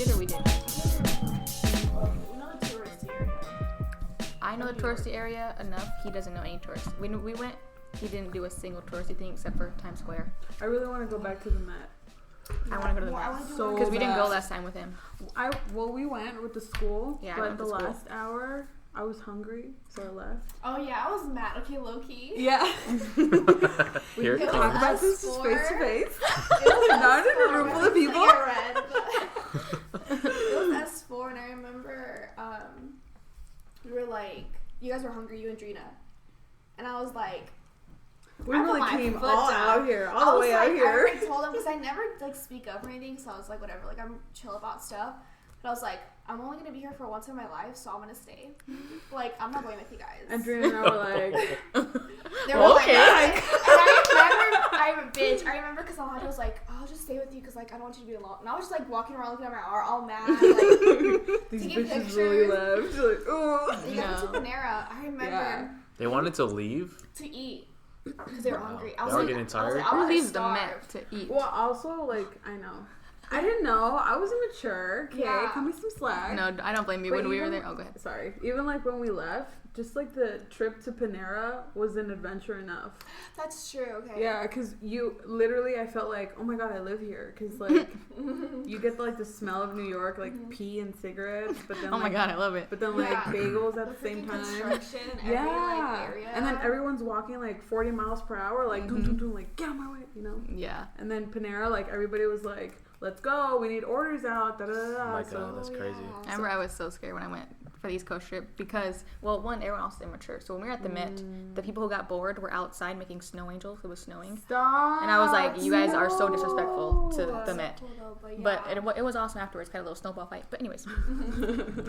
did or we didn't? We know the touristy area. I know the touristy area enough. He doesn't know any tourists. We went. He didn't do a single touristy thing except for Times Square. I really want to go back to the Met. I want to go to the Met. So because we didn't go last time with him. We went with the school. Yeah, but the last hour I was hungry, so I left. Oh yeah, I was mad. Okay, low key. Yeah. We can talk about this S4. face to face. It was Not in a S4. room full of people. I read, but it was S4, and I remember we were like, you guys were hungry, you and Drina, and I was like. We I really put my came foot all down. out here, all the way out I here. already told him because I never like speak up or anything, so I was like, whatever, like I'm chill about stuff. But I was like, I'm only gonna be here for once in my life, so I'm gonna stay. Like I'm not going with you guys. And Drina and I were like, they were okay. like, and I remember because Alejandro was like, I'll just stay with you because like I don't want you to be alone. And I was just like walking around looking at my arm, all mad, like these taking bitches pictures. really left. Like, oh. They got to Panera. I remember They wanted to leave. to eat. Because they were hungry. I was They were like, getting tired? Who leaves the Met to eat? Well, also, like, I know. I didn't know. I was immature. Okay, Yeah. cut me some slack. No, I don't blame you. But When we were even- there, go ahead. Sorry. Even, like, when we left, just, like, the trip to Panera was an adventure enough. That's true, okay. Yeah, because I felt like, oh my god, I live here. Because, like, you get, like, the smell of New York, like, pee and cigarettes. But then, Oh my god, I love it. But then, like, Yeah. bagels at the same freaking time. construction in every, Yeah. like, area. And then everyone's walking, like, 40 miles per hour, like, dun, dun, dun, like, get out my way, you know? Yeah. And then Panera, like, everybody was like, let's go, we need orders out, da da da Oh da. my So, god, that's crazy. I remember I was so scared when I went for the East Coast trip because, well, one, everyone else is immature. So when we were at the Met, the people who got bored were outside making snow angels. It was snowing. stop. And I was like, you guys are so disrespectful to That's the so Met. cool though, But yeah. it was awesome afterwards. Had a little snowball fight. But anyways.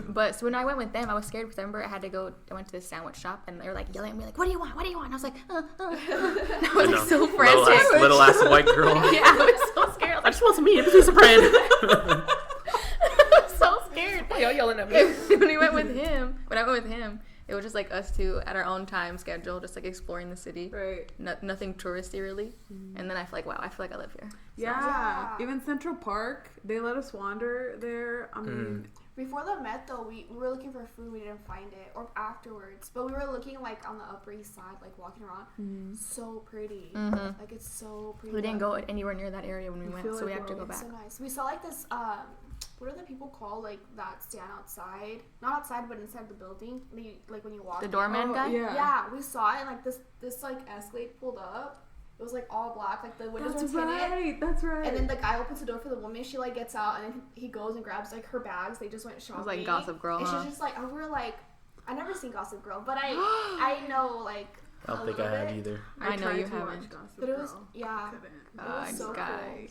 But so when I went with them, I was scared because I remember I went to this sandwich shop and they were like yelling at me like, what do you want? What do you want? And I was like, I was like so frantic. Little ass white girl. Yeah, I was so scared. I was I just want some meat and a piece of bread. like, so scared. Why y'all yelling at me? When I went with him, it was just like us two at our own time schedule, just like exploring the city. Right. Nothing touristy really. And then I feel like, wow, I feel like I live here. Yeah. Yeah. Even Central Park, they let us wander there. I mean, Before the Met though, we were looking for food, we didn't find it. Or afterwards. But we were looking like on the Upper East Side, like walking around. So pretty. Like it's so pretty. We didn't go anywhere near that area when we went, feel so we like have to go we're back. So nice. We saw like this what are the people called like that stand outside? Not outside but inside the building. Like when you walk The in. doorman guy? yeah. Yeah, we saw it and like this like Escalade pulled up. It was like all black, like the windows That's were tinted. right. That's right. And then the guy opens the door for the woman. She like gets out, and then he goes and grabs like her bags. They just went shopping. It was like Gossip Girl, And huh? she's just like, we were like, I never seen Gossip Girl, but I know like. I don't think a I little have bit. either. I know tried you to watch haven't. Gossip But it was Girl. yeah. Couldn't. It was so guy.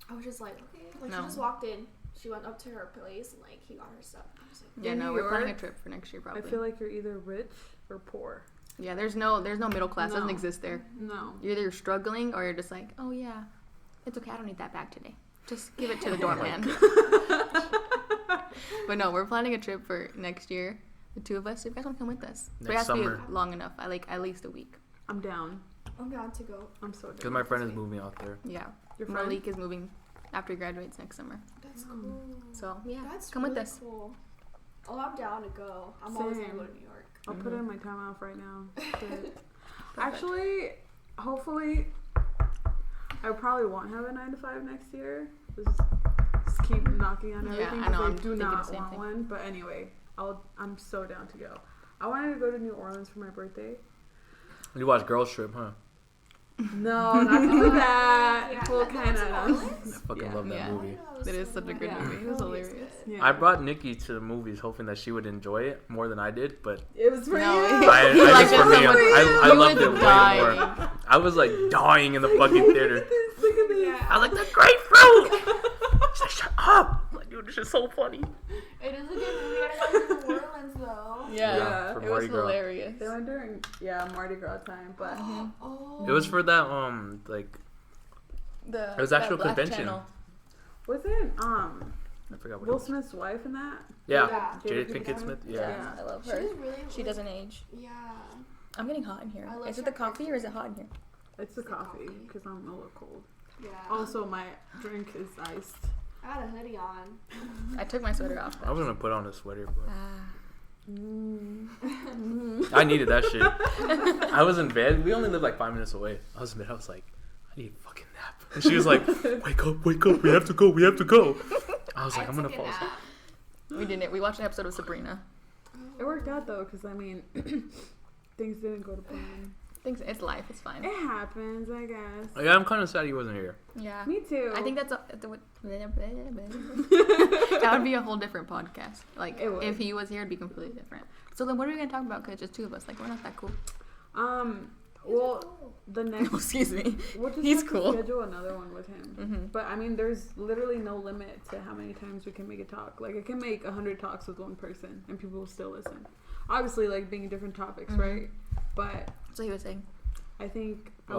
I was just like, okay. Like No. she just walked in. She went up to her place and like he got her stuff. I was like, Yeah, In no, New we're planning a York, trip for next year I probably. feel like you're either rich or poor. Yeah, there's no middle class. It doesn't No. exist there. No. You're either struggling or you're just like, oh yeah, it's okay. I don't need that bag today. Just give it to the doorman. But no, we're planning a trip for next year. The two of us. If you guys want to come with us, but it Next has to summer. be long enough. I like at least a week. I'm down. I'm down to go. I'm so Because down. my friend is moving out there. Yeah, Your friend? Malik is moving after he graduates next summer. That's cool. So yeah, That's come really with us. cool. Oh, I'm down to go. I'm always gonna Same. go to New York. I'll put in my time off right now. But actually, hopefully, I probably won't have a 9-to-5 next year. Just keep knocking on Yeah, everything I know, because I'm I do thinking the not same want thing. one. But anyway, I'm so down to go. I wanted to go to New Orleans for my birthday. You watch Girls Trip, huh? No, not to do that. Yeah, Well, I kind know, I it's fucking Yeah. love that Yeah. movie. That is such a good Yeah. movie. It was hilarious. Yeah. I brought Nikki to the movies hoping that she would enjoy it more than I did, but It was for No, you. I liked just it for me, so much. I You loved was it way dying. more. I was like dying in the fucking theater. Look at this. I was like, the grapefruit! She's like, shut up! I'm like, dude, this is so funny. It is a good movie. I gotta go to New Orleans though. Yeah, for it was Mardi Gras. hilarious. They went during Mardi Gras time, but Oh. It was for that, like, It was actual convention. was it I forgot what it Will was. Smith's wife in that? Yeah, Yeah. Jada Pinkett Smith, yeah. I love She her. was really. She doesn't age. Yeah. I'm getting hot in here. I love Is it the her coffee or is it hot in here? It's the It's the coffee coffee. because I'm a little cold. Yeah. Also, my drink is iced. I had a hoodie on. I took my sweater off. I was gonna put on a sweater, but Mm. I needed that shit. I was in bed. We only lived like 5 minutes away. I was in bed. I was like, I need a fucking nap. And she was like, wake up. We have to go. I was like, I'm gonna fall asleep. We didn't. We watched an episode of Sabrina. It worked out though, because I mean, things didn't go to plan. It's life. It's fine. It happens, I guess. Yeah, I'm kind of sad he wasn't here. Yeah. Me too. I think that would be a whole different podcast. Like, It would. if he was here, it'd be completely different. So then what are we going to talk about? Because it's just two of us. Like, we're not that cool. Well, the next... Excuse me. We'll just He's have cool. to schedule another one with him. Mm-hmm. But, I mean, there's literally no limit to how many times we can make a talk. Like, I can make 100 talks with one person, and people will still listen. Obviously, like, being different topics, right? But... So he was saying. I think I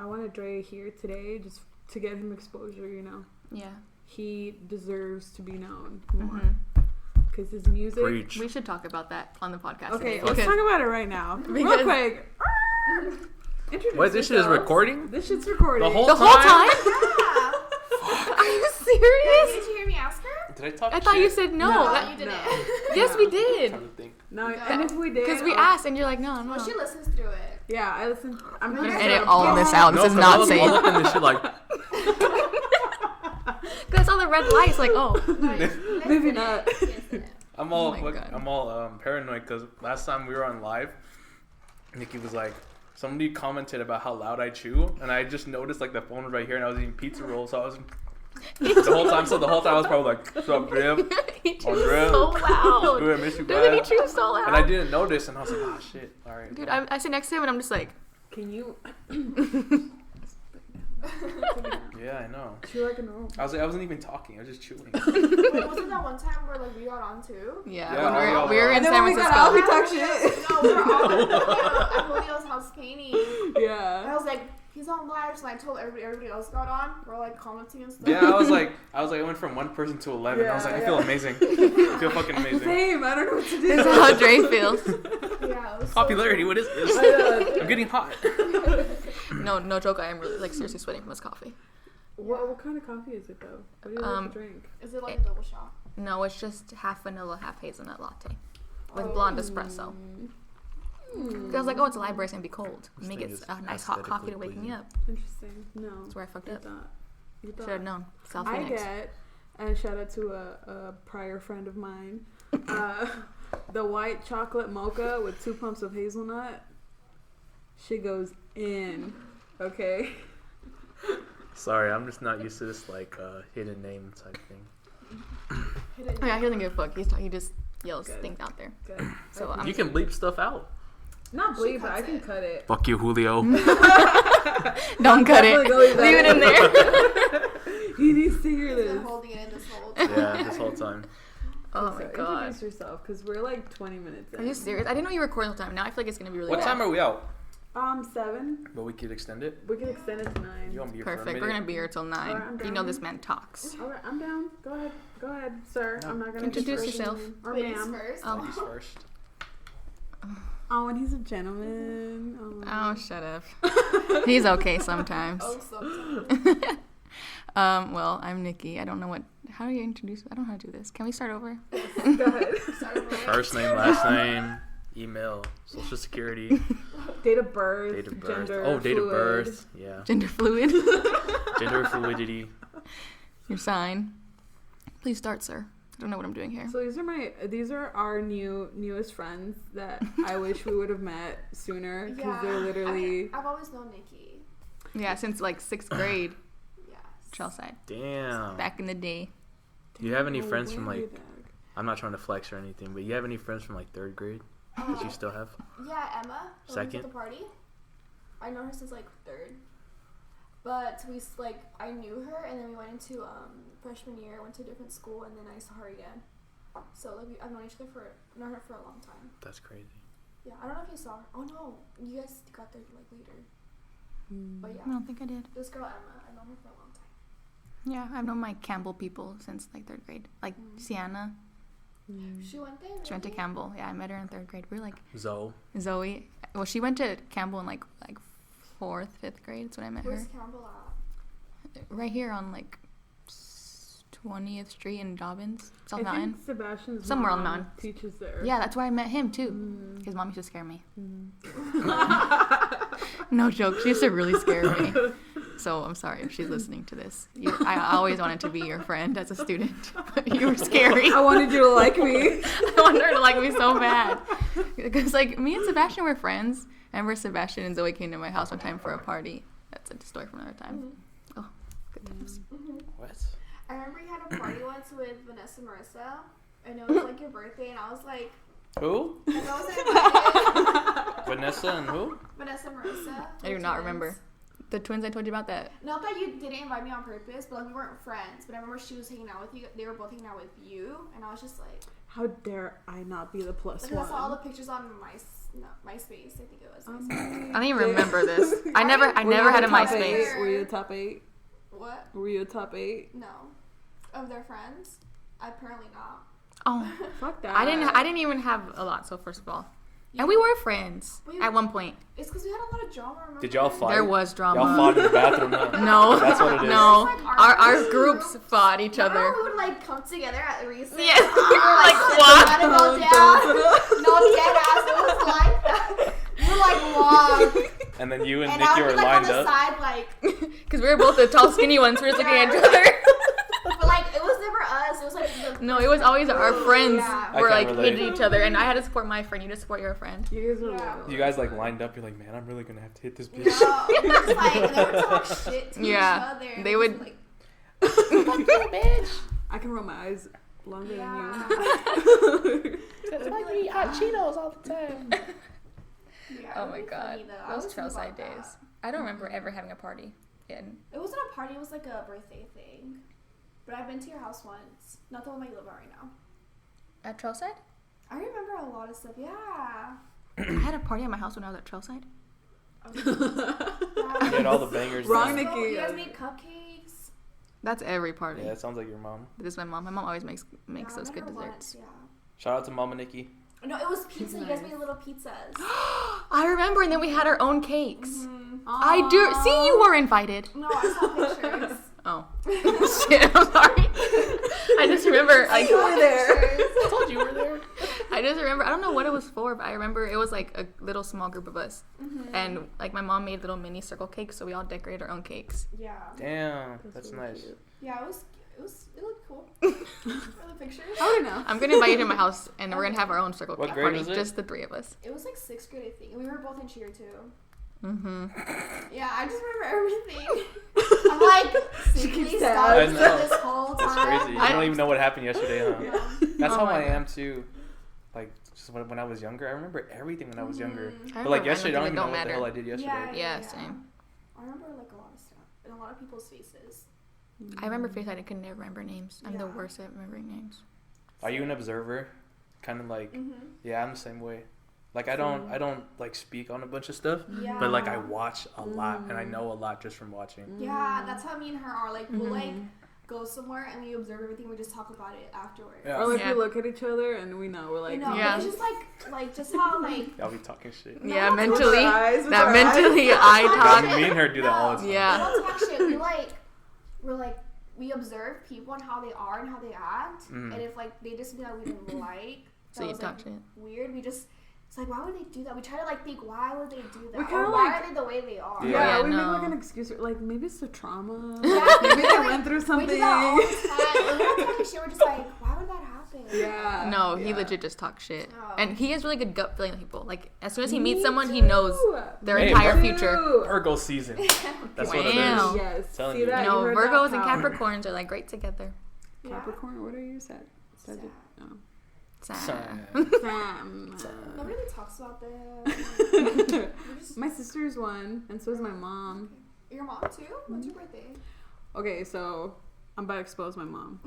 wanted Dre here today just to get him exposure, you know? Yeah. He deserves to be known more. Mm-hmm. Because his music... Preach. We should talk about that on the podcast. Okay, today. let's talk about it right now. Real quick. Introduce Wait, this shit is yourself. recording? This shit's recording. The whole The time? whole time? Yeah. Are you serious? Did you hear me ask her? Did I talk I thought shit? you said no. No. That- You didn't. Yes, we I'm did. trying to think. No, No. and if we did... Because we asked, and you're like, no. Well, she listens through it. Yeah, I listened. I'm You're pretty gonna sure edit I'm all of wrong. this out. This is No, not I'll safe. look at this shit like, Because all the red lights, like, oh. Maybe not. I'm all, Oh my God. paranoid because last time we were on live, Nikki was like, somebody commented about how loud I chew, and I just noticed like the phone was right here, and I was eating pizza rolls, so I was the whole time I was probably like, what's up, Viv? He chews Andrea? so loud. Dude, I miss you, Doesn't he bad. chew so loud? And I didn't notice, and I was like, oh shit, all right. Dude, I sit next to him, and I'm just like, Can you Yeah, I know. chew like a normal? I wasn't even talking. I was just chewing. Wait, wasn't that one time where like we got on too? yeah, Yeah, when oh, we were in And then San when we got Francisco. out, we talked shit. No, we were all at Julio's house painting. And I Yeah. was like, he's on live, so I told everybody else got on. We're like commenting and stuff. Yeah, I was like, I went from 1 person to 11. I was like, I feel amazing. I feel fucking amazing. Same. I don't know what to do. This is how Dre feels. Yeah, it was Popularity, what is this? I know. I'm getting hot. No joke, I am really, like, seriously sweating from this coffee. What kind of coffee is it though? What do you like to drink? Is it like a double shot? No, it's just half vanilla, half hazelnut latte. With blonde espresso. I was like, oh, it's a library, it's gonna be cold. This Make thing it is a nice hot coffee to wake me aesthetically up. Interesting. No. That's where I fucked You up. thought. Should have known. South I Phoenix. get, and shout out to a prior friend of mine, the white chocolate mocha with 2 pumps of hazelnut. She goes in. Okay. Sorry, I'm just not used to this like hidden name type thing. Oh, yeah, he doesn't give a fuck. He just yells Good. things out there. Good. So You can bleep stuff out. Not She bleed, but I cuts can it. cut it. Fuck you, Julio. don't cut it. Definitely gonna leave that Leave it in there. He needs to hear He's this. been holding it in this whole time. Yeah, this whole time. Oh my So god. Introduce yourself, because we're like 20 minutes in. Are you serious? I didn't know you were recording the whole time. Now I feel like it's gonna be really What bad. time are we out? 7. But we could extend it. We can extend it to 9. You want to be here for a Perfect. minute? We're gonna be here till 9. Alright, I'm You know down. this man talks. Alright, I'm down. Go ahead, sir. No. I'm not gonna Introduce disrupt yourself. you. Or Ladies ma'am. first. Oh. Ladies first. Oh, and he's a gentleman. Oh, shut up. He's okay sometimes. Oh, sometimes. Well, I'm Nikki. I don't know what. How do you introduce? I don't know how to do this. Can we start over? Go ahead. Sorry, bro. First name, last name, email, social security, Date of birth. date of birth. Gender. Oh, date of fluid. birth. Yeah. Gender fluid. Gender fluidity. Your sign. Please start, sir. I don't know what I'm doing here. So these are our newest friends that I wish we would have met sooner, because they're literally. I've always known Nikki. Yeah, since like 6th grade. Yes. Chelside. Damn. Back in the day. Do you have any Oh, friends from way like? back. I'm not trying to flex or anything, but you have any friends from like 3rd grade that you still have? Yeah, Emma. the one who's Second? At the party. I know her since like 3rd. But I knew her, and then we went into freshman year. Went to a different school, and then I saw her again. So I've known her for a long time. That's crazy. Yeah, I don't know if you saw her. Oh no, you guys got there like later. But yeah, I don't think I did. this girl Emma, I've known her for a long time. Yeah, I've known my Campbell people since like 3rd grade. Like Sienna. She went there. She went to really? Campbell. Yeah, I met her in 3rd grade. We were like Zoe. Zoe. Well, she went to Campbell in like 4th, 5th grade. That's when I met Where's her. Campbell at? Right here on like 20th Street in Dobbins, South I Mountain. think Sebastian's Somewhere on the mom mountain. teaches there. Yeah, that's where I met him too. His mom used to scare me. No joke, she used to really scare me. So I'm sorry if she's listening to this. I always wanted to be your friend as a student, but you were scary. I wanted you to like me. I wanted her to like me so bad. Because like me and Sebastian were friends. I remember Sebastian and Zoe came to my house one time for a party. That's a story from another time. Oh, good times. What? I remember you had a party once with Vanessa and Marissa. I know it was like your birthday, and I was like, Who? and I was invited. Vanessa and who? Vanessa and Marissa. I do not remember. The twins I told you about that. Not that you didn't invite me on purpose, but like we weren't friends. But I remember she was hanging out with you. They were both hanging out with you, and I was just like, How dare I not be the plus because one? I saw all the pictures on MySpace. I think it was. MySpace. I don't even remember this. I never had a MySpace. Were you a top 8? What? Were you a top 8? No. Of their friends? Apparently not. Oh, Fuck that. I didn't even have a lot. So first of all, and we were friends at one point. It's because we had a lot of drama. Remember? Did y'all fight? There was drama. Y'all fought in the bathroom. Huh? No, That's what it is. No, It's like our groups fought each Remember other. we would like come together at recess? Yes. We were like, Like, to go down. No, dead ass. It was like that. We were like long. And then you and And Nikki I would were be like lined on the up. side, like, Because we were both the tall, skinny ones. We were just looking at each other. but like it was never us. It was like the No, it was always our friends Yeah. were I like can't relate. hitting each other, and I had to support my friend. You just support your friend. You guys were Yeah. little. You guys like lined up. You're like, man, I'm really gonna have to hit this bitch. No, it was like they would talk shit to Yeah, each other. they It was would- like, Bitch. I can roll my eyes longer yeah. than you. That's why we eat hot Cheetos all the time. Yeah, Oh it my was god, funny, though. I those always think trailside about that. days. I don't remember ever having a party. Yeah. It wasn't a party. It was like a birthday thing. But I've been to your house once. Not the one that you live at right now. At Trailside? I remember a lot of stuff. Yeah. I had a party at my house when I was at Trailside. You had all the bangers. Wrong, there. Nikki. You guys made cupcakes. That's every party. Yeah, that sounds like your mom. This is my mom. My mom always makes Yeah, those I good remember desserts. once, yeah. Shout out to Mama Nikki. No, it was pizza. You guys Nice. made little pizzas. I remember, and then we had our own cakes. Mhm. I do. See, you were invited. No, I saw pictures. Oh. Shit, I'm sorry. I just remember, like, You were there. I told you were there. I just remember, I don't know what it was for, but I remember it was like a little small group of us. Mhm. And like my mom made little mini circle cakes, so we all decorated our own cakes. Yeah. Damn, that's really nice. cute. Yeah, it looked cool. For the pictures. I wouldn't know. I'm gonna invite you to my house, and we're gonna have our own circle What cake grade party, was it? just the three of us. It was like 6th grade, I think. And we were both in cheer too. Mm-hmm. Yeah, I just remember everything. I'm like secretly keeps stalking tabs. I know. this whole That's time. crazy. You don't even know what happened yesterday, huh? Yeah. That's Oh how my I God. am too. Like just when I was younger, I remember everything when I was younger. Mhm. But like yesterday, I don't even know don't what the matter. hell I did yesterday. Yeah, same. I remember like a lot of stuff and a lot of people's faces. I remember face. I could never remember names. I'm the Yeah. worst at remembering names. Are you an observer? Kind of like, Mhm. yeah, I'm the same way. Like I don't like speak on a bunch of stuff, Yeah. but like I watch a lot and I know a lot just from watching. Yeah, that's how me and her are. Like we'll Mhm. like go somewhere and we observe everything. We just talk about it afterwards. Yeah. Or like Yeah. we look at each other and we know we're like, You know, Yeah. but it's just like just how like Y'all be talking shit. No, Yeah, with mentally. our eyes, with That our mentally, eyes. I Guys, talk. me and her do that all the time. we Yeah. don't talk shit. We're like we observe people and how they are and how they act, Mhm. and if like they did something that we didn't like, So that you was, talk like, shit. weird. We just it's like why would they do that? We try to like think why would they do that? We Or kinda, why like- are they the way they are? Yeah. Yeah, Yeah, we no. make like an excuse. Like maybe it's the trauma. Yeah, Maybe they we- went through We something. do that all the time. When we're not talking shit, we're just like, why would that happen? Yeah. No, he yeah. legit just talks shit. Oh. And he has really good gut feeling with people. Like, as soon as he meets Me someone, he too. knows their Hey, entire but- future. Virgo season. That's what it Wow. is. Yes. Telling See you. that? You know, heard that Virgos and power. Capricorns are like great together. Yeah. Capricorn. What are you? Sad. Sad. Sam. Nobody really talks about that. We're just- My sister's one, and so is my mom. Your mom too? When's your birthday? Okay, so I'm about to expose my mom.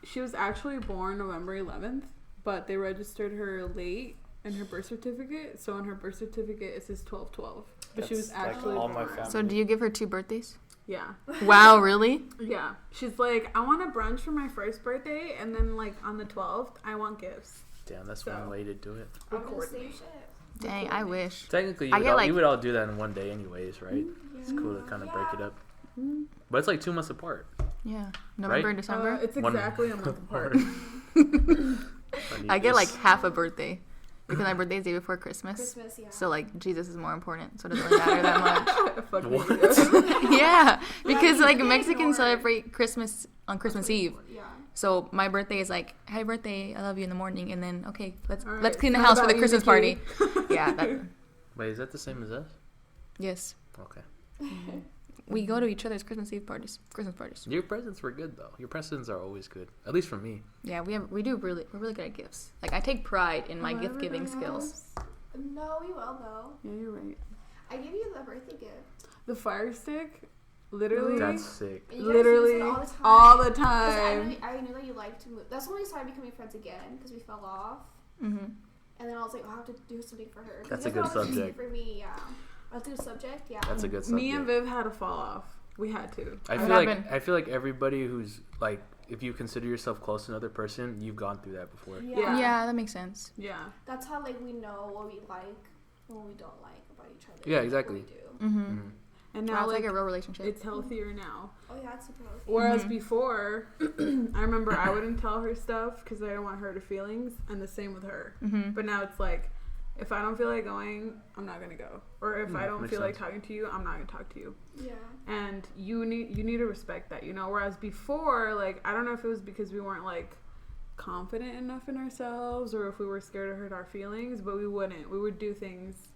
She was actually born November 11th, but they registered her late in her birth certificate. So in her birth certificate it says 12/12, but she was That's, like, actually all my born. family. So, do you give her 2 birthdays? Yeah, Wow, really? yeah. She's like, I want a brunch for my first birthday, and then like on the 12th, I want gifts. Damn, that's So. one way to do it. I'm gonna Record say me. shit. Dang, I wish. Technically, I get, like- you would all do that in one day anyways, right? It's cool to kind of break it up. Mm. But it's like 2 months apart. Yeah. November and December. It's exactly a month apart. I get like half a birthday because my birthday is the day before Christmas. Christmas, yeah. So like Jesus is more important, so it doesn't really matter that much. Fuck What? me. Yeah, because like you Mexicans ignore it. celebrate Christmas on Christmas Eve. Yeah. So my birthday is like, happy birthday, I love you in the morning, and then okay, let's All right, let's clean the how house for about the you, Christmas Nikki? party. Yeah, that, Wait, is that the same as us? yes, Okay. we go to each other's Christmas Eve parties, Christmas parties. Your presents were good though. Your presents are always good, at least for me. Yeah, we're really good at gifts. Like I take pride in my Oh, gift giving everybody skills. No, we will though. Yeah, you're right. I give you the birthday gift. The fire stick, literally, That's sick. And you guys literally use it all the time. all the 'Cause time. I knew that you liked to move. That's when we started becoming friends again because we fell off. Mm-hmm. And then I was like, I'll have to do something for her. 'Cause That's you a guys good always do subject. For me, yeah. I'll do a subject, yeah. That's a good subject. Me and Viv had a fall off. We had to. I What feel like happened? I feel like everybody who's like, if you consider yourself close to another person, you've gone through that before. Yeah. Yeah, that makes sense. Yeah. That's how like we know what we like and what we don't like about each other. Yeah, What exactly. we do. Mm-hmm. Mhm. And Wow, now it's like like a real relationship. it's healthier now. Oh yeah, it's super healthy. Whereas Mhm. before, I remember I wouldn't tell her stuff because I didn't want her to feelings, and the same with her. Mm-hmm. But now it's like, if I don't feel like going, I'm not gonna go. Or if I don't makes feel like sense. talking to you, I'm not gonna talk to you. Yeah. And you need to respect that, you know. Whereas before, like, I don't know if it was because we weren't like confident enough in ourselves, or if we were scared to hurt our feelings, but we wouldn't. We would do things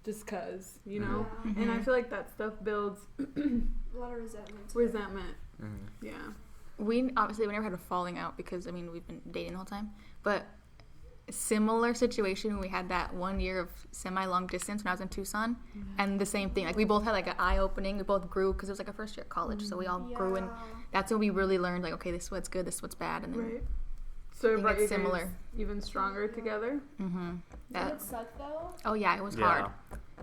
just cause, you know. Yeah. And I Mhm. feel like that stuff builds A lot of resentment. too. resentment. Mhm. Yeah. We obviously we never had a falling out because I mean we've been dating the whole time, but similar situation when we had that 1 year of semi long distance when I was in Tucson, and the same thing, like we both had like an eye opening, we both grew because it was like our first year of college, so we all grew, and that's when we really learned like, okay, this is what's good, this is what's bad, and then Right. So it think brought you it's guys similar. even stronger together. mm-hmm. Did it suck though? Oh yeah, it was Yeah. hard.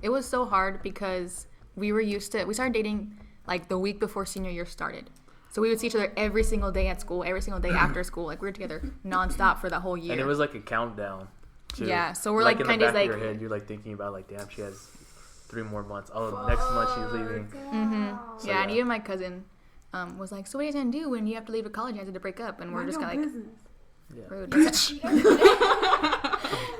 It was so hard because we started dating like the week before senior year started. So we would see each other every single day at school, every single day after school. Like we were together nonstop for the whole year. And it was like a countdown. Too. Yeah, so we're like like in kind the of back like of your head, you're like thinking about like, damn, she has 3 more months. Oh, next month she's leaving. Mm-hmm. So, yeah, and yeah. even my cousin was like, so what are you gonna do when you have to leave college and you have to break up? And we're Mind just your kind of like, business. rude.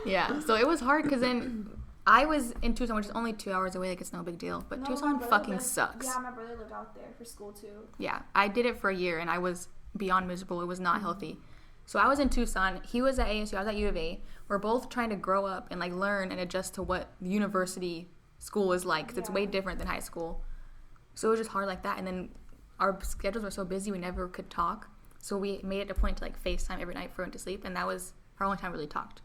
Yeah, so it was hard because then I was in Tucson, which is only 2 hours away, like it's no big deal. But No, Tucson my brother fucking lived- sucks. Yeah, my brother lived out there for school too. Yeah, I did it for a year and I was beyond miserable. It was not healthy. So I was in Tucson. He was at ASU. I was at U of A. We're both trying to grow up and like learn and adjust to what university school is like because it's way Yeah. different than high school. So it was just hard like that. And then our schedules were so busy we never could talk. So we made it a point to like FaceTime every night before we went to sleep, and that was our only time we really talked.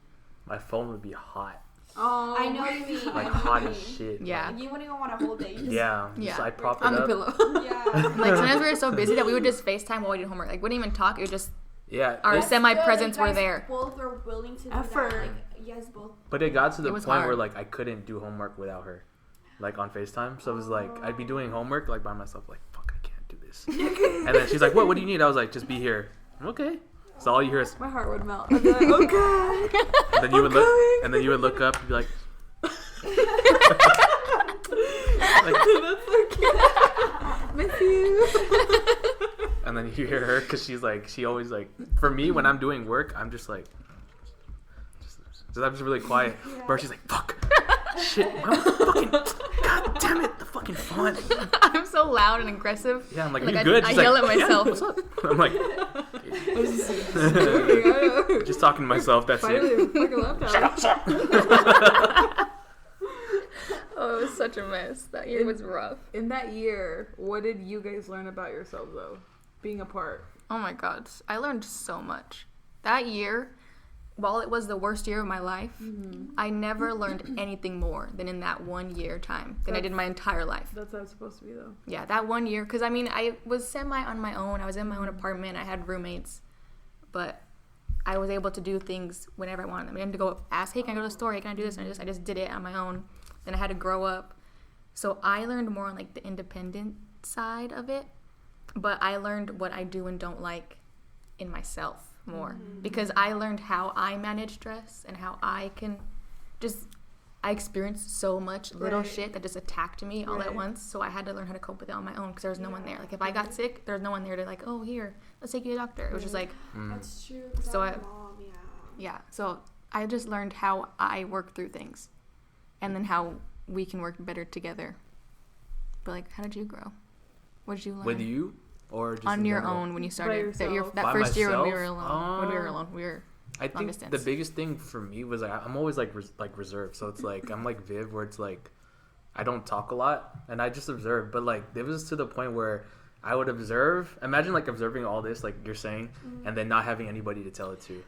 My phone would be hot. Oh, I know what you mean. Like I know what hot you as mean. shit. Yeah. Like, you wouldn't even want to hold it. You just, Yeah. Yeah. So I prop it on the up. pillow. Yeah. Like sometimes we were so busy that we would just FaceTime while we did homework. Like we wouldn't even talk. It would just Yeah. Our it- semi-presents Good, were you guys there. Both are willing to do Effort. that. Like, you guys both. But it got to the It point was where hard. like I couldn't do homework without her, like on FaceTime. So it was like I'd be doing homework like by myself, like fuck, I can't do this. And then she's like, "What? What do you need?" I was like, "Just be here." Okay. So all you hear is, My heart would melt. I'd be like, okay. and then you would look, and then you would look up and be like, like, That's so cute. Miss you. and then you hear her because she's like, she always like, for me when I'm doing work, I'm just like, I'm just really quiet. Yeah. But she's like, fuck, shit, why was the fucking, god damn it, the fucking font. I'm so loud and aggressive. Yeah, I'm like, Like, you I- good? I She's yell like, at myself. Yeah, what's up? I'm like, Okay, just talking to myself. That's finally, it. fucking left out. Oh, it was such a mess. That year was rough. In that year, what did you guys learn about yourselves though? Being apart. Oh my god, I learned so much. That year, while it was the worst year of my life, I never learned anything more than in that 1 year time than I did my entire life. That's how it's supposed to be though. Yeah, that 1 year, because I mean, I was semi on my own. I was in my own apartment. I had roommates, but I was able to do things whenever I wanted them. I didn't have to go ask, hey, can I go to the store? Hey, can I do this? And I just did it on my own. Then I had to grow up. So I learned more on like the independent side of it, but I learned what I do and don't like in myself more because I learned how I manage stress and how I can just I experienced so much little Right. shit that just attacked me all at Right. once. So I had to learn how to cope with it on my own because there was no one there. Like if I got sick, there was no one there to like, oh here, let's take you to the doctor. It was just like, That's true. 'Cause So I'm I- a mom, yeah. yeah. So I just learned how I work through things, and then how we can work better together. But like, how did you grow? What did you learn? With you or just On in your general? own when you started that, yourself. that By first year when we were myself? alone. When we were alone, we were. I long think distance. the biggest thing for me was like I'm always like reserved, so it's like I'm like Viv, where it's like I don't talk a lot and I just observe. But like it was to the point where I would observe. Imagine like observing all this, like you're saying, and then not having anybody to tell it to.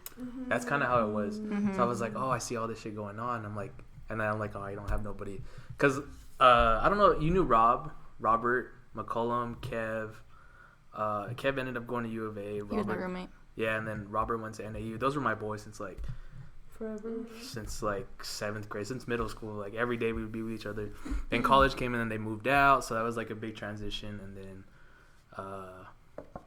That's kind of how it was. Mm-hmm. So I was like, oh, I see all this shit going on. I'm like, and then I'm like, oh, I don't have nobody, because I don't know. You knew Robert, McCollum, Kev. Kev ended up going to U of A. He was my Robert, roommate. yeah, and then Robert went to NAU. Those were my boys since like Forever. seventh grade, since middle school. Like every day we would be with each other. Then college came and then they moved out, so that was like a big transition. And then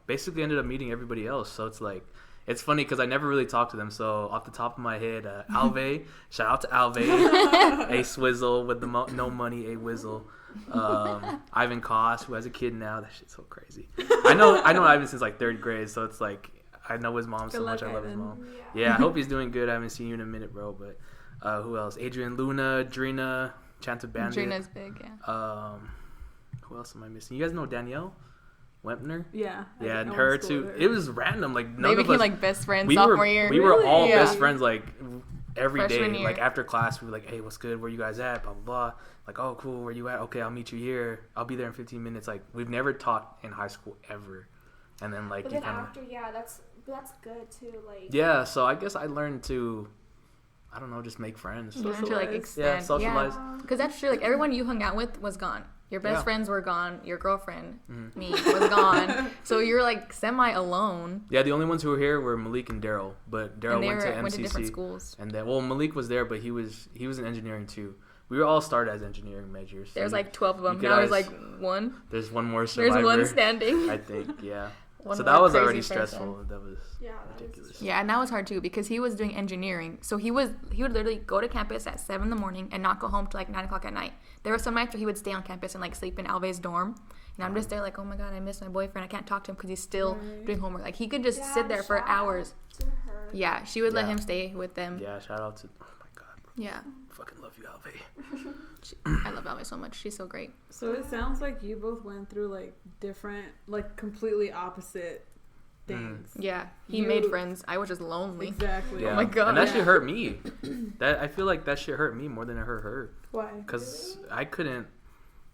basically ended up meeting everybody else. So it's like it's funny because I never really talked to them. So off the top of my head, Alve, shout out to Alve, a Swizzle with the no money, a Whizzle. Ivan Koss, who has a kid now. That shit's so crazy. I know Ivan since like third grade, so it's like I know his mom so Good much. luck, I love his Ivan. mom. Yeah, I hope he's doing good. I haven't seen you in a minute, bro. But who else? Adrian Luna, Drina, Chanta Bandit. Trina's big, yeah. Who else am I missing? You guys know Danielle Wempner? Yeah. Yeah, I and went her to school too. with her. It was random. Like They none of became us. like best friends we sophomore were year. we were all Yeah. best friends. Like every day. Freshman year. Like after class, we were like, "Hey, what's good? Where you guys at?" Blah blah blah. Like, "Oh, cool. Where you at? Okay, I'll meet you here. I'll be there in 15 minutes." Like we've never talked in high school ever. And then like But you then kind of after, that's good too. Like yeah. So I guess I learned to, I don't know, just make friends. You learn to like Socialize. extend. Yeah, socialize. Because that's true. Like everyone you hung out with was gone. Your best Yeah. friends were gone. Your girlfriend, Mhm. me, was gone. So you're like semi alone. Yeah, the only ones who were here were Malik and Daryl. But Daryl And they went to went to different MCC. schools. And then, well, Malik was there, but he was in engineering too. We were all started as engineering majors. So There's like 12 of them. you Now there's guys- like one. there's one more survivor. There's one standing. I think, yeah. One So more that was crazy already person. stressful. That was Yeah, that is ridiculous. Yeah, and that was hard too because he was doing engineering. So he would literally go to campus at 7 in the morning and not go home till like 9 o'clock at night. There were some nights where he would stay on campus and like sleep in Alve's dorm. And I'm just there like, oh my god, I miss my boyfriend. I can't talk to him because he's still Right. doing homework. Like he could just Yeah, sit there for shout hours. out to her. Yeah, she would let Yeah. him stay with them. Yeah, shout out to, oh my god, bro. Yeah. Fucking love you, Alve. I love Alve so much. She's so great. So it sounds like you both went through like different, like completely opposite things. Yeah, he You- made friends. I was just lonely. Exactly. Yeah. my God. And that Yeah. shit hurt me. That I feel like that shit hurt me more than it hurt her. Why? Because I couldn't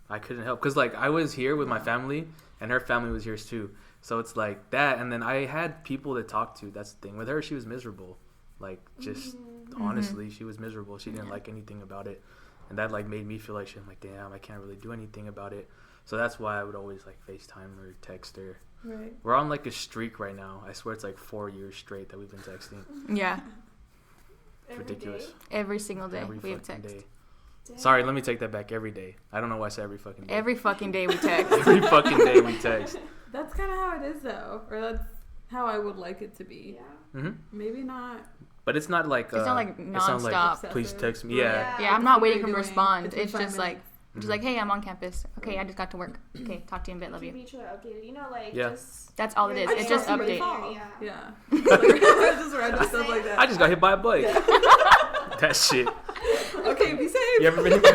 help. Because like I was here with my family, and her family was here too. So it's like that, and then I had people to talk to. That's the thing. With her, she was miserable. Like just honestly, she was miserable. She didn't like anything about it, and that like made me feel like shit. I'm like, damn, I can't really do anything about it. So that's why I would always like FaceTime or text her. Right. We're on like a streak right now. I swear it's like 4 years straight that we've been texting. Yeah, Every Ridiculous. day. every single day Every we have fucking text. day. Damn. Sorry, let me take that back. Every day. I don't know why I said every fucking day. Every fucking day we text. Every fucking day we text. That's kind of how it is, though, or that's how I would like it to be. Yeah. hmm Maybe not. But it's not like It's not like it's not like, nonstop. please Obsessive. text me. Yeah. Yeah, I'm not What are waiting you for him to doing? respond. It's in It's 5 just like, minutes. just like, hey, I'm on campus. Okay, I just got to work. Okay, talk to you in a bit. Love Keep you. each other updated. You know, like Yeah. just. That's all it is. I It's just just saw update. somebody- Yeah. Yeah. Just random stuff like that. I just got hit by a bike. That shit. Okay, be safe. You ever been hit by,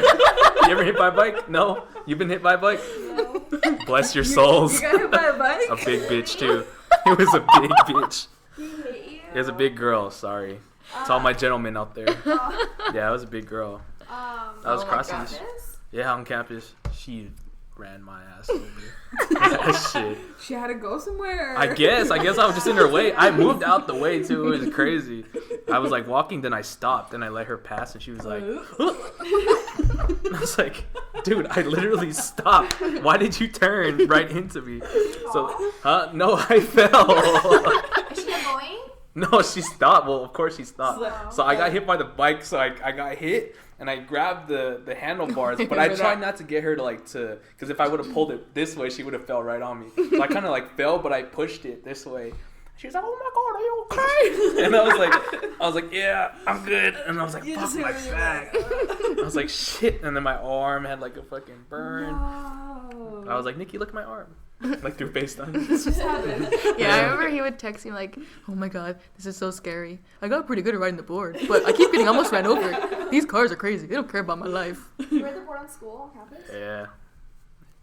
you ever hit by a bike? No? You've been hit by a bike? No. Bless your souls. You got hit by a bike? A big bitch too. It was a big bitch. He hit you. It was a big girl, sorry. To all my gentlemen out there. Oh, Yeah, it was a big girl. I was Oh my crossing God. this. this? Yeah, on campus. She ran my ass over. That shit. She had to go somewhere. I guess I was just in her way. I moved out the way too. It was crazy. I was like walking, then I stopped, and I let her pass, and she was like, and I was like, dude, I literally stopped. Why did you turn right into me? So, no, I fell. Is she annoying? No, she stopped. Well, of course she stopped. Wow. So I got hit by the bike, so I got hit, and I grabbed the handlebars, but I Remember tried that. not to get her to, because if I would have pulled it this way, she would have fell right on me. So I kind of like fell, but I pushed it this way, She was like, "Oh my God, are you okay?" And I was like, "Yeah, I'm good." And I was like, "Fuck my back." I was like, "Shit!" And then my arm had like a fucking burn. No. I was like, "Nikki, look at my arm," like through FaceTime. This just happened. Yeah, I remember he would text me like, "Oh my God, this is so scary. I got pretty good at riding the board, but I keep getting almost ran over. These cars are crazy. They don't care about my life." You ride the board on school, on campus? Yeah,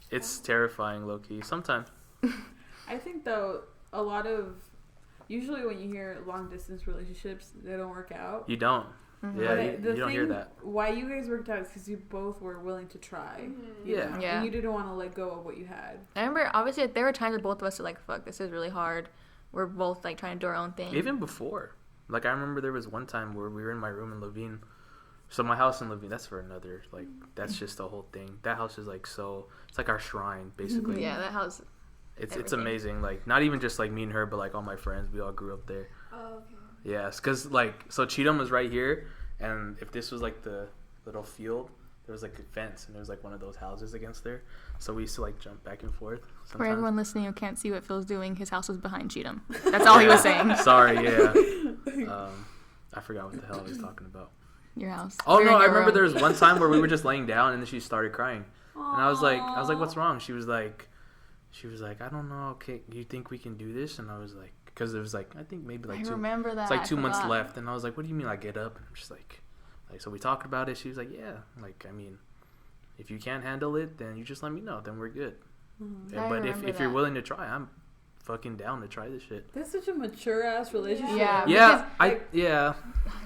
it's terrifying, low key. Sometimes. I think though a lot of usually when you hear long distance relationships, they don't work out. You don't. Mm-hmm. Yeah, But you don't hear that. Why you guys worked out is because you both were willing to try. Mm-hmm. you Yeah. know, Yeah. And you didn't want to let go of what you had. I remember, obviously, there were times where both of us were like, "Fuck, this is really hard." We're both like trying to do our own thing. Even before, like I remember there was one time where we were in my room in Levine. So my house in Levine, that's for another. Like that's just the whole thing. That house is like so. It's like our shrine, basically. Yeah, that house. It's everything. amazing. Like not even just like me and her, but like all my friends. We all grew up there. Oh, okay. Yes, cause like so Cheatham was right here, and if this was like the little field, there was like a fence, and there was like one of those houses against there. So we used to like jump back and forth. For Sometimes. everyone listening who can't see what Phil's doing, his house was behind Cheatham. That's all he was saying. Sorry, yeah. I forgot what the hell I was talking about. Your house. Oh We were no, in I your remember room. there was one time where we were just laying down and then she started crying. And I was like, "What's wrong?" She was like, "I don't know. Okay, you think we can do this?" And I was like, because it was like, I think maybe like I two. remember that. It's like I 2 months forgot. left, and I was like, "What do you mean?" I get up, and she's like, so we talked about it. She was like, "Yeah, like I mean, if you can't handle it, then you just let me know. Then we're good. Mm-hmm. I But remember if you're that. willing to try, I'm fucking down to try this shit." That's such a mature ass relationship. Yeah. Yeah, because-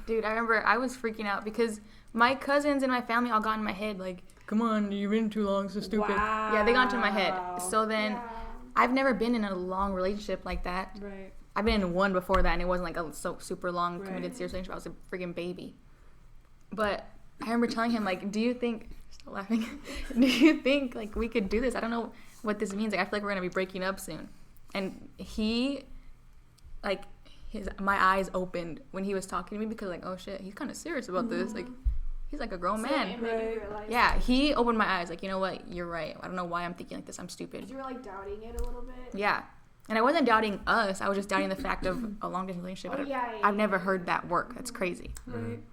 Dude, I remember I was freaking out because my cousins and my family all got in my head like, "Come on, you've been too long, so stupid." Wow. Yeah, they got into my head. So then Yeah. I've never been in a long relationship like that. Right. I've been in one before that, and it wasn't like a so super long Right. committed serious relationship. I was a freaking baby. But I remember telling him like, "Do you think?" Stop laughing. "Do you think like we could do this? I don't know what this means. Like I feel like we're gonna be breaking up soon." And he, like, my eyes opened when he was talking to me because like, oh shit, he's kind of serious about this. Like, he's like a grown So man. it made you realize Yeah, he opened my eyes. Like, you know what? You're right. I don't know why I'm thinking like this. I'm stupid. You were like doubting it a little bit. Yeah. And I wasn't doubting us. I was just doubting the fact of a long distance relationship. Oh, But yeah, I've never heard that work. That's crazy. Right.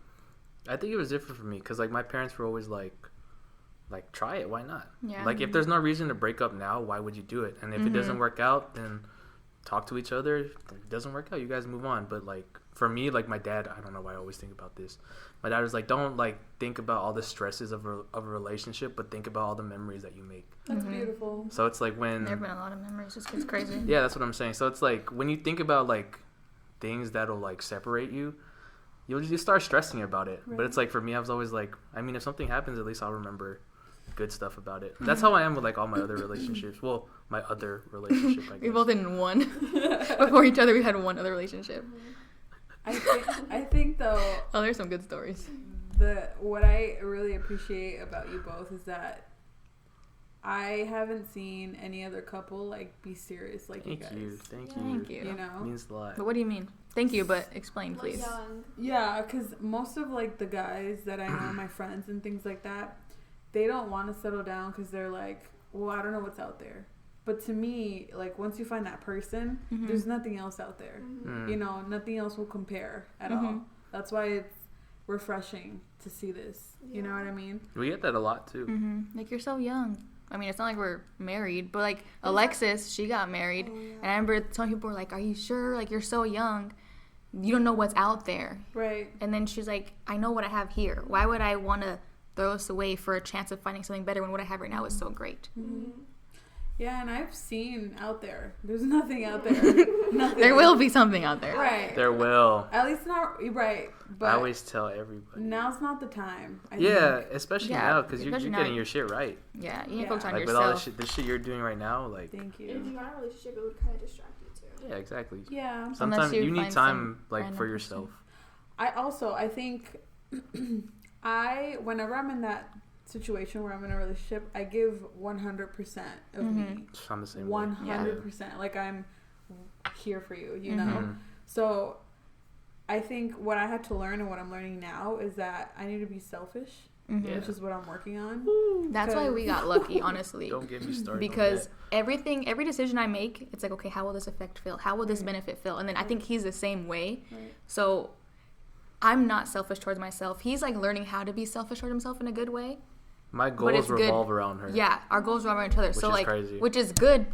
I think it was different for me because like my parents were always like try it, why not? Yeah. Like if there's no reason to break up now, why would you do it? And if it doesn't work out, then talk to each other. If it doesn't work out, you guys move on. But like for me, like my dad, I don't know why I always think about this. My dad was like, don't like think about all the stresses of a relationship, but think about all the memories that you make. That's beautiful. So it's like when There have been a lot of memories. Just gets crazy. yeah, that's what I'm saying. So it's like when you think about like things that'll like separate you, you'll just start stressing about it. Right. But it's like for me, I was always like, I mean, if something happens, at least I'll remember good stuff about it. That's how I am with like all my other relationships. Well, my other relationship, I guess. We both in one. Before each other, we had one other relationship. I think though Oh, there's some good stories. what I really appreciate about you both is that I haven't seen any other couple like be serious like you Thank guys. you. Thank Yeah. you. Thank you. You know? Means a lot. But what do you mean? Thank you, but explain, Like please. young. Yeah, because most of like the guys that I know, my friends and things like that, they don't want to settle down because they're like, well, I don't know what's out there. But to me, like once you find that person, Mhm. there's nothing else out there. Mm-hmm. Mm. You know, nothing else will compare at all. Mhm. That's why it's refreshing to see this. You know Yeah. what I mean? We get that a lot too. Like, you're so young. I mean, it's not like we're married, but like Alexis, she got married. Oh, yeah. And I remember some people were like, "Are you sure? Like, you're so young. You don't know what's out there." Right. And then she's like, "I know what I have here. Why would I want to throw this away for a chance of finding something better when what I have right now is so great?" Mm-hmm. Yeah, and I've seen out there. There's nothing out there. Nothing. There will be something out there. Right. There will. At least not right. But I always tell everybody. now's not the time. I Yeah, think. especially Yeah, now because you're especially getting now. your shit right. Yeah, you need Yeah. to focus on Like with all yourself. this shit you're doing right now, like Thank If you. you got in a relationship, it would kind of distract you too. yeah, exactly. Yeah. Sometimes you you need find time some like random for person. yourself. I think whenever I'm in that situation where I'm in a relationship, I give 100% of me. I'm the same way. 100%. Like I'm here for you, you know? Mhm. So I think what I had to learn and what I'm learning now is that I need to be selfish Mm-hmm. which is what I'm working on. That's why we got lucky, honestly. Don't get me started. Because every decision I make, it's like, okay, how will this affect Phil? How will this benefit Phil? And then I think he's the same way. Right. So I'm not selfish towards myself. He's like learning how to be selfish towards himself in a good way. My goals revolve around her. Yeah, our goals revolve around each other. So is like, crazy. which is good.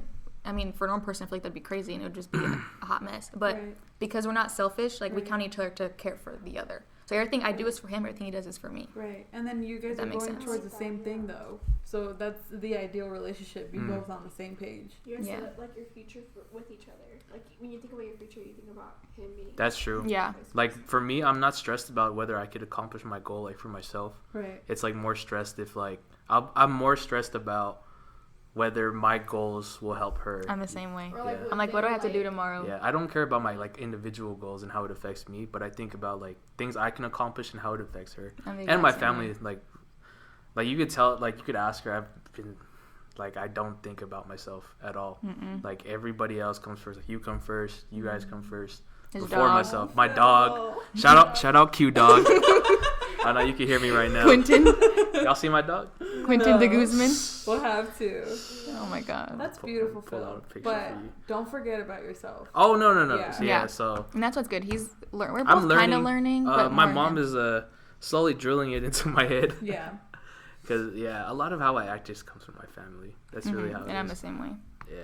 I mean, for a normal person, I feel like that'd be crazy and it would just be a hot mess. But because we're not selfish, like we count each other to care for the other. So everything I do is for him. Everything he does is for me. Right. And then you guys are going towards the same thing, though. So that's the ideal relationship. You're both on the same page. You guys set up, like, your future with each other. Like, when you think about your future, you think about him being... That's true. Yeah. Like, for me, I'm not stressed about whether I could accomplish my goal, like, for myself. Right. It's, like, more stressed if, like... I'm more stressed about whether my goals will help her. I'm the same way. Or, like, Yeah. I'm like, what do I have to do tomorrow? Yeah, I don't care about my, like, individual goals and how it affects me, but I think about, like, things I can accomplish and how it affects her. And my family, like, you could tell, like, you could ask her, I've been, like, I don't think about myself at all. Mm-mm. Like, everybody else comes first. Like, you come first, you guys come first. His Before dog. myself. My dog. Shout out Q Dog. I know you can hear me right now. Quentin. Y'all see my dog? Quentin de Guzman. We'll have to. Oh my god. That's beautiful, pull out a Phil. picture But for you. don't forget about yourself. Oh, no. Yeah. So, Yeah. so And that's what's good. We're I'm both learning. kind of learning. But My more mom him. is slowly drilling it into my head. Yeah. Because, yeah, a lot of how I act just comes from my family. That's really how it is. And I'm the same way. Yeah.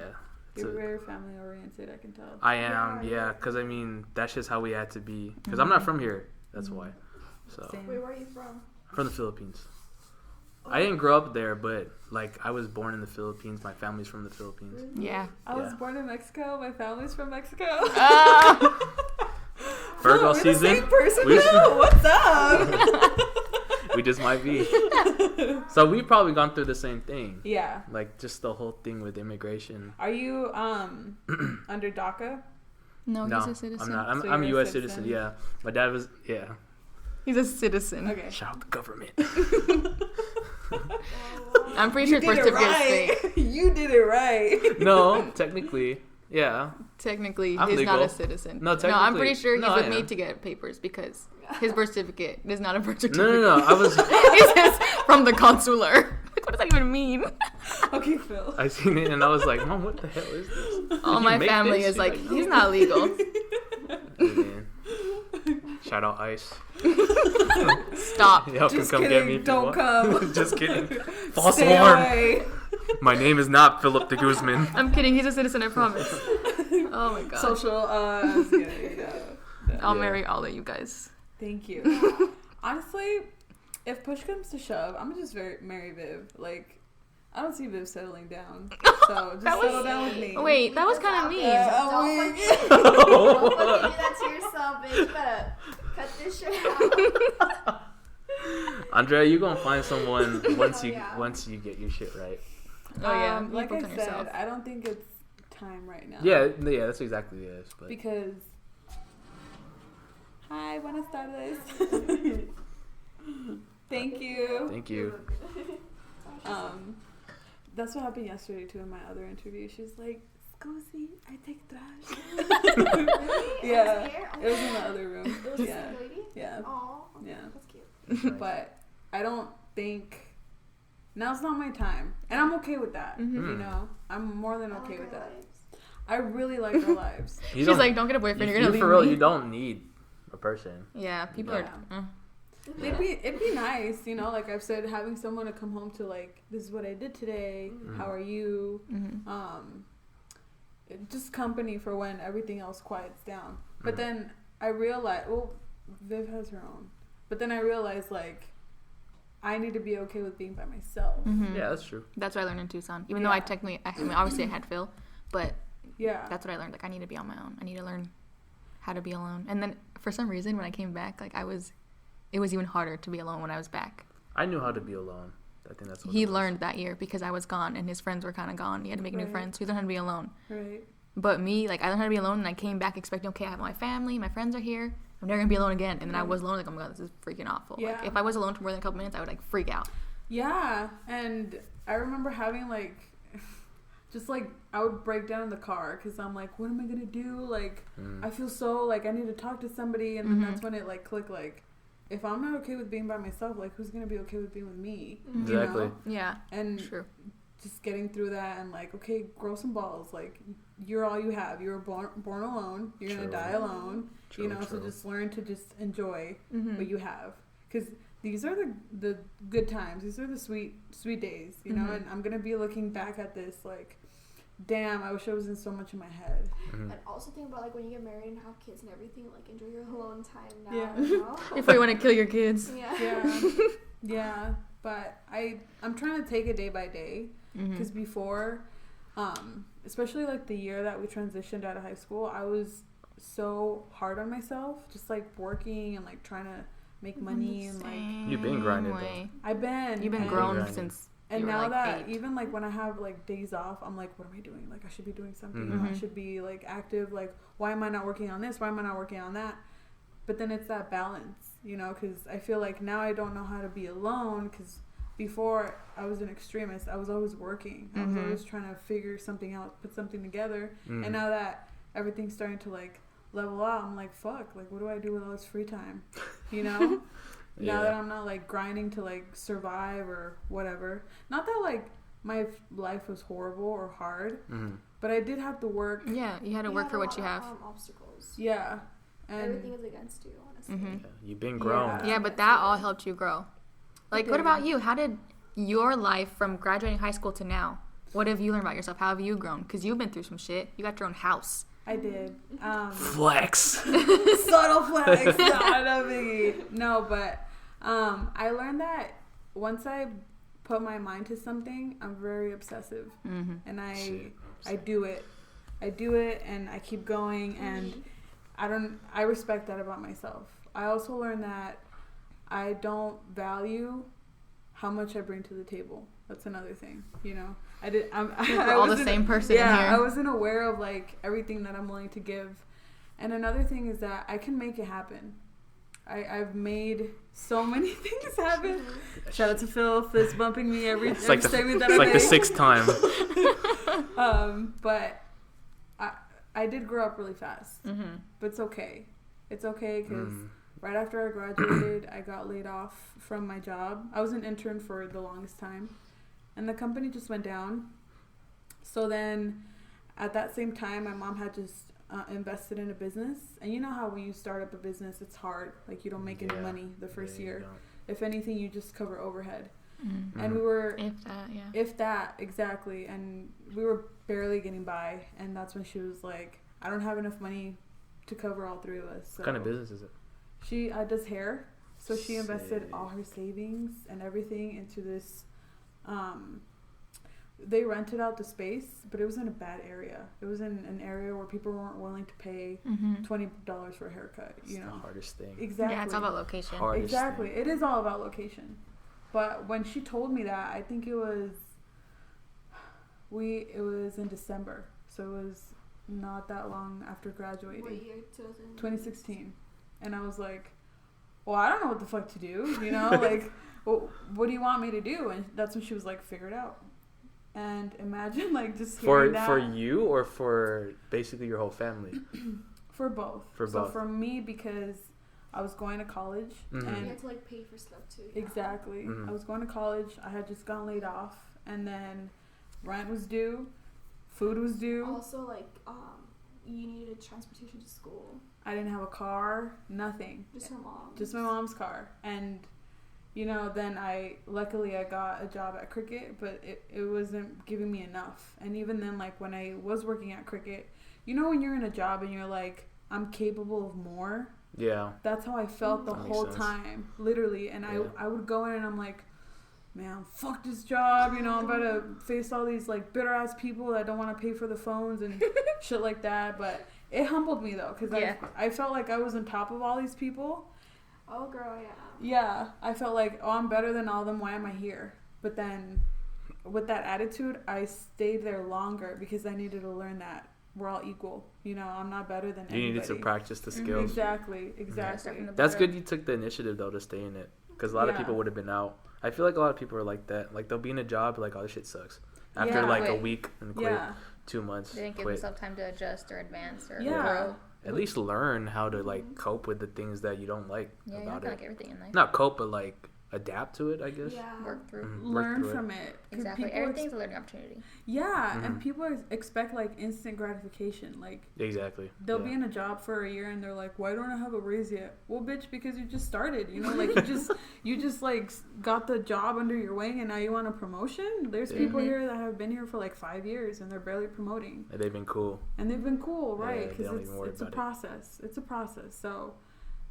You're very family oriented, I can tell. I am, yeah. Because, I mean, that's just how we had to be. Because I'm not from here. That's why. So Same. Wait, where are you from? I'm from the Philippines. I didn't grow up there, but, like, I was born in the Philippines. My family's from the Philippines. Yeah. I was born in Mexico. My family's from Mexico. Virgo we're season. The same person now. What's up? We just might be. So we've probably gone through the same thing. Yeah. Like, just the whole thing with immigration. Are you under DACA? No, No, he's a citizen. I'm not. So I'm a you're a U.S. citizen. citizen? Yeah. My dad was. Yeah. He's a citizen. Okay. Shout out the government. I'm pretty sure his birth certificate is fake. You did it right. No, technically, yeah. Technically, I'm he's not legal. a citizen. No, I'm technically- pretty sure he's no, I with am. me to get papers because his birth certificate is not a birth No, certificate. no. I was. It says from the consular. Like, what does that even mean? Okay, Phil. I seen it and I was like, Mom, what the hell is this? All Did my you make family this? is She's like, no. he's not legal. Hey, man. Shout out Ice. Stop. Y'all Just can come kidding. get me if Don't you want. come. Just kidding. False Stay alarm. away. My name is not Philip de Guzman. I'm kidding. He's a citizen, I promise. Oh my god. Social. Yeah. I'll Yeah. marry all of you guys. Thank you. Honestly, if push comes to shove, I'm just marry Viv. Like, I don't see Viv settling down. So just That was- settle down with me. Wait, that was kind of mean. Don't wait. fucking do that to yourself, bitch. You better cut this shit out. Andrea, you gonna find someone once you yeah. once you get your shit right. Oh yeah, you like I booked on said, yourself. I don't think it's time right now. Yeah, that's exactly it. But Because. Hi, buenas tardes. Thank you. thank you. That's what happened yesterday too in my other interview. She's like, "Scusi, I take trash." Really? Yeah, Here? it was in the other room. It was Yeah, a lady? yeah, Aw. yeah. That's cute. But I don't think now's not my time, and I'm okay with that. Mhm. You know, I'm more than I okay like with our that. lives. I really like our lives. You She's like, don't get a boyfriend. You're gonna leave for real. me. You don't need a person. Yeah, people Yeah. are. It'd be nice, you know, like I've said, having someone to come home to, like, this is what I did today. How are you? Mm-hmm. Just company for when everything else quiets down. But then I realized, well, Viv has her own. But then I realized, like, I need to be okay with being by myself. Mm-hmm. Yeah, that's true. That's what I learned in Tucson. Even though I mean, obviously I had Phil, but Yeah. that's what I learned. Like, I need to be on my own. I need to learn how to be alone. And then for some reason, when I came back, like, it was even harder to be alone when I was back. I knew how to be alone. I think that's what He it was. learned that year because I was gone and his friends were kind of gone. He had to make new Right. friends. So he learned how to be alone. Right. But me, like, I learned how to be alone and I came back expecting, okay, I have my family, my friends are here. I'm never going to be alone again. And then I was alone, like, oh my God, this is freaking awful. Yeah. Like, if I was alone for more than a couple minutes, I would, like, freak out. Yeah. And I remember having, like, just, like, I would break down in the car because I'm like, what am I going to do? Like, I feel so, like, I need to talk to somebody. And then that's when it, like, clicked, like, if I'm not okay with being by myself, like who's gonna be okay with being with me? Exactly. You know? Yeah. And True. just getting through that and like, okay, grow some balls. Like you're all you have. You were born alone. You're gonna True. die alone. True, you know, true. so just learn to just enjoy Mm-hmm. what you have, because these are the good times. These are the sweet days. You know, Mhm. and I'm gonna be looking back at this like, damn, I wish I was in so much in my head. Mhm. And also think about like when you get married and have kids and everything, like enjoy your alone time now. Yeah. You know? Before you want to kill your kids. Yeah. Yeah, yeah. But I'm trying to take it day by day. Mm-hmm. Because before, especially like the year that we transitioned out of high school, I was so hard on myself, just like working and like trying to make money and like You've been grinding, though. I've been. You've been and- grown grinding. since. And you were, now like, that 8. even like when I have like days off, I'm like, what am I doing? Like I should be doing something. Mhm. You know, I Mhm. should be like active. Like why am I not working on this? Why am I not working on that? But then it's that balance, you know, because I feel like now I don't know how to be alone. Because before I was an extremist, I was always working. I was Mhm. always trying to figure something out, put something together. Mm. And now that everything's starting to like level out, I'm like, fuck. Like what do I do with all this free time? You know. Now that I'm not like grinding to like survive or whatever. Not that like my life was horrible or hard, Mhm. but I did have to work. Yeah, you had to You work have for a what you lot have. of, obstacles. Yeah, and Everything is against you, honestly. Mm-hmm. Yeah, you've been grown. Yeah. Yeah, but that all helped you grow. Like, It what did. about you? How did your life from graduating high school to now? What have you learned about yourself? How have you grown? Because you've been through some shit. You got your own house. I did. Flex. Subtle flex. No, biggie. No, but I learned that once I put my mind to something, I'm very obsessive, Mm-hmm. and Shit. I do it. I do it, and I keep going, and I respect that about myself. I also learned that I don't value how much I bring to the table. That's another thing, you know. We're all the same person in Yeah, here. I wasn't aware of like everything that I'm willing to give. And another thing is that I can make it happen. I've made so many things happen. Shout out to Phil, fist bumping me every statement that I It's like the make. 6th time. But I did grow up really fast. Mm-hmm. But it's okay. It's okay because Mm. right after I graduated, I got laid off from my job. I was an intern for the longest time, and the company just went down. So then, at that same time, my mom had just invested in a business. And you know how when you start up a business, it's hard. Like, you don't make any Yeah. money the first Yeah, you year. don't. If anything, you just cover overhead. Mm-hmm. And we were, If that, yeah. if that, exactly. And we were barely getting by. And that's when she was like, I don't have enough money to cover all three of us. So What kind of business is it? she does hair, so she invested Sick. all her savings and everything into this. They rented out the space, but it was in a bad area. It was in an area where people weren't willing to pay Mm-hmm. $20 for a haircut. It's You the know, hardest thing. exactly. Yeah, it's all about location. Hardest Exactly, thing. it is all about location. But when she told me that, I think it was in December, so it was not that long after graduating. What year? 2016. And I was like, well, I don't know what the fuck to do, you know? Like, well, what do you want me to do? And that's when she was like, figure it out. And imagine, like, just hearing that. For you or for basically your whole family? For both. For so both. for me, because I was going to college. Mhm. And You had to like pay for stuff too. Yeah. exactly. Mhm. I was going to college. I had just gotten laid off. And then rent was due. Food was due. Also, like, you needed transportation to school. I didn't have a car. Nothing. Just her mom. Just my mom's car. And you know, then luckily I got a job at Cricket, but it wasn't giving me enough. And even then, like when I was working at Cricket, you know, when you're in a job and you're like, I'm capable of more. Yeah. That's how I felt the That makes whole sense. time, literally. And Yeah. I would go in and I'm like, man, fuck this job. You know, I'm about to face all these like bitter ass people that don't want to pay for the phones and shit like that. But it humbled me though, because Yeah. I felt like I was on top of all these people. Oh, girl, yeah. Yeah, I felt like, oh, I'm better than all of them. Why am I here? But then, with that attitude, I stayed there longer because I needed to learn that we're all equal. You know, I'm not better than You needed to anybody. practice the Mhm. skills. Exactly, Start exactly. from the That's bottom. good you took the initiative, though, to stay in it. Because a lot of Yeah. people would have been out. I feel like a lot of people are like that. Like, they'll be in a job, like, oh, this shit sucks. After, Yeah. like, a Quit. week and quit. Yeah, 2 months, They didn't give quit. themselves time to adjust or advance or Yeah. grow. at least learn how to like cope with the things that you don't like Yeah, you about have to it. like everything in life. Not cope, but like adapt to it, I guess. Yeah. Work through. Learn from it. 'Cause Exactly. people Everything's a learning opportunity. Yeah, and people expect like instant gratification. Like Exactly. they'll be in a job for a year and they're like, "Why don't I have a raise yet?" Well, bitch, because you just started. You know, like you just like got the job under your wing and now you want a promotion. There's people here that have been here for like 5 years and they're barely promoting. And they've been cool. And they've been cool, Yeah, right? they don't Because even worry it's a about it. process. It's a process. So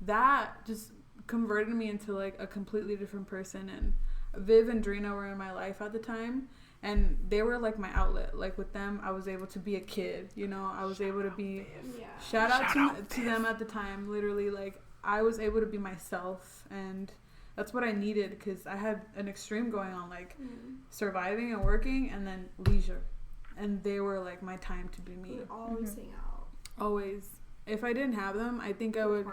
that just converted me into like a completely different person. And Viv and Drina were in my life at the time, and they were like my outlet. Like with them, I was able to be a kid. You know, I was able to be. Yeah. Shout out to them at the time. Literally, like I was able to be myself, and that's what I needed because I had an extreme going on, like surviving and working, and then leisure. And they were like my time to be me. We always hang out. Always. If I didn't have them, I think I would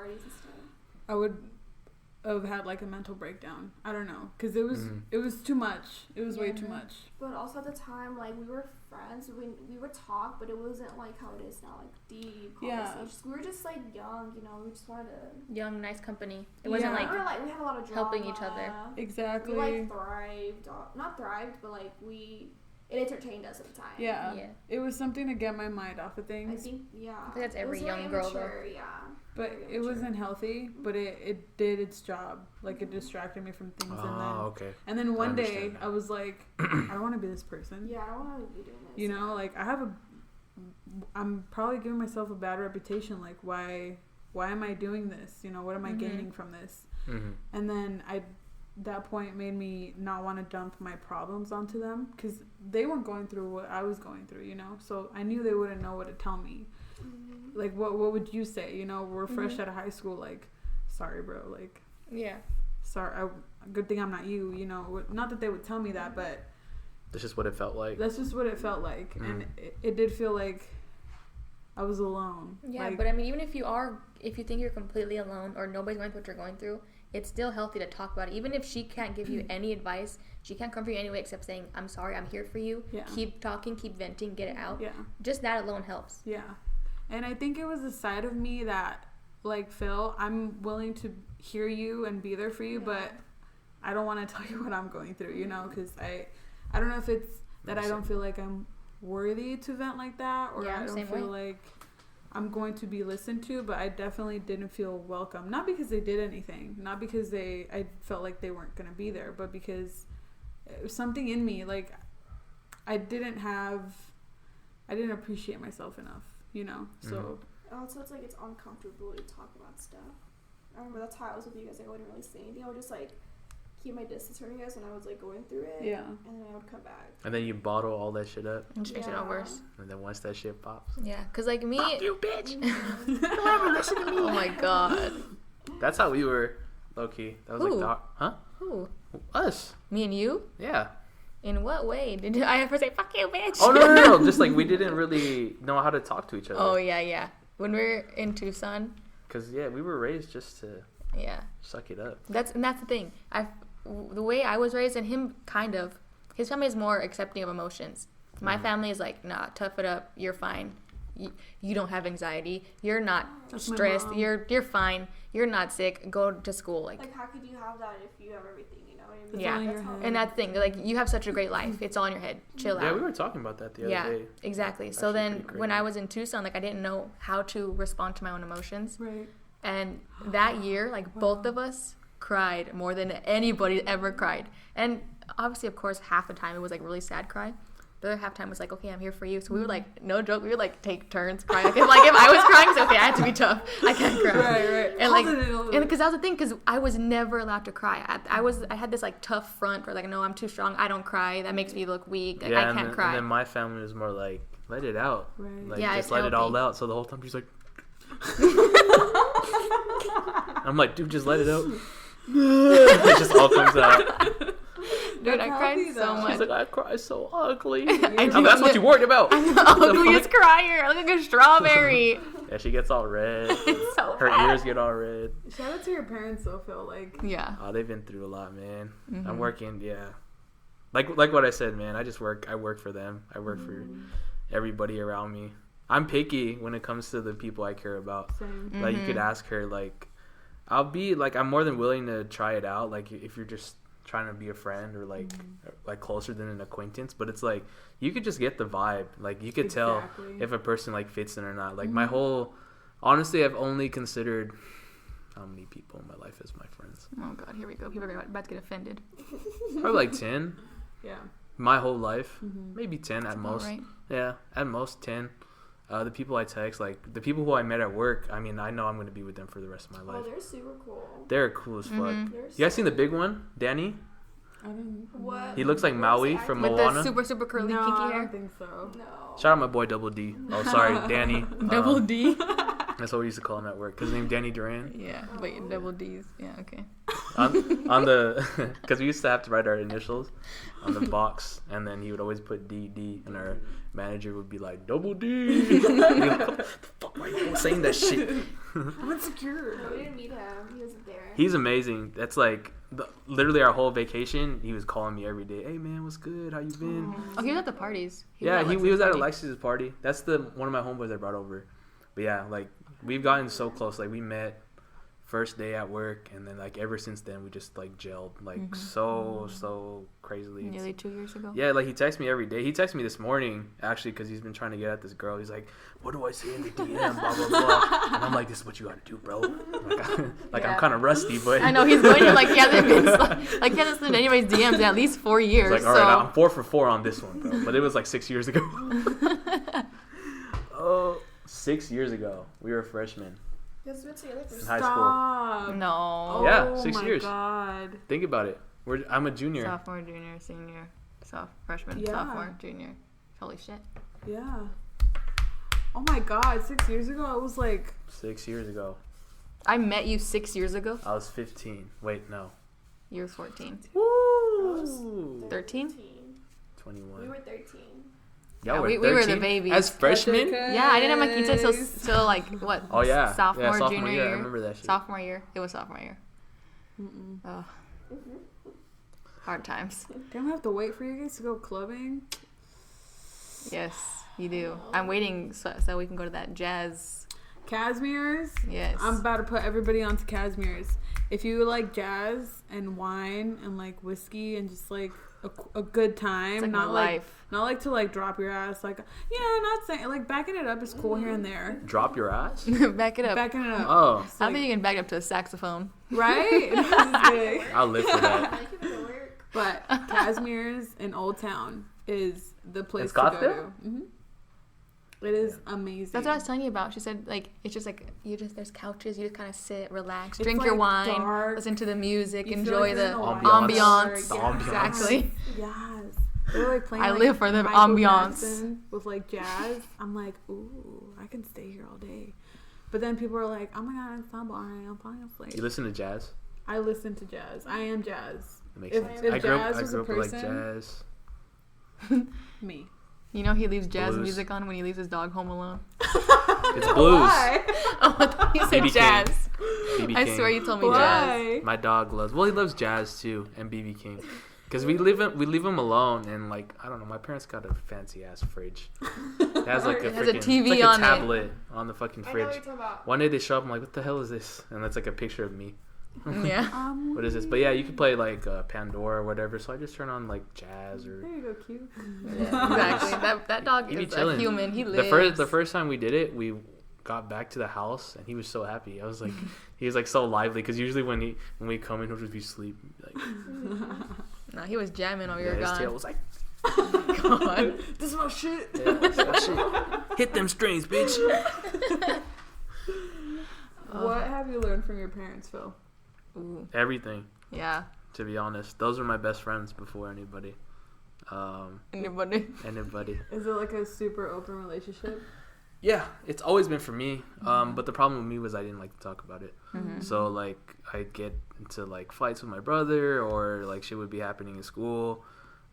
have had like a mental breakdown. I don't know, because it was too much. It was way too much. But also at the time, like we were friends. We would talk, but it wasn't like how it is now, like deep conversations. We were just like young, you know. We just wanted to Young, nice company. It wasn't like we had a lot of drama. helping each other. Exactly. We like thrived, not thrived, but like it entertained us at the time. Yeah. It was something to get my mind off of things. I think I think that's every young girl though. Yeah. But it wasn't healthy, but it did its job. Like it distracted me from things. And then one day I was like, I don't want to be this person. Yeah, I don't want to be doing this. You know, like I'm probably giving myself a bad reputation. Like why am I doing this? You know, what am I gaining from this? And then that point made me not want to dump my problems onto them because they weren't going through what I was going through, you know? So I knew they wouldn't know what to tell me. Like, what would you say? You know, we're fresh out of high school, like, sorry, bro, like, sorry, good thing I'm not you, you know? Not that they would tell me that, but that's just what it felt like. That's just what it felt like. And it did feel like I was alone. Yeah, like, but I mean, even if you think you're completely alone or nobody's going through what you're going through, it's still healthy to talk about it. Even if she can't give you any advice, she can't comfort you anyway except saying, I'm sorry, I'm here for you. Yeah. Keep talking, keep venting, get it out. Yeah. Just that alone helps. Yeah. And I think it was a side of me that, like, Phil, I'm willing to hear you and be there for you, but I don't want to tell you what I'm going through, you know, because I don't know if it's that I don't feel like I'm worthy to vent like that, or I don't feel like I'm going to be listened to, but I definitely didn't feel welcome. Not because they did anything, not because I felt like they weren't going to be there, but because it was something in me, like, I didn't appreciate myself enough, you know, so. Also, it's like it's uncomfortable to talk about stuff. I remember that's how I was with you guys. I wouldn't really say anything. I would just like keep my distance from you guys when I was like going through it. Yeah. And then I would come back. And then you bottle all that shit up. And just makes it all worse. And then once that shit pops. Yeah, because like me. Fuck you, bitch. Don't ever listen to me. Oh my god. That's how we were, low key. That was like, huh? Who? Us. Me and you? Yeah. In what way? Did I ever say, fuck you, bitch? Oh, no. Just like we didn't really know how to talk to each other. Oh, yeah. When we were in Tucson. Because, we were raised just to suck it up. That's the thing. The way I was raised, and him kind of, his family is more accepting of emotions. My family is like, nah, tough it up. You're fine. You don't have anxiety. You're not stressed. You're fine. You're not sick. Go to school. Like how could you have that if you have everything? You know what I mean? Yeah, and that's the thing. Like, you have such a great life. It's all in your head. Chill out. Yeah, we were talking about that the other day. Yeah, exactly. So then when I was in Tucson, like, I didn't know how to respond to my own emotions. Right. And that year, like, both of us cried more than anybody ever cried. And obviously, of course, half the time it was like really sad cry. The other half time was like, okay, I'm here for you. So we would like, no joke, we would like take turns crying. Like if I was crying, it's okay, I had to be tough. I can't cry. Right. And like, and because that was the thing, because I was never allowed to cry. I had this like tough front where like, no, I'm too strong. I don't cry. That makes me look weak. Like, I can't cry. And then my family was more like, let it out. Right. Like, just let it all out. So the whole time she's like, I'm like, dude, just let it out. It just all comes out. Dude, I cried so much. She's like, I cry so ugly. That's what you worried about. I'm the ugliest crier. I look like a strawberry. Yeah, she gets all red. It's so Her bad. ears get all red. Shout out to your parents, though, Phil. Like, yeah. Oh, they've been through a lot, man. I'm working, Like what I said, man. I work for them. I work for everybody around me. I'm picky when it comes to the people I care about. Same. Like, you could ask her, like, I'm more than willing to try it out. Like, if you're just trying to be a friend or, like closer than an acquaintance. But it's, like, you could just get the vibe. Like, you could tell if a person, like, fits in or not. Like, honestly, I've only considered how many people in my life as my friends. Oh, God, here we go. People are about to get offended. Probably, like, 10. Yeah. My whole life. Maybe 10 at most. Right. Yeah, at most 10. The people I text, like, the people who I met at work, I mean, I know I'm going to be with them for the rest of my life. Oh, they're super cool. They're cool as fuck. They're You guys seen the big one? Danny? I don't. What? He looks like What Maui was he from acting? With Moana. the super, super curly No, kinky I hair. don't think so. No. Shout out my boy Double D. Oh, sorry, Danny. Double D. That's what we used to call him at work. His name Danny Duran. Yeah, but double D's. Yeah, okay. On the, because we used to have to write our initials on the box, and then he would always put DD, and our manager would be like, Double D. We'd be like, what the fuck are you saying that shit? I'm insecure. No, we didn't meet him. He wasn't there. He's amazing. That's like literally our whole vacation. He was calling me every day. Hey man, what's good? How you been? Oh, he was at the parties. He was at Alexis's party. That's one of my homeboys I brought over. But yeah, like we've gotten so close. Like we met first day at work, and then like ever since then we just like gelled like so crazily. Nearly 2 years ago. Yeah, like he texts me every day. He texted me this morning actually because he's been trying to get at this girl. He's like, "What do I say in the DM?" Blah blah blah. And I'm like, "This is what you got to do, bro." Like I'm kind of rusty, but I know he's going to like he hasn't been like he hasn't slid anybody's DMs in at least 4 years. It's like, all right, I'm 4 for 4 on this one, bro. But it was like 6 years ago. Oh, 6 years ago, we were freshmen Because we were together for in high school. Stop. No. Yeah, 6 years. Oh my god. Think about it. I'm a junior. Sophomore, junior, senior, freshman, Yeah. sophomore, junior. Holy shit. Yeah. Oh my god, 6 years ago I was like 6 years ago, I met you 6 years ago. I was 15. Wait, no. You were 14. Woo! 13? 21. We were 13. Yeah, Y'all we were the 13? babies. As freshmen? Yeah, I didn't have my quinta till like what? Oh yeah. Sophomore, yeah, junior year. I remember that shit. Sophomore year. It was sophomore year. Oh. Hard times. Don't we have to wait for you guys to go clubbing? Yes, you do. I'm waiting so we can go to that jazz. Casimir's? Yes. I'm about to put everybody onto Casimir's. If you like jazz and wine and like whiskey and just like a good time, It's like not my like life. not like to like drop your ass, like not saying like backing it up is cool here and there. Drop your ass? Back it up. Backing it up, Oh, It's I like, think you can back it up to a saxophone. right? This is big. I'll live for that. I could go to work. But Casimir's in Old Town is the place In to go Scottsdale? to. It is amazing. That's what I was telling you about. She said like it's just like there's couches, you just kind of sit, relax, It's, drink your like, wine, dark. listen to the music, You feel enjoy like you're the in a ambiance. The ambiance. Exactly. Yes. They're like playing, I like, live for the Michael ambiance. Jackson with like jazz. I'm like, ooh, I can stay here all day. But then people are like, oh my god, it's not boring. I'm falling asleep. You listen to jazz? I listen to jazz. I am jazz. That makes If- sense. if I grew jazz up was a with like person- jazz. Me. You know he leaves jazz Blues. music on when he leaves his dog home alone. It's blues. Why? Oh, I thought you said BB King. jazz. BB I King. swear you told me jazz. Why? My dog loves. Well, he loves jazz too, and BB King. Cause we leave him alone, and like I don't know, my parents got a fancy ass fridge. It has like a It has a freaking TV it's like on a it. tablet on the fucking I know what fridge. you're talking about. One day they show up, I'm like, what the hell is this? And that's like a picture of me. Yeah. What is this? But yeah, you can play like Pandora or whatever. So I just turn on like jazz or. There you go, cute. Exactly. That dog He be is a chilling. human. He lives. The first time we did it, we got back to the house and he was so happy. I was like, he was like so lively because usually when we come in, he'll just be asleep. Like, No, he was jamming while we yeah, were his gone. tail was like, God. This is my shit. yeah, that's that shit. Hit them strings, bitch. What have you learned from your parents, Phil? Ooh. Everything, Yeah. to be honest. Those were my best friends before anybody. Anybody? Anybody. Is it like a super open relationship? Yeah, it's always been for me. But the problem with me was I didn't like to talk about it. Mm-hmm. So like I'd get into like fights with my brother, or like shit would be happening in school,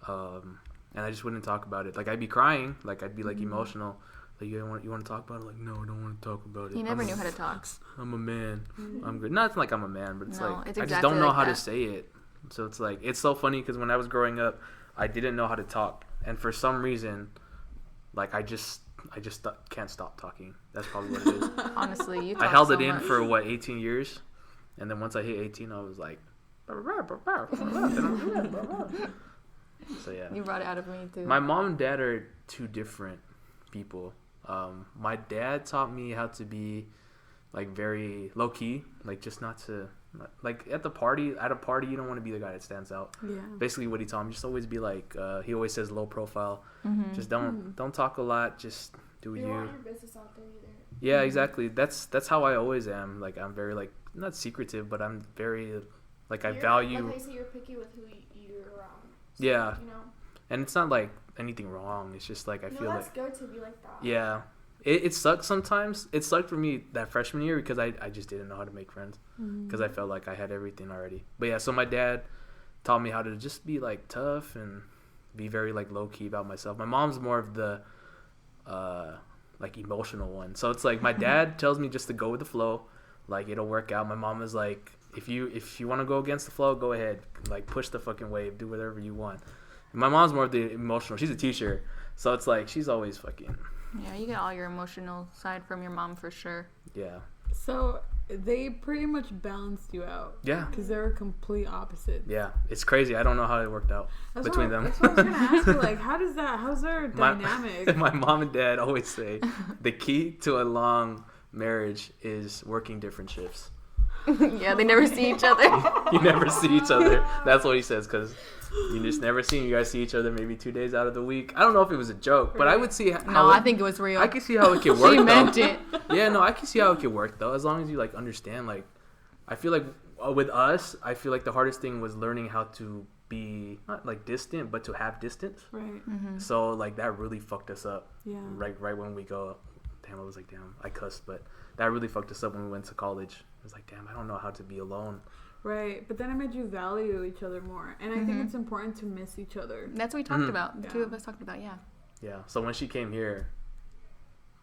and I just wouldn't talk about it. Like I'd be crying, like I'd be like emotional. Like you want to talk about it? Like no, I don't want to talk about it. He never knew how to talk. I'm a man. I'm good. Not like I'm a man, but it's No, like it's I just exactly don't know like how that. to say it. So it's like it's so funny because when I was growing up, I didn't know how to talk, and for some reason, like I just can't stop talking. That's probably what it is. Honestly, you talk I held so it in much. for 18 years, and then once I hit 18, I was like, so yeah. You brought it out of me too. My mom and dad are two different people. My dad taught me how to be like very low key, like just not to like at a party you don't want to be the guy that stands out. Yeah. Basically what he taught me, just always be like he always says low profile. Mm-hmm. Just don't talk a lot, just do You don't you. want your business out there either. Yeah, exactly. That's how I always am. Like I'm very like not secretive, but I'm very like I value. Like I say, you're picky with who you're around. So, Yeah. You know. And it's not like anything wrong. It's just like I feel that's like good to be like that. yeah. It sucks sometimes. It sucked for me that freshman year because I just didn't know how to make friends because I felt like I had everything already. But yeah, so my dad taught me how to just be like tough and be very like low key about myself. My mom's more of the like emotional one. So it's like my dad tells me just to go with the flow, like it'll work out. My mom is like, if you want to go against the flow, go ahead, like push the fucking wave, do whatever you want. And my mom's more of the emotional. She's a teacher, so it's like she's always fucking. Yeah, you get all your emotional side from your mom for sure. Yeah. So they pretty much balanced you out. Yeah. Because they're complete opposites. Yeah, it's crazy. I don't know how it worked out between them. That's what I was gonna ask you. Like, how's their dynamic? My mom and dad always say the key to a long marriage is working different shifts. Yeah, they never see each other. You never see each other. That's what he says, because you just never see. You guys see each other maybe 2 days out of the week. I don't know if it was a joke, but I would see how. No, I think it was real. I could see how it could work. She though. meant it. Yeah, no, I can see how it could work though, as long as you like understand. Like, I feel like with us, I feel like the hardest thing was learning how to be not like distant, but to have distance. Right. Mm-hmm. So like that really fucked us up. Yeah. Right when we go. Damn, I was like, damn, I cussed, but that really fucked us up when we went to college. I was like, damn, I don't know how to be alone. Right. But then it made you value each other more. And I think it's important to miss each other. That's what we talked about. The two of us talked about, yeah. Yeah. So when she came here,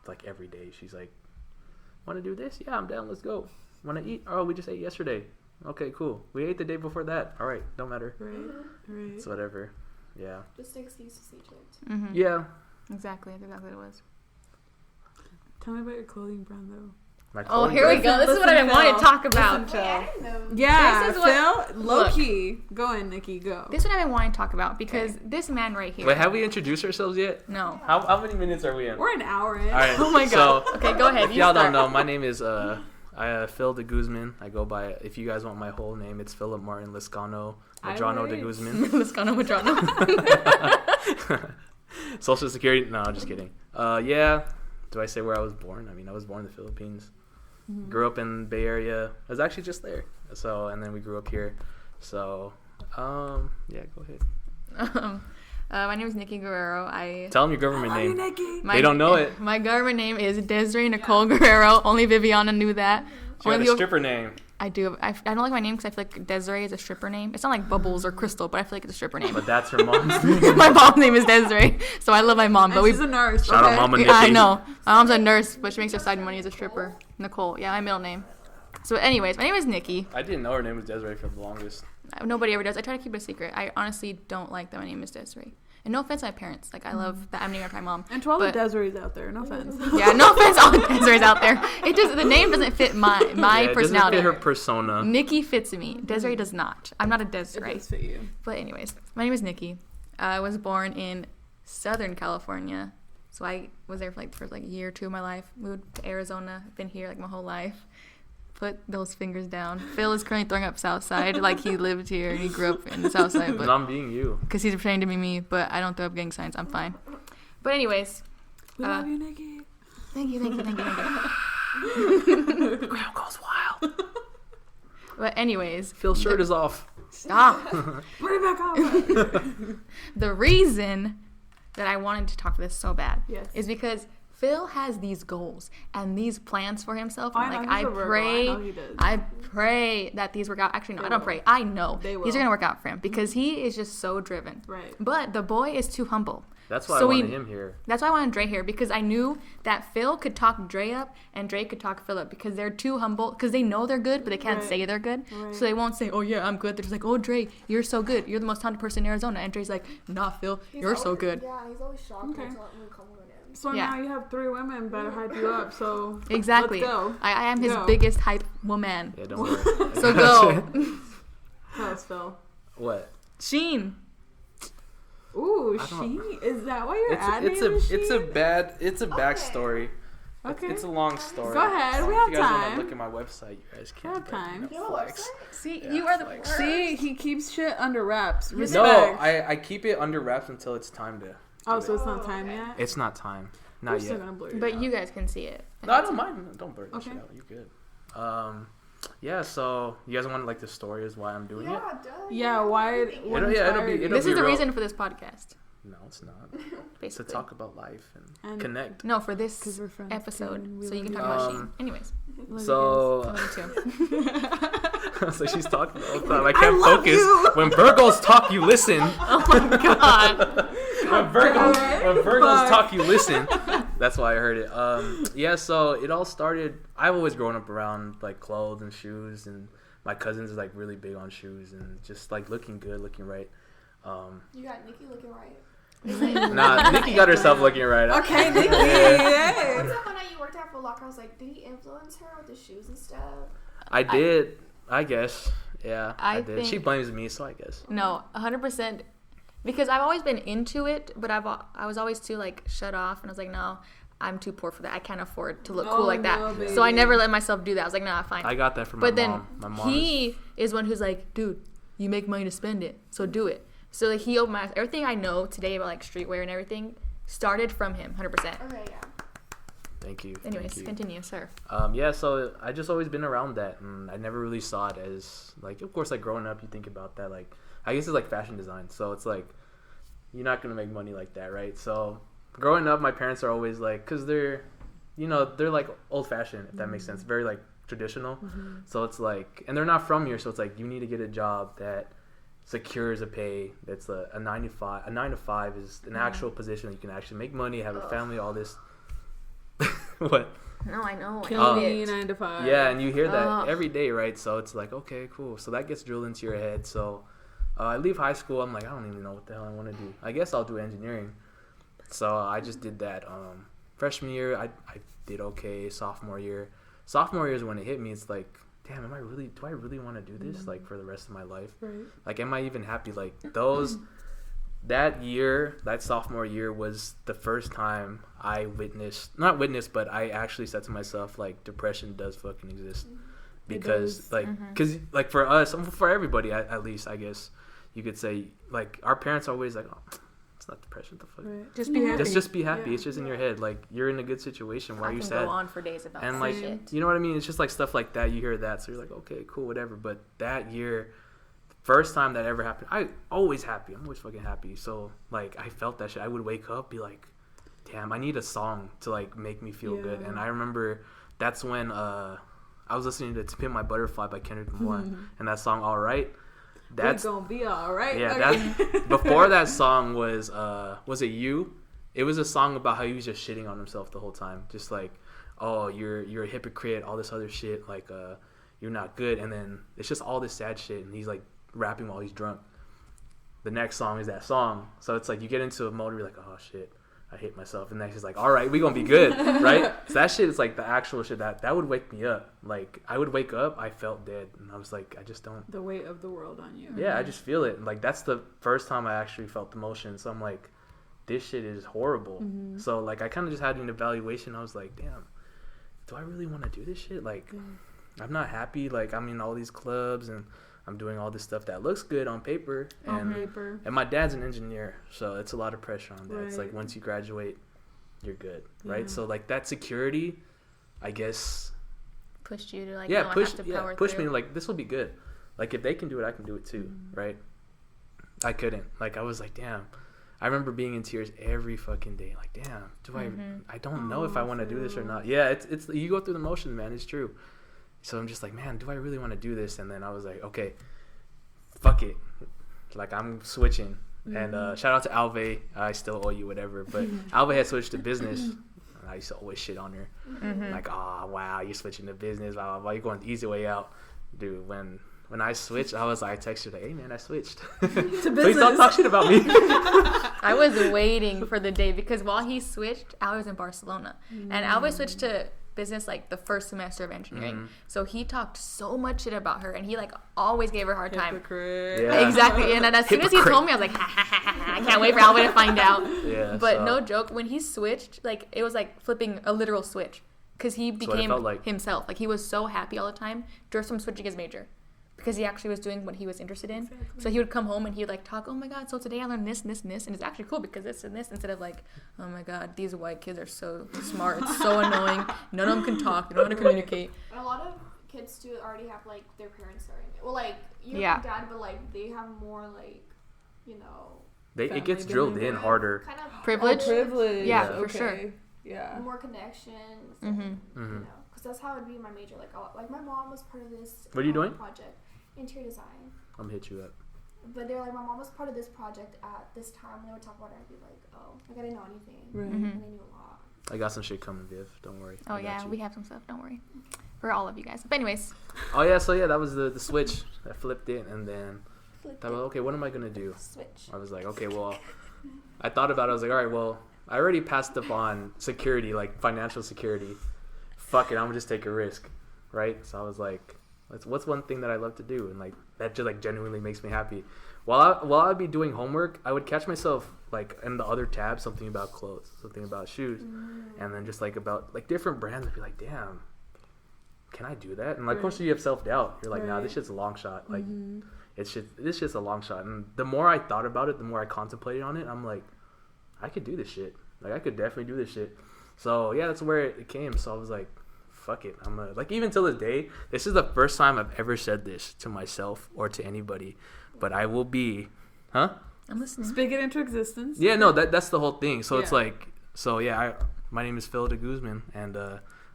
like every day, she's like, want to do this? Yeah, I'm down. Let's go. Want to eat? Oh, we just ate yesterday. Okay, cool. We ate the day before that. All right, don't matter. Right. Right. It's whatever. Yeah. Just an excuse to see each other. Mm-hmm. Yeah. Exactly. That's exactly what it was. Tell me about your clothing brand, though. My Oh, clothing here we brand. go. This is what I've been wanting to talk about. Wait, I didn't know. Yeah, This is what- Phil, low key. Go in, Nikki, go. This is what I've been wanting to talk about because this man right here. Wait, have we introduced ourselves yet? No. How many minutes are we in? We're an hour in. All right. Oh my god. So, Okay, go ahead. if You y'all start. don't know, my name is Phil de Guzman. I go by, if you guys want my whole name, it's Philip Martin Liscano Madrano de Guzman. Let's go on Madrano. Social Security? No, I'm just kidding. Yeah. Do I say where I was born? I mean, I was born in the Philippines. Mm-hmm. Grew up in the Bay Area. I was actually just there. So, and then we grew up here. So, yeah, go ahead. My name is Nikki Guerrero. Tell them your government How are you, name. Nikki? They don't know it. My government name is Desiree Nicole Guerrero. Only Viviana knew that. She had Only a stripper name. I do. I don't like my name because I feel like Desiree is a stripper name. It's not like Bubbles or Crystal, but I feel like it's a stripper name. But that's her mom's name. My mom's name is Desiree, so I love my mom. But And she's a nurse. Shout out Mama Nikki. Yeah, I know. My mom's a nurse, but she makes her side money as a stripper. Nicole. Yeah, my middle name. So, anyways, my name is Nikki. I didn't know her name was Desiree for the longest. Nobody ever does. I try to keep it a secret. I honestly don't like that my name is Desiree. And no offense to my parents. Like, I love that I'm named after my mom. And to all But- the Desirees out there, no offense. Yeah, no offense to all the Desirees out there. It does. The name doesn't fit my Yeah, it personality. doesn't fit her persona. Nikki fits me. Desiree does not. I'm not a It Desiree. does fit you. But anyways, my name is Nikki. I was born in Southern California. So I was there for a year or two of my life. Moved to Arizona. Been here like my whole life. Put those fingers down. Phil is currently throwing up Southside like he lived here and he grew up in the Southside. And But I'm being you. because he's pretending to be me, but I don't throw up gang signs. I'm fine. But anyways, We love you, Nikki. thank you. The crowd goes wild. But anyways, Phil's shirt is off. stop. Put it back on. The reason that I wanted to talk to this so bad Yes. is because Phil has these goals and these plans for himself. I And know, like he's a Virgo. I know he does. I pray that these work out. Actually, no, They I don't will. pray. I know They these will. are gonna work out for him because he is just so driven. Right. But the boy is too humble. That's why So I we- wanted him here. That's why I wanted Dre here because I knew that Phil could talk Dre up and Dre could talk Phil up because they're too humble because they know they're good but they can't Right. say they're good. Right. So they won't say, "Oh yeah, I'm good." They're just like, "Oh Dre, you're so good. You're the most talented person in Arizona." And Dre's like, "Nah, Phil, He's you're so always- good." Yeah, he's always shocked Okay. when we compliment him. women. So Yeah. now you have 3 women better hype you up. So Exactly. let's go. I am his Go. biggest hype woman. Yeah, don't worry. So go. Tell us, Phil. What? SHEEN. Ooh, I don't- SHEEN. Is that why you're adding It's a SHEEN? backstory. Okay. It's a long story. Go ahead, we If have you guys time. wanna look at my website, you guys can. We have but, time. You have a flex. website? See, Yeah, you are the flex. worst. See, he keeps shit under wraps. No, Respect. No, I keep it under wraps until it's time to. Oh, do so it. it's not time okay. yet? It's not time. We're Not still yet. gonna blur it But out. you guys can see it. No, I don't mind. Don't blur that Okay. shit out. You're good. Yeah. So you guys want like the story is why I'm doing it? Yeah, duh. Yeah, why? Everything. what It'll be inspired you? This be is the real. reason for this podcast, No, it's not. To basically. talk about life and And- connect. No, for 'Cause this we're friends, episode, and we so you can love talk about Um, SHEEN. Anyways, Love you So, I love you too. so she's talking all the time. I can't love focus. you. When Virgos talk, you listen. Oh my god. When Virgos talk, you listen. That's why I heard it. Yeah. So it all started. I've always grown up around like clothes and shoes, and my cousins is like really big on shoes and just like looking good, looking right. You got Nikki looking right. Nah, Nikki got herself looking right. Okay, Nikki. What's Yay. that one night you worked at Foot Locker? I was like, did he influence her with the shoes and stuff? I did. I guess. Yeah, I I did. She think- blames me, so I guess. No, 100%. Because I've always been into it, but I was always too like shut off, and I was like, no, I'm too poor for that. I can't afford to look Oh, cool like that. no, baby. So I never let myself do that. I was like, nah, fine. I got that from my But then mom. My mom. he is one who's like, dude, you make money to spend it, so do it. So like, he opened my eyes. Everything I know today about like streetwear and everything started from him, 100%. Okay, yeah. Thank you. Anyways, thank you. continue, sir. Yeah, so I just always been around that, and I never really saw it as like, of course, like growing up, you think about that, like, I guess it's like fashion design, so it's like, you're not gonna make money like that, right? So growing up, my parents are always like, cause they're like old fashioned, if that makes sense, very like traditional. So it's like, and they're not from here, so it's like you need to get a job that secures a pay that's a 9 to 5. A 9 to 5 is an actual position that you can actually make money, have a family, all this. What? No, I know. I Kill know me it. 9 to 5. Yeah, and you hear that Ugh. every day, right? So it's like, okay, cool. So that gets drilled into your head. So I leave high school. I'm like, I don't even know what the hell I want to do. I guess I'll do engineering. So I just did that. Freshman year, I did okay. Sophomore year is when it hit me. It's like, damn, do I really want to do this like for the rest of my life? Right. Like, am I even happy? Like that sophomore year was the first time I but I actually said to myself, like, depression does fucking exist. Because, does. because for us, for everybody, at least, I guess, you could say, like, our parents are always like, oh, it's not depression, what the fuck? Right. Just be happy. Just be happy. Yeah. It's just in your head. Like, you're in a good situation. Why I are you can sad? go on for days about And that like, shit. you know what I mean? It's just like stuff like that. You hear that, so you're like, okay, cool, whatever. But that year, first time that ever happened, I'm always fucking happy. So like, I felt that shit. I would wake up, be like, damn, I need a song to like make me feel good. Yeah. And I remember that's when I was listening to "To Pimp My Butterfly" by Kendrick Lamar, and that song "All Right." That's We're gonna be all right. yeah. Okay. That before that song was it "You"? It was a song about how he was just shitting on himself the whole time, just like, oh, you're a hypocrite, all this other shit, like you're not good, and then it's just all this sad shit, and he's like rapping while he's drunk. The next song is that song, so it's like you get into a mode where you're like, oh shit, I hate myself, and then he's like, all right, we gonna be good, right? So that shit is like the actual shit that would wake me up. Like, I would wake up, I felt dead, and I was like, I just don't. The weight of the world on you. Yeah, I just feel it. Like, that's the first time I actually felt the motion. So I'm like, this shit is horrible. So like, I kind of just had an evaluation. I was like, damn, do I really want to do this shit? Like, I'm not happy. Like, I'm in all these clubs and I'm doing all this stuff that looks good on paper. On paper. And my dad's an engineer, so it's a lot of pressure on that. It's like, Right. once you graduate, you're good, right? Yeah. So like, that security, I guess, Pushed you to like, yeah, no, push, I have to power push through. me, like, this will be good. Like, if they can do it, I can do it too, right? I couldn't. Like, I was like, damn. I remember being in tears every fucking day. Like, damn, I don't know if I want to do this or not. Yeah, it's you go through the motions, man. It's true. So I'm just like, man, do I really want to do this? And then I was like, okay, fuck it. Like, I'm switching. And shout out to Alve. I still owe you whatever. But Alve had switched to business. And I used to always shit on her. Like, oh, wow, you're switching to business. Blah, blah, blah. You're going the easy way out. Dude, when when I switched, I was like, I texted her, hey man, I switched. To Please don't business. talk shit about me. I was waiting for the day because while he switched, I was in Barcelona. And I always switched to business like the first semester of engineering. So he talked so much shit about her and he like always gave her a hard time. Hypocrite. Yeah. Exactly. And then as soon as he told me, I was like, ha, ha, ha, ha, I can't wait for Alvin to find out. Yeah, But so- no joke, when he switched, like it was like flipping a literal switch because he what it became felt like. himself. Like he was so happy all the time just from switching his major. Because he actually was doing what he was interested in. Exactly. So he would come home and he would like talk, oh my god, so today I learned this and this and this, and it's actually cool because this and this, instead of like, oh my god, these white kids are so smart, it's so annoying, none of them can talk, they don't know how to communicate. And a lot of kids too already have like their parents starting it. Well, like you Yeah. have dad, but like they have more like, you know, It gets Family drilled behind in it. harder. kind of Privilege? Privilege. Yeah, okay. for sure. Yeah. more connections. Mhm. And, Mhm. you know, because that's how it'd be in my major. Like my mom was part of this. What are you doing? Project, interior design. I'm gonna hit you up. But they're like, my mom was part of this project at this time. When they would talk about it, I'd be like, oh, like I didn't know anything, Right. Mhm. and they knew a lot. I got some shit coming, Viv. Don't worry. Oh I got yeah, you. we have some stuff, don't worry. For all of you guys. But anyways, Oh yeah, so yeah, that was the switch. I flipped it and then Flipped thought, it. okay, what am I gonna do? Switch. I was like, okay, well, I thought about it. I was like, all right, well, I already passed up on security, like financial security. Fuck it, I'm gonna just take a risk, right? So I was like, what's one thing that I love to do, and like that just like genuinely makes me happy. While I'd be doing homework, I would catch myself like in the other tab something about clothes, something about shoes, and then just like about like different brands. I'd be like, damn, can I do that? And like, of course, you have self doubt. You're like, nah, this Right. shit's a long shot. Like, Mhm. it's just a long shot. And the more I thought about it, the more I contemplated on it. I'm like, I could do this shit. Like, I could definitely do this shit. So yeah, that's where it came. So I was like, fuck it. I'm gonna like, even till this day, this is the first time I've ever said this to myself or to anybody. But I will be, huh? I'm listening. Speak it into existence. Yeah, no, that's the whole thing. So it's Yeah. like, so yeah, my name is Phil de Guzman, and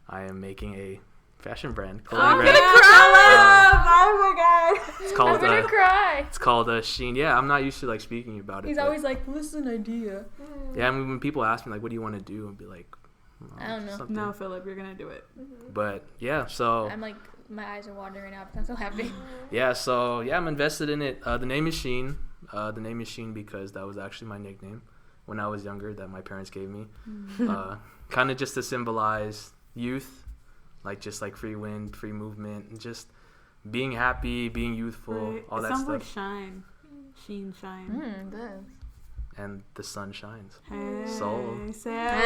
I am making a fashion brand, clothing I'm brand. gonna cry. Oh my god. It's I'm called gonna cry. it's called SHEEN. Yeah, I'm not used to like speaking about it. He's but- always like, well, this is an idea. Yeah, I mean, when people ask me like, "What do you want to do?" I'd be like, I don't know. something." No, Philip, you're gonna do it. But yeah, so I'm like, my eyes are watering right now because I'm so happy. I'm invested in it. The name is SHEEN. The name is SHEEN because that was actually my nickname when I was younger that my parents gave me. Kind of just to symbolize youth, like just like free wind, free movement, and just being happy, being youthful, Right. all It that sounds stuff. like shine. Sheen, shine. Mm, good. And the sun shines. Hey, Soul. Sam.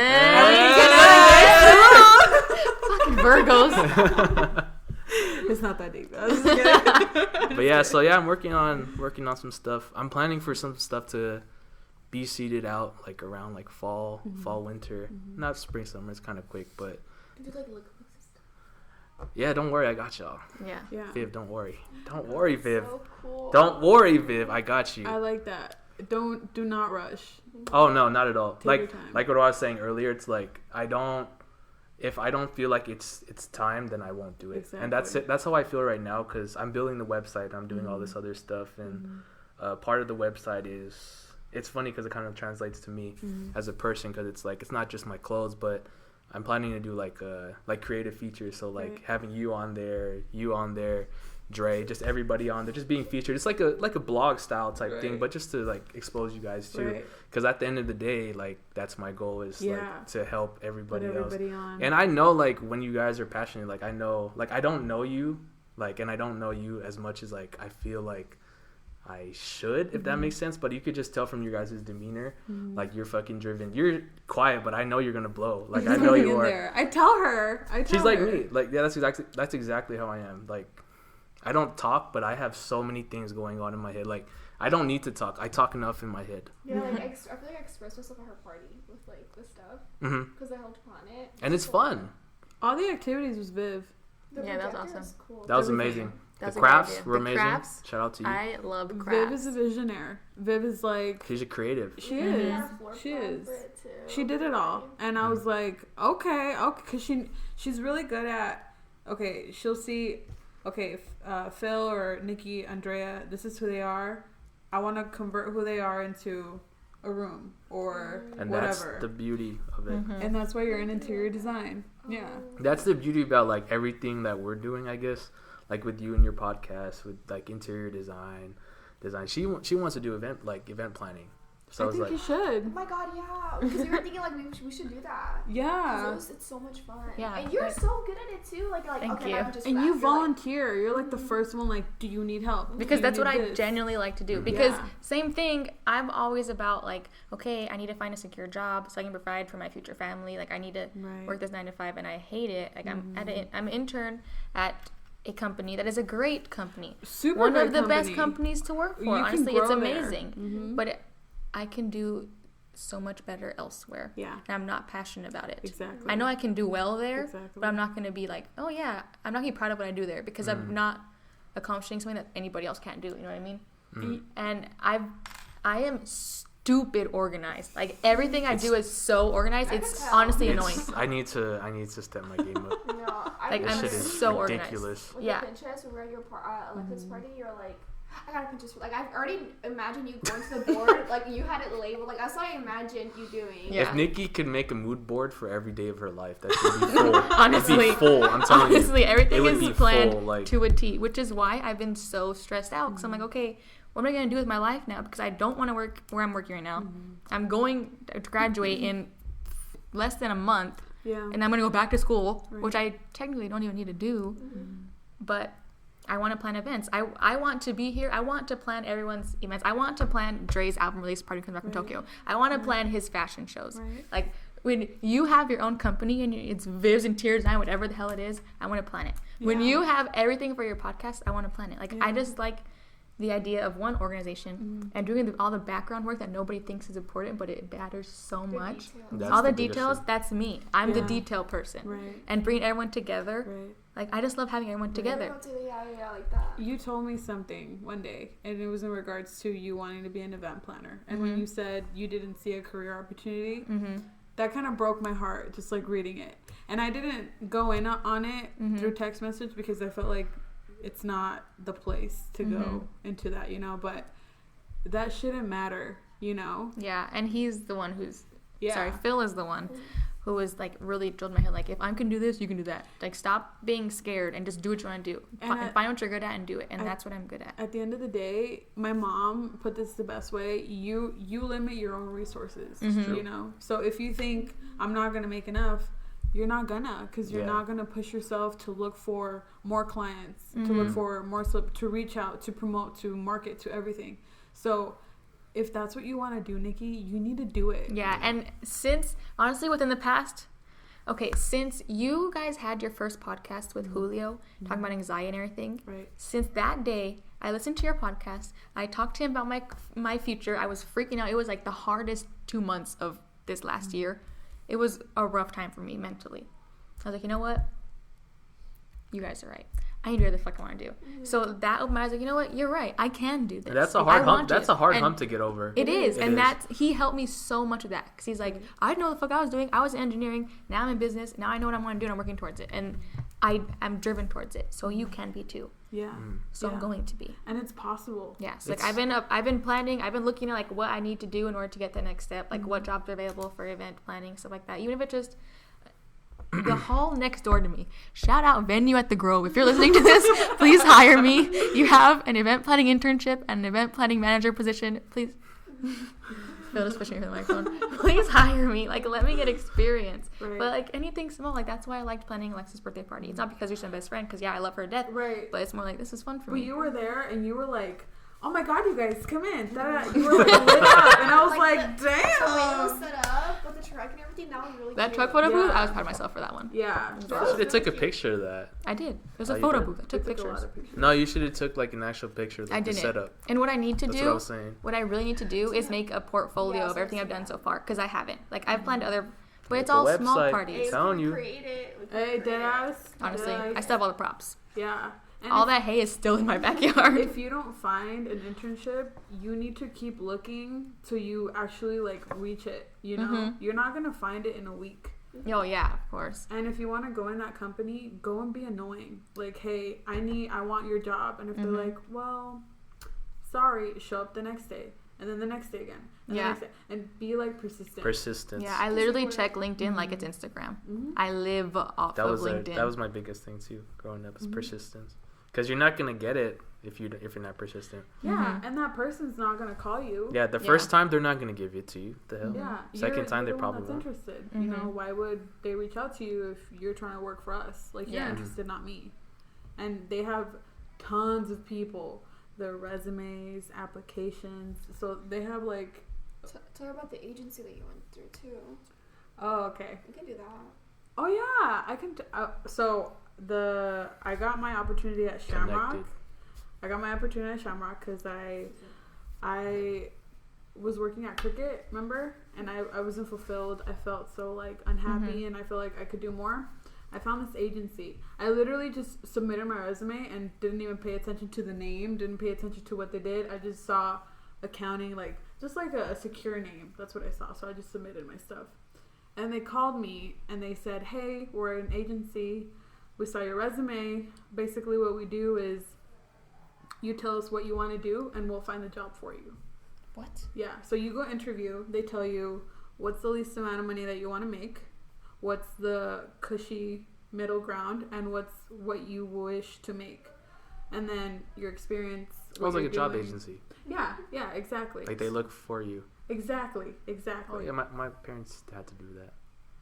Fucking Virgos. It's not that deep. I was just kidding. But yeah, so yeah, I'm working on some stuff. I'm planning for some stuff to be seeded out like around like fall, winter, not spring, summer. It's kind of quick, but Did you like look system? yeah, don't worry, I got y'all. Yeah. Yeah. Viv, don't worry, Viv. So cool. Don't worry, Viv. I got you. I like that. Do not rush. Oh no, not at all. Take your Like time. like what I was saying earlier. It's like if I don't feel like it's time, then I won't do it. And that's Exactly. it. That's how I feel right now because I'm building the website. I'm doing all this other stuff, and part of the website is. It's funny because it kind of translates to me as a person because it's like it's not just my clothes, but I'm planning to do like creative features. So like Right. having you on there, Dre, just everybody on there, just being featured. It's like a blog style type thing, Right. but just to like expose you guys too. Right. Because at the end of the day, like that's my goal is Yeah. like to help Put everybody else. everybody on. And I know like when you guys are passionate, like I know like I don't know you, like and I don't know you as much as like I feel like I should, if that makes sense. But you could just tell from your guys' demeanor, like you're fucking driven. You're quiet, but I know you're gonna blow. Like I know you in are. there. I tell her. She's like her. me. Like yeah, that's exactly how I am. Like I don't talk, but I have so many things going on in my head. Like I don't need to talk. I talk enough in my head. Yeah, like I feel like I expressed myself at her party with like the stuff Hmm. because I helped plan it. And it's fun. All the activities was Viv. The Yeah, that was projector awesome. is Cool. That was Everything. amazing. That's The a good crafts idea. were The amazing. crafts, Shout out to you. I love Viv crafts. is a visionaire. Viv is like She's a creative. she Mhm. is. Yeah, floor She plan is. for it, too. She did it all, and I was like, okay, because she's really good at. Okay, she'll see. Okay, Phil or Nikki, Andrea, this is who they are. I want to convert who they are into a room or And whatever. that's the beauty of it. And that's why you're in interior design. Yeah. That's the beauty about like everything that we're doing, I guess. like with you and your podcast with like interior design. She wants to do event planning. So I think like, you should. Oh my god, yeah. Because we were thinking like we should do that. Yeah. It's so much fun. Yeah, And you're like- so good at it too. Like Thank okay, you. I'm just And rap. you You're volunteer. You're like the first one. Like, do you need help? Because Do that's you what need I this? genuinely like to do. Because Yeah. same thing, I'm always about like, okay, I need to find a secure job so I can provide for my future family. Like I need to Right. work this 9 to 5, and I hate it. Like I'm an intern at a company that is a great company, Super one great of the best company. companies to work for. You can Honestly, it's grow there. amazing. Mhm. But I can do so much better elsewhere. Yeah. And I'm not passionate about it. Exactly. I know I can do well there, Exactly. but I'm not going to be like, oh yeah, I'm not going to be proud of what I do there because I'm not accomplishing something that anybody else can't do. You know what I mean? And I am stupid organized. Like everything I do is so organized. I can It's tell. honestly annoying. I need to step my game up. No, I Like, This I'm shit is so organized. ridiculous. with Yeah. the Pinterest, when we were at your Alexis party, you're like, I got a Pinterest. Like, I already imagined you going to the board. Like, you had it labeled. Like, that's what I imagined you doing. Yeah. If Nikki could make a mood board for every day of her life, that should be full. Honestly. It'd be full. I'm telling Honestly, you. everything It would is be planned full, like- to a T, which is why I've been so stressed out. Because I'm like, okay, what am I going to do with my life now? Because I don't want to work where I'm working right now. I'm going to graduate in less than a month, Yeah. and I'm going to go back to school, Right. which I technically don't even need to do. But I want to plan events. I want to be here. I want to plan everyone's events. I want to plan Dre's album release party when he comes back from Tokyo. I want to plan his fashion shows. Right. Like, when you have your own company and it's Viv's interior design, whatever the hell it is, I want to plan it. When Yeah. you have everything for your podcast, I want to plan it. Like, I Yeah. just like the idea of one organization and doing all the background work that nobody thinks is important, but it matters so The much. details. That's All the biggest details, thing. that's me. I'm the Yeah. detail person. Right. And bringing everyone together. Right. Like, I just love having everyone together. Yeah, like that. You told me something one day, and it was in regards to you wanting to be an event planner. And when Mhm. you said you didn't see a career opportunity, Mm-hmm. that kind of broke my heart, just like reading it. And I didn't go in on it Mhm. through text message because I felt like it's not the place to go into that, you know. But that shouldn't matter, you know. Yeah, and he's the one who's Yeah. sorry, Phil is the one who was like really drilled my head like, if I can do this, you can do that. Like, stop being scared and just do what you want to do. And Find what you're good at and do it. And that's what I'm good at. At the end of the day, my mom put this the best way. You limit your own resources, Mhm. you know. So if you think I'm not gonna make enough, you're not gonna, because you're Yeah. not gonna push yourself to look for more clients, to Mhm. look for more, to reach out, to promote, to market, to everything. So if that's what you want to do, Nikki, you need to do it. Yeah, and since honestly within the past, okay, since you guys had your first podcast with Julio talking about anxiety and everything, Right. since that day, I listened to your podcast. I talked to him about my future. I was freaking out. It was like the hardest 2 months of this last year. It was a rough time for me mentally. I was like, you know what? You guys are right. I need to do what the fuck I want to do. So that opened my eyes. Like, you know what? You're right. I can do this. That's a Like, hard I hump. want That's to. a hard And hump to get over. It is, It and is. he helped me so much with that because he's like, I didn't know what the fuck I was doing. I was in engineering. Now I'm in business. Now I know what I want to do, and I'm working towards it. And I'm driven towards it. So you can be too. Yeah. So Yeah. I'm going to be. And it's possible. Yeah. So like It's- I've been planning. I've been looking at like what I need to do in order to get the next step. Like what jobs are available for event planning, stuff like that. Even if it just the hall next door to me. Shout out Venue at the Grove. If you're listening to this, please hire me. You have an event planning internship and an event planning manager position. Please. Phil just pushing me for the microphone. Please hire me. Like, let me get experience. Right. But like anything small, like that's why I liked planning Alexis' birthday party. It's not because you're my best friend, because yeah, I love her to death. Right. But it's more like this is fun for But me. you were there and you were like, oh my God, you guys, come in. Da-da-da. You were like lit up. And I was like, The way it was damn. set up with the truck and everything, that was really That cute. truck photo booth, Yeah. I was proud of myself for that one. Yeah. You should have took a picture of that. I did. It was Oh, a you photo did? booth. I We took took a pictures. lot of pictures. No, you should have took like an actual picture of I like, the didn't. setup. And what I need to That's do, what I was saying. what I really need to do is make a portfolio Yeah, of everything I've done so so far, because I haven't. Like I've planned other, but Make it's a all small website. parties. Hey, telling you. Create it. We can Hey, create it. deadass. Honestly, Deadass. I still have all the props. Yeah. And All that hay is still in my backyard. if you don't find an internship, you need to keep looking till you actually like reach it. You know, Mhm. you're not gonna find it in a week. Oh yeah, of course. And if you want to go in that company, go and be annoying. Like, hey, I want your job. And if Mhm. they're like, well, sorry, show up the next day, and then the next day again, and Yeah. the next day, and be like persistent. Persistence. Yeah, I literally check LinkedIn like it's Instagram. Mhm. I live off that of was LinkedIn. that was my biggest thing too growing up is persistence. Because you're not gonna get it if you're not persistent. Yeah, and that person's not gonna call you. Yeah, the first time they're not gonna give it to you. The hell. Yeah. Second time you're they the probably one that's won't. interested. You know, why would they reach out to you if you're trying to work for us? Like, you're interested, not me. And they have tons of people, their resumes, applications. So they have like. Tell her about the agency that you went through too. Oh, okay. We can do that. Oh yeah, I can. I got my opportunity at Shamrock. Connected. I got my opportunity at Shamrock because I was working at Cricket, remember? And I wasn't fulfilled. I felt so like unhappy, and I feel like I could do more. I found this agency. I literally just submitted my resume and didn't even pay attention to the name. Didn't pay attention to what they did. I just saw accounting, like just like a secure name. That's what I saw. So I just submitted my stuff. And they called me and they said, hey, we're an agency. We saw your resume. Basically what we do is you tell us what you want to do and we'll find the job for you. What? Yeah. So you go interview. They tell you what's the least amount of money that you want to make, what's the cushy middle ground, and what's what you wish to make. And then your experience. Sounds like a job agency. Yeah, exactly. Like they look for you. Exactly. Oh yeah, my parents had to do that.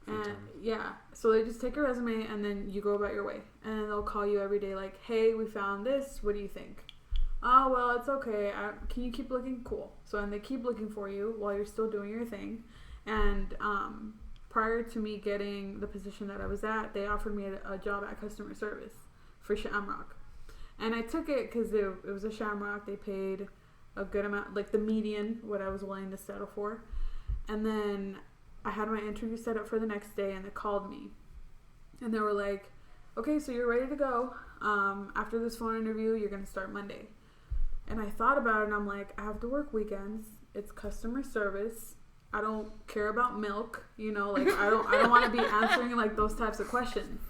And yeah, so they just take your resume and then you go about your way. And then they'll call you every day like, hey, we found this. What do you think? Oh, well, it's okay. Can you keep looking? Cool. So and they keep looking for you while you're still doing your thing. And prior to me getting the position that I was at, they offered me a job at customer service for Shamrock. And I took it because it was a Shamrock. They paid a good amount, like the median, what I was willing to settle for. And then I had my interview set up for the next day and they called me. And they were like, okay, so you're ready to go. After this phone interview, you're going to start Monday. And I thought about it and I'm like, I have to work weekends. It's customer service. I don't care about milk, you know, like I don't want to be answering like those types of questions.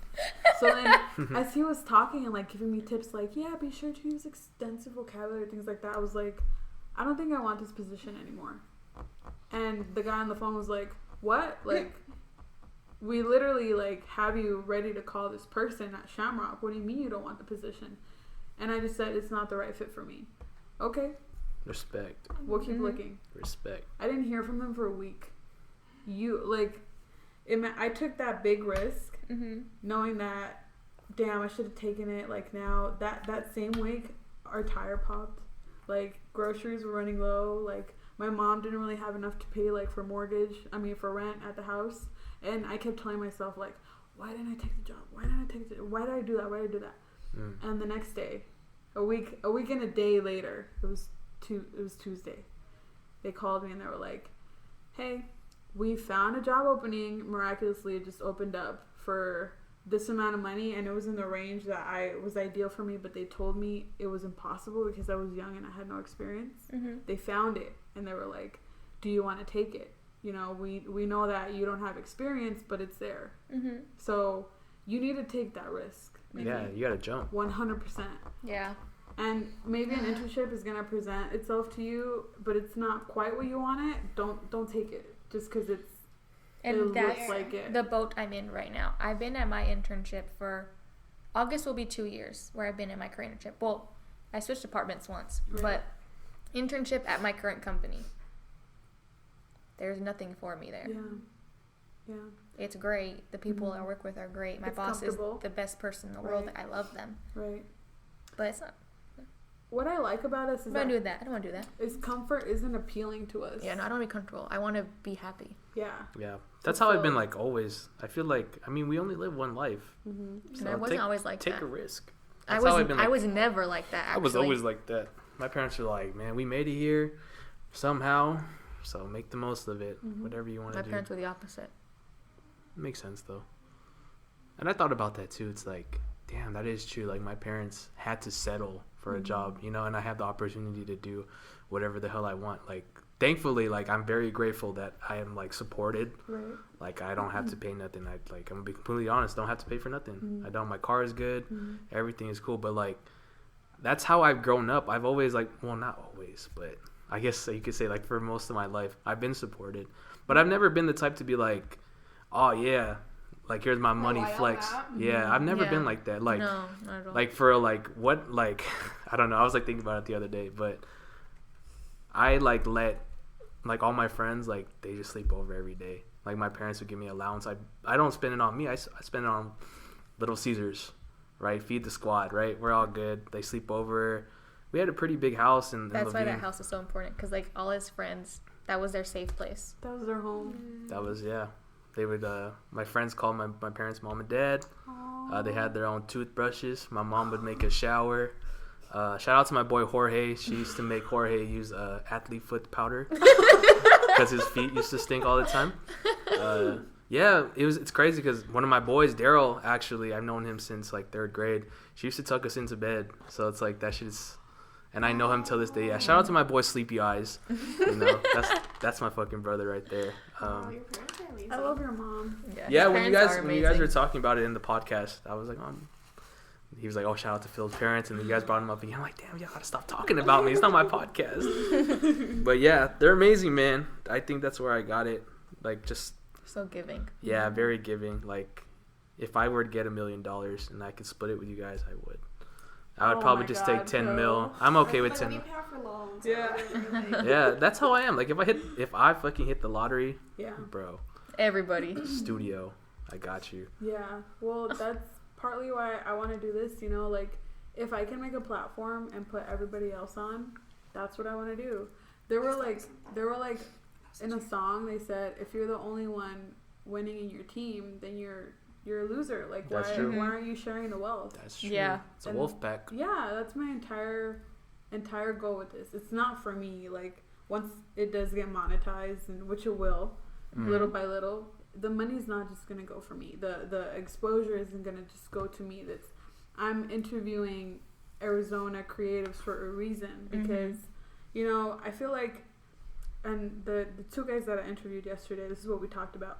So then as he was talking and like giving me tips like, yeah, be sure to use extensive vocabulary, things like that, I was like, I don't think I want this position anymore. And the guy on the phone was like, what? Like, we literally like have you ready to call this person at Shamrock. What do you mean you don't want the position? And I just said, it's not the right fit for me. Okay. Respect. We'll keep looking. Respect. I didn't hear from them for a week. I took that big risk, knowing that, damn, I should have taken it. Like now, that same week, our tire popped. Like groceries were running low. Like my mom didn't really have enough to pay like for for rent at the house. And I kept telling myself like, why didn't I take the job? Why did I do that? Why did I do that? And the next day, a week and a day later, it was Tuesday. They called me and they were like, hey, we found a job opening. Miraculously, it just opened up for this amount of money, and it was in the range that was ideal for me, but they told me it was impossible because I was young and I had no experience. They found it and they were like, do you want to take it? You know, we know that you don't have experience, but it's there. So you need to take that risk. Maybe. Yeah, you gotta jump. 100%. Yeah. And maybe an internship is gonna present itself to you, but it's not quite what you want it. Don't take it just because it looks like it. The boat I'm in right now. I've been at my internship for August will be 2 years where I've been in my current internship. Well, I switched departments once, but internship at my current company. There's nothing for me there. Yeah. It's great. The people I work with are great. My boss is the best person in the world. I love them. Right. But it's not. What I like about us is I don't want to do that. Is comfort isn't appealing to us. Yeah, no, I don't want to be comfortable. I want to be happy. Yeah. Yeah. That's how I've been like always. I feel like, we only live one life. So and I wasn't always like that. Take a risk. I was never like that, actually. I was always like that. My parents were like, man, we made it here somehow, so make the most of it. Whatever you want to do. My parents were the opposite. Makes sense, though. And I thought about that, too. It's like, damn, that is true. Like, my parents had to settle for a job, and I have the opportunity to do whatever the hell I want. Like, thankfully, like, I'm very grateful that I am, like, supported. Right. Like, I don't have to pay nothing. I'm gonna be completely honest, don't have to pay for nothing. I don't. My car is good. Everything is cool. But, like, that's how I've grown up. I've always, like, well, not always, but I guess you could say, like, for most of my life, I've been supported. But I've never been the type to be like, oh, yeah, like here's my money Rely on flex. that. Yeah, I've never Yeah. been like that. Like no, not at all. like for like what like I don't know. I was like thinking about it the other day, but I like let like all my friends like they just sleep over every day. Like my parents would give me allowance. I don't spend it on me. I spend it on Little Caesars, right? Feed the squad, right? We're all good. They sleep over. We had a pretty big house in That's why Levine. that house is so important, because like all his friends, that was their safe place. That was their home. That was They would my friends called my parents mom and dad. They had their own toothbrushes. My mom would make a shower. Shout out to my boy Jorge. She used to make Jorge use athlete foot powder because his feet used to stink all the time. It's crazy because one of my boys, Daryl, actually I've known him since like 3rd grade. She used to tuck us into bed, so it's like that shit's. And I know him till this day. Yeah, shout out to my boy Sleepy Eyes. You know, that's my fucking brother right there. Wow, your parents are amazing. I love your mom. Yeah, his when you parents guys are were amazing. talking about it in the podcast, I was like, he was like, oh, shout out to Phil's parents, and then you guys brought him up again. I'm like, damn, y'all gotta stop talking about me. It's not my podcast. But yeah, they're amazing, man. I think that's where I got it. Like, just So giving. yeah, very giving. Like, if I were to get $1 million and I could split it with you guys, I would. I would Oh probably my just God, take 10 Phil. mil. I'm okay with Like 10. when you pay off for loans. Yeah. Yeah, that's how I am. Like, if I fucking hit the lottery, Yeah. bro, Everybody. studio, I got you. Yeah. Well, that's partly why I want to do this. You know, like if I can make a platform and put everybody else on, that's what I want to do. There were like in a song they said if you're the only one winning in your team, then you're a loser. Like That's why true. why aren't you sharing the wealth? That's true. Yeah. It's a And- wolf pack. Yeah, that's my entire goal with this. It's not for me. Like once it does get monetized, and which it will, little by little, the money's not just gonna go for me. The exposure isn't gonna just go to me. I'm interviewing Arizona creatives for a reason because you know I feel like, and the 2 guys that I interviewed yesterday, this is what we talked about.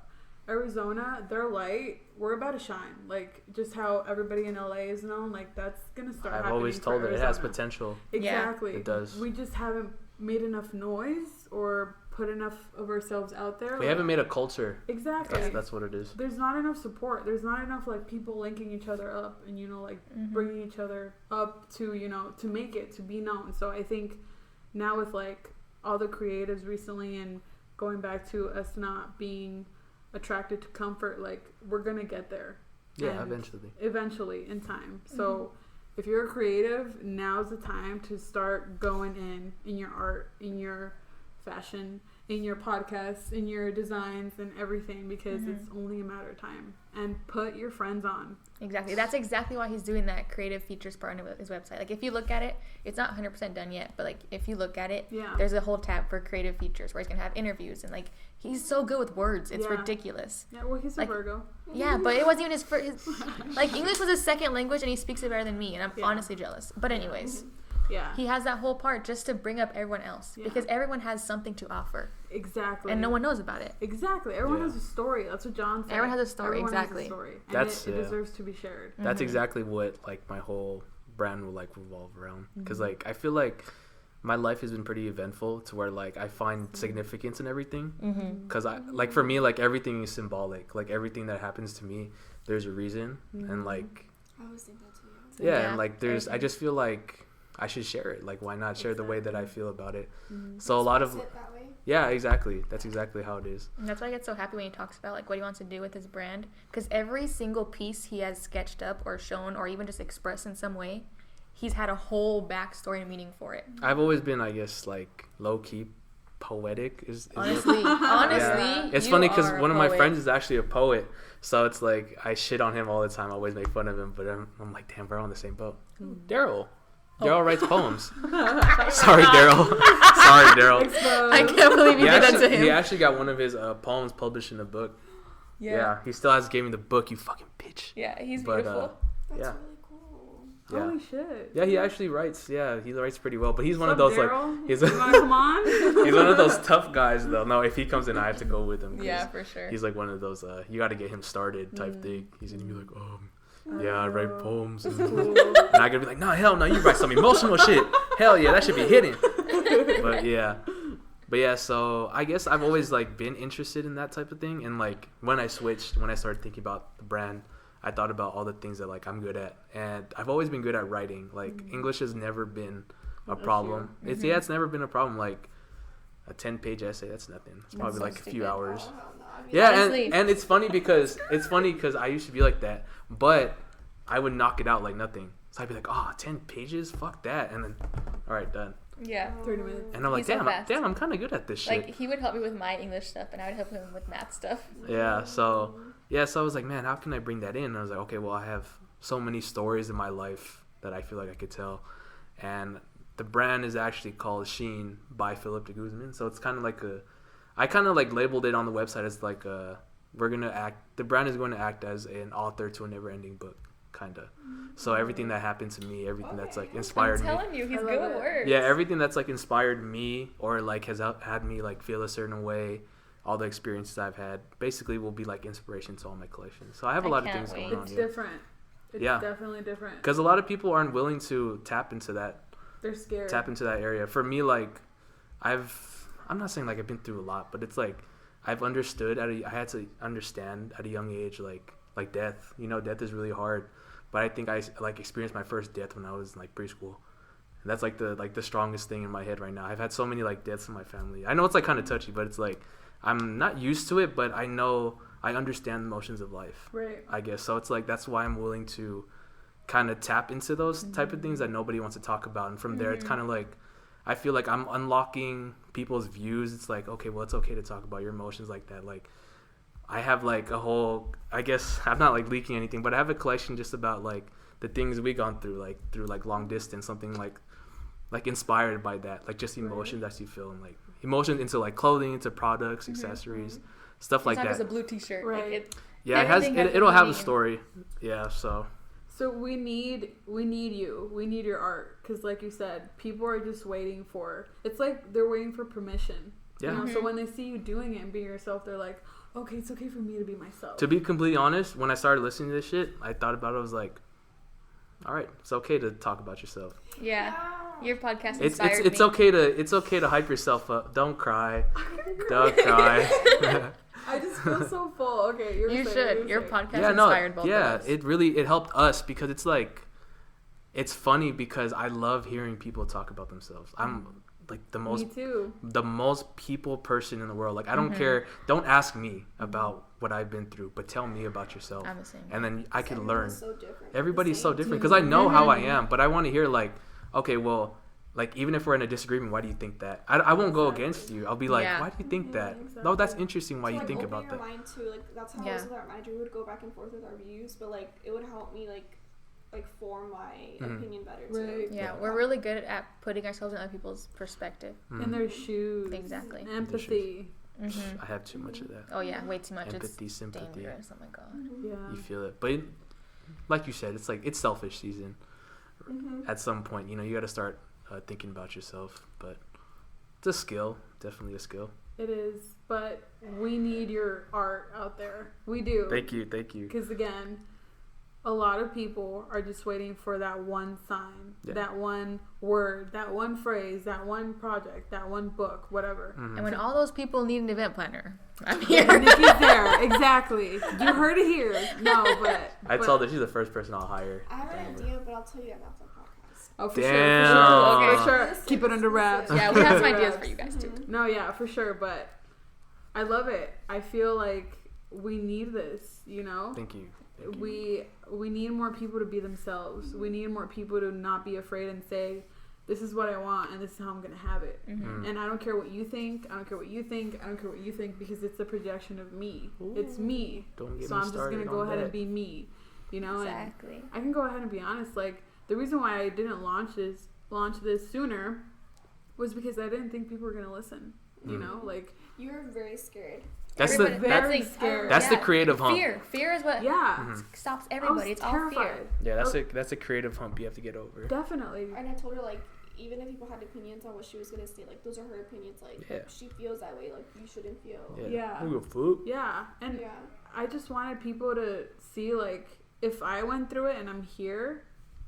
Arizona, they're light. We're about to shine. Like just how everybody in LA is known. Like that's gonna start. I've happening always for told it has Arizona. potential. Exactly. It does. We just haven't made enough noise or put enough of ourselves out there. We haven't made a culture. Exactly. That's what it is. There's not enough support. There's not enough like people linking each other up and you know like bringing each other up to you know to make it to be known. So I think now with like all the creatives recently and going back to us not being attracted to comfort, like we're gonna get there. Yeah, And eventually. in time. So if you're a creative, now's the time to start going in your art, in your fashion, in your podcasts, in your designs and everything because it's only a matter of time. And put your friends on. Exactly. That's exactly why he's doing that creative features part of his website. Like if you look at it, it's not 100% done yet, but like if you look at it, Yeah. there's a whole tab for creative features where he's gonna have interviews and like he's so good with words. It's Yeah. ridiculous. Yeah, well he's a Like- Virgo. Yeah, but it wasn't even his first. Like English was his second language, and he speaks it better than me, and I'm Yeah. honestly jealous. But anyways, Yeah. he has that whole part just to bring up everyone else Yeah. because everyone has something to offer, Exactly. and no one knows about it. Exactly. Everyone Yeah. has a story. That's what John said. Everyone has a story, Everyone exactly. Has a story. And That's- it yeah. deserves to be shared. That's exactly what like my whole brand will like revolve around. Because like I feel like my life has been pretty eventful to where like I find significance in everything. Because I like for me like everything is symbolic. Like everything that happens to me, there's a reason, and like I always think that too. yeah, Yeah, and like there's I everything. just feel like I should share it. Like why not share the way that I feel about it? Mm-hmm. So a lot of Express it that way. yeah, exactly. That's exactly how it is. And that's why I get so happy when he talks about like what he wants to do with his brand, because every single piece he has sketched up or shown or even just expressed in some way, he's had a whole backstory and meaning for it. I've always been I guess like low key poetic is Honestly, Yeah. It's you funny because are a one of my poet. friends is actually a poet, so it's like I shit on him all the time. I always make fun of him, but I'm like, damn, we're on the same boat. Daryl writes poems. Sorry, Daryl. Sorry, Daryl. I can't believe you did that to him. He actually got one of his poems published in a book. Yeah, he still has gave me the book. You fucking bitch. Yeah, he's But, beautiful. That's Yeah. really cool. Yeah. Holy shit. Yeah, he actually writes. Yeah, he writes pretty well. But he's one of What's those up, like Daryl? he's You wanna come on? he's one of those tough guys though. No, if he comes in, I have to go with him. 'cause Yeah, for sure. He's like one of those you got to get him started type thing. He's gonna be like, yeah, I write poems. And I gotta be like, no, hell no, you write some emotional shit. Hell yeah, that should be hidden. But yeah, But yeah, so I guess I've always like been interested in that type of thing, and like when I started thinking about the brand, I thought about all the things that like I'm good at, and I've always been good at writing. Like English has never been a problem. It's never been a problem. Like a 10-page essay, that's nothing. It's probably like a few hours. Oh, hell no. I mean, Yeah, Honestly. and it's funny because I used to be like that, but I would knock it out like nothing. So I'd be like, 10 pages, fuck that, and then all right, done. Yeah. 30 minutes. And I'm like, He's so fast. damn, I'm kind of good at this shit. Like, he would help me with my English stuff, and I would help him with math stuff. Yeah, so I was like, man, how can I bring that in? And I was like, okay, well, I have so many stories in my life that I feel like I could tell, and the brand is actually called SHEEN by Philip de Guzman. So it's kind of like I kind of like labeled it on the website as like the brand is going to act as an author to a never-ending book, kind of. So everything that happened to me, everything that's like inspired I'm me. telling you, he's I good love with it. words. Yeah, everything that's like inspired me or like has had me like feel a certain way, all the experiences I've had, basically will be like inspiration to all my collections. So I have a I lot of can't things wait. going on It's here. different. It's Yeah. definitely different. Because a lot of people aren't willing to tap into that They're scared. area. For me, like I'm not saying like I've been through a lot, but it's like I've understood I had to understand at a young age like death. You know, death is really hard. But I think I like experienced my first death when I was in like preschool. And that's like the strongest thing in my head right now. I've had so many like deaths in my family. I know it's like kind of touchy, but it's like I'm not used to it, but I know I understand the motions of life. Right. I guess so. It's like that's why I'm willing to kind of tap into those type of things that nobody wants to talk about. And from there, it's kind of like I feel like I'm unlocking people's views. It's like, okay, well, it's okay to talk about your emotions like that. Like I have like a whole, I guess I'm not like leaking anything, but I have a collection just about like the things we gone through, like through like long distance, something like inspired by that, like just emotions that you feel, and like emotions into like clothing, into products, accessories, stuff like It's not that. just a blue T-shirt. Right. Like it, Yeah, everything has it'll have a meaning. story. Yeah, so So we need you. We need your art, because like you said, people are just waiting for. It's like they're waiting for permission. yeah. You know? So when they see you doing it and being yourself, they're like, okay, it's okay for me to be myself. To be completely honest, when I started listening to this shit, I thought about it. I was like, all right, it's okay to talk about yourself. Yeah. Your podcast It's inspired me. okay to hype yourself up. Don't cry. Don't cry. I just feel so full. Okay, You should. Your podcast Yeah, no, inspired both of yeah, us. it helped us because it's like, it's funny because I love hearing people talk about themselves. I'm like Me too. the most people person in the world. Like I don't care. Don't ask me about what I've been through, but tell me about yourself, I'm the same. and then I can Everyone's learn. So different. Everybody's so Same. different because I know how I am, but I want to hear like, okay, well, like even if we're in a disagreement, why do you think that? I won't go against you. I'll be like, Yeah. why do you think Yeah, that? exactly. No, that's interesting. Why To, you like, think open about your that? mind too. Like that's how Yeah. I was with our manager. We would go back and forth with our views, but like it would help me like form my opinion better too. Right. Yeah, we're really good at putting ourselves in other people's perspective. In their shoes. Exactly. Empathy. Mm-hmm. I have too much of that. Oh yeah, way too much. Empathy, It's sympathy. dangerous. Oh my god. Yeah. You feel it, but like you said, it's like it's selfish season. Mm-hmm. At some point, you got to start thinking about yourself. But it's a skill, definitely a skill. It is, but we need your art out there. We do. Thank you. Because again, a lot of people are just waiting for that one sign, Yeah. that one word, that one phrase, that one project, that one book, whatever. And when all those people need an event planner, I'm Yeah, here. Nikki's there. Exactly. You heard it here. No, but I told her she's the first person I'll hire. I have an idea, but I'll tell you about the podcast. Oh, for Damn. sure. Okay. For sure. Keep it under wraps. Yeah, we have some ideas for you guys too. No, yeah, for sure. But I love it. I feel like we need this, Thank you. We need more people to be themselves. We need more people to not be afraid and say, this is what I want and this is how I'm going to have it. And I don't care what you think. I don't care what you think. I don't care what you think, because it's a projection of me. It's me. Don't get So me I'm just started going to go on ahead that. and be me, Exactly. And I can go ahead and be honest. Like, the reason why I didn't launch this sooner was because I didn't think people were going to listen. Like, You were very scared. That's Everybody- the very like- scared. that's the yeah, creative hump. Fear is what Yeah. stops I was everybody. It's all fear. terrified. Yeah, that's a creative hump you have to get over. Definitely. And I told her, like, even if people had opinions on what she was going to say, like, those are her opinions. Like, Yeah. if she feels that way, like, you shouldn't feel. Yeah. Who give a fuck? Yeah. And Yeah. I just wanted people to see, like, if I went through it and I'm here,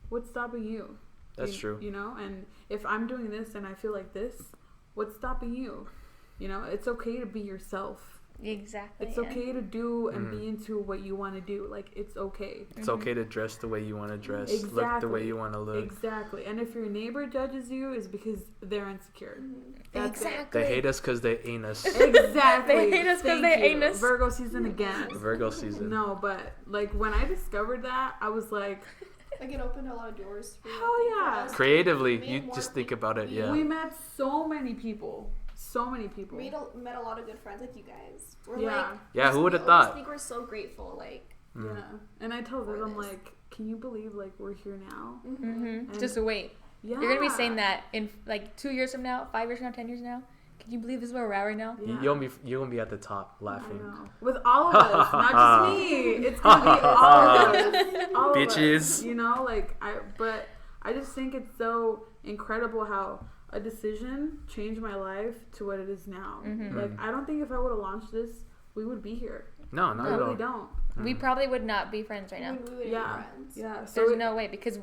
what's stopping you? That's true. And if I'm doing this and I feel like this, what's stopping you? You know, it's okay to be yourself. Exactly. It's okay to do and be into what you want to do. Like, it's okay. It's okay to dress the way you want to dress, Exactly. look the way you want to look. Exactly. And if your neighbor judges you, it's because they're insecure. That's Exactly. They hate us because they ain't us. it. Exactly. They hate us 'cause they ain't us. Virgo season again. Virgo season. No, but like when I discovered that, I was like, Like, it opened a lot of doors for you. Hell I think, for yeah. us. Creatively, Me you and just Mark, think about it, yeah. we met so many people. So many people. We met a lot of good friends like you guys. We're Yeah. like, Yeah, who would have I thought? think we're so grateful. Like, Mm. Yeah. And I told For them, I'm this. like, can you believe like we're here now? Mm-hmm. And- Just wait. Yeah. You're gonna be saying that in like 2 years from now, 5 years from now, 10 years from now. Can you believe this is where we're at right now? Yeah. You're gonna be at the top I laughing. know. With all of us, not just me. It's gonna be all of us. All of Bitches. us, you know, like but I just think it's so incredible how a decision changed my life to what it is now. Mhm. Like, I don't think if I would have launched this, we would be here. No, not I at really all. don't. We probably would not be friends right now. we would Yeah. be friends. Yeah. So There's no way, because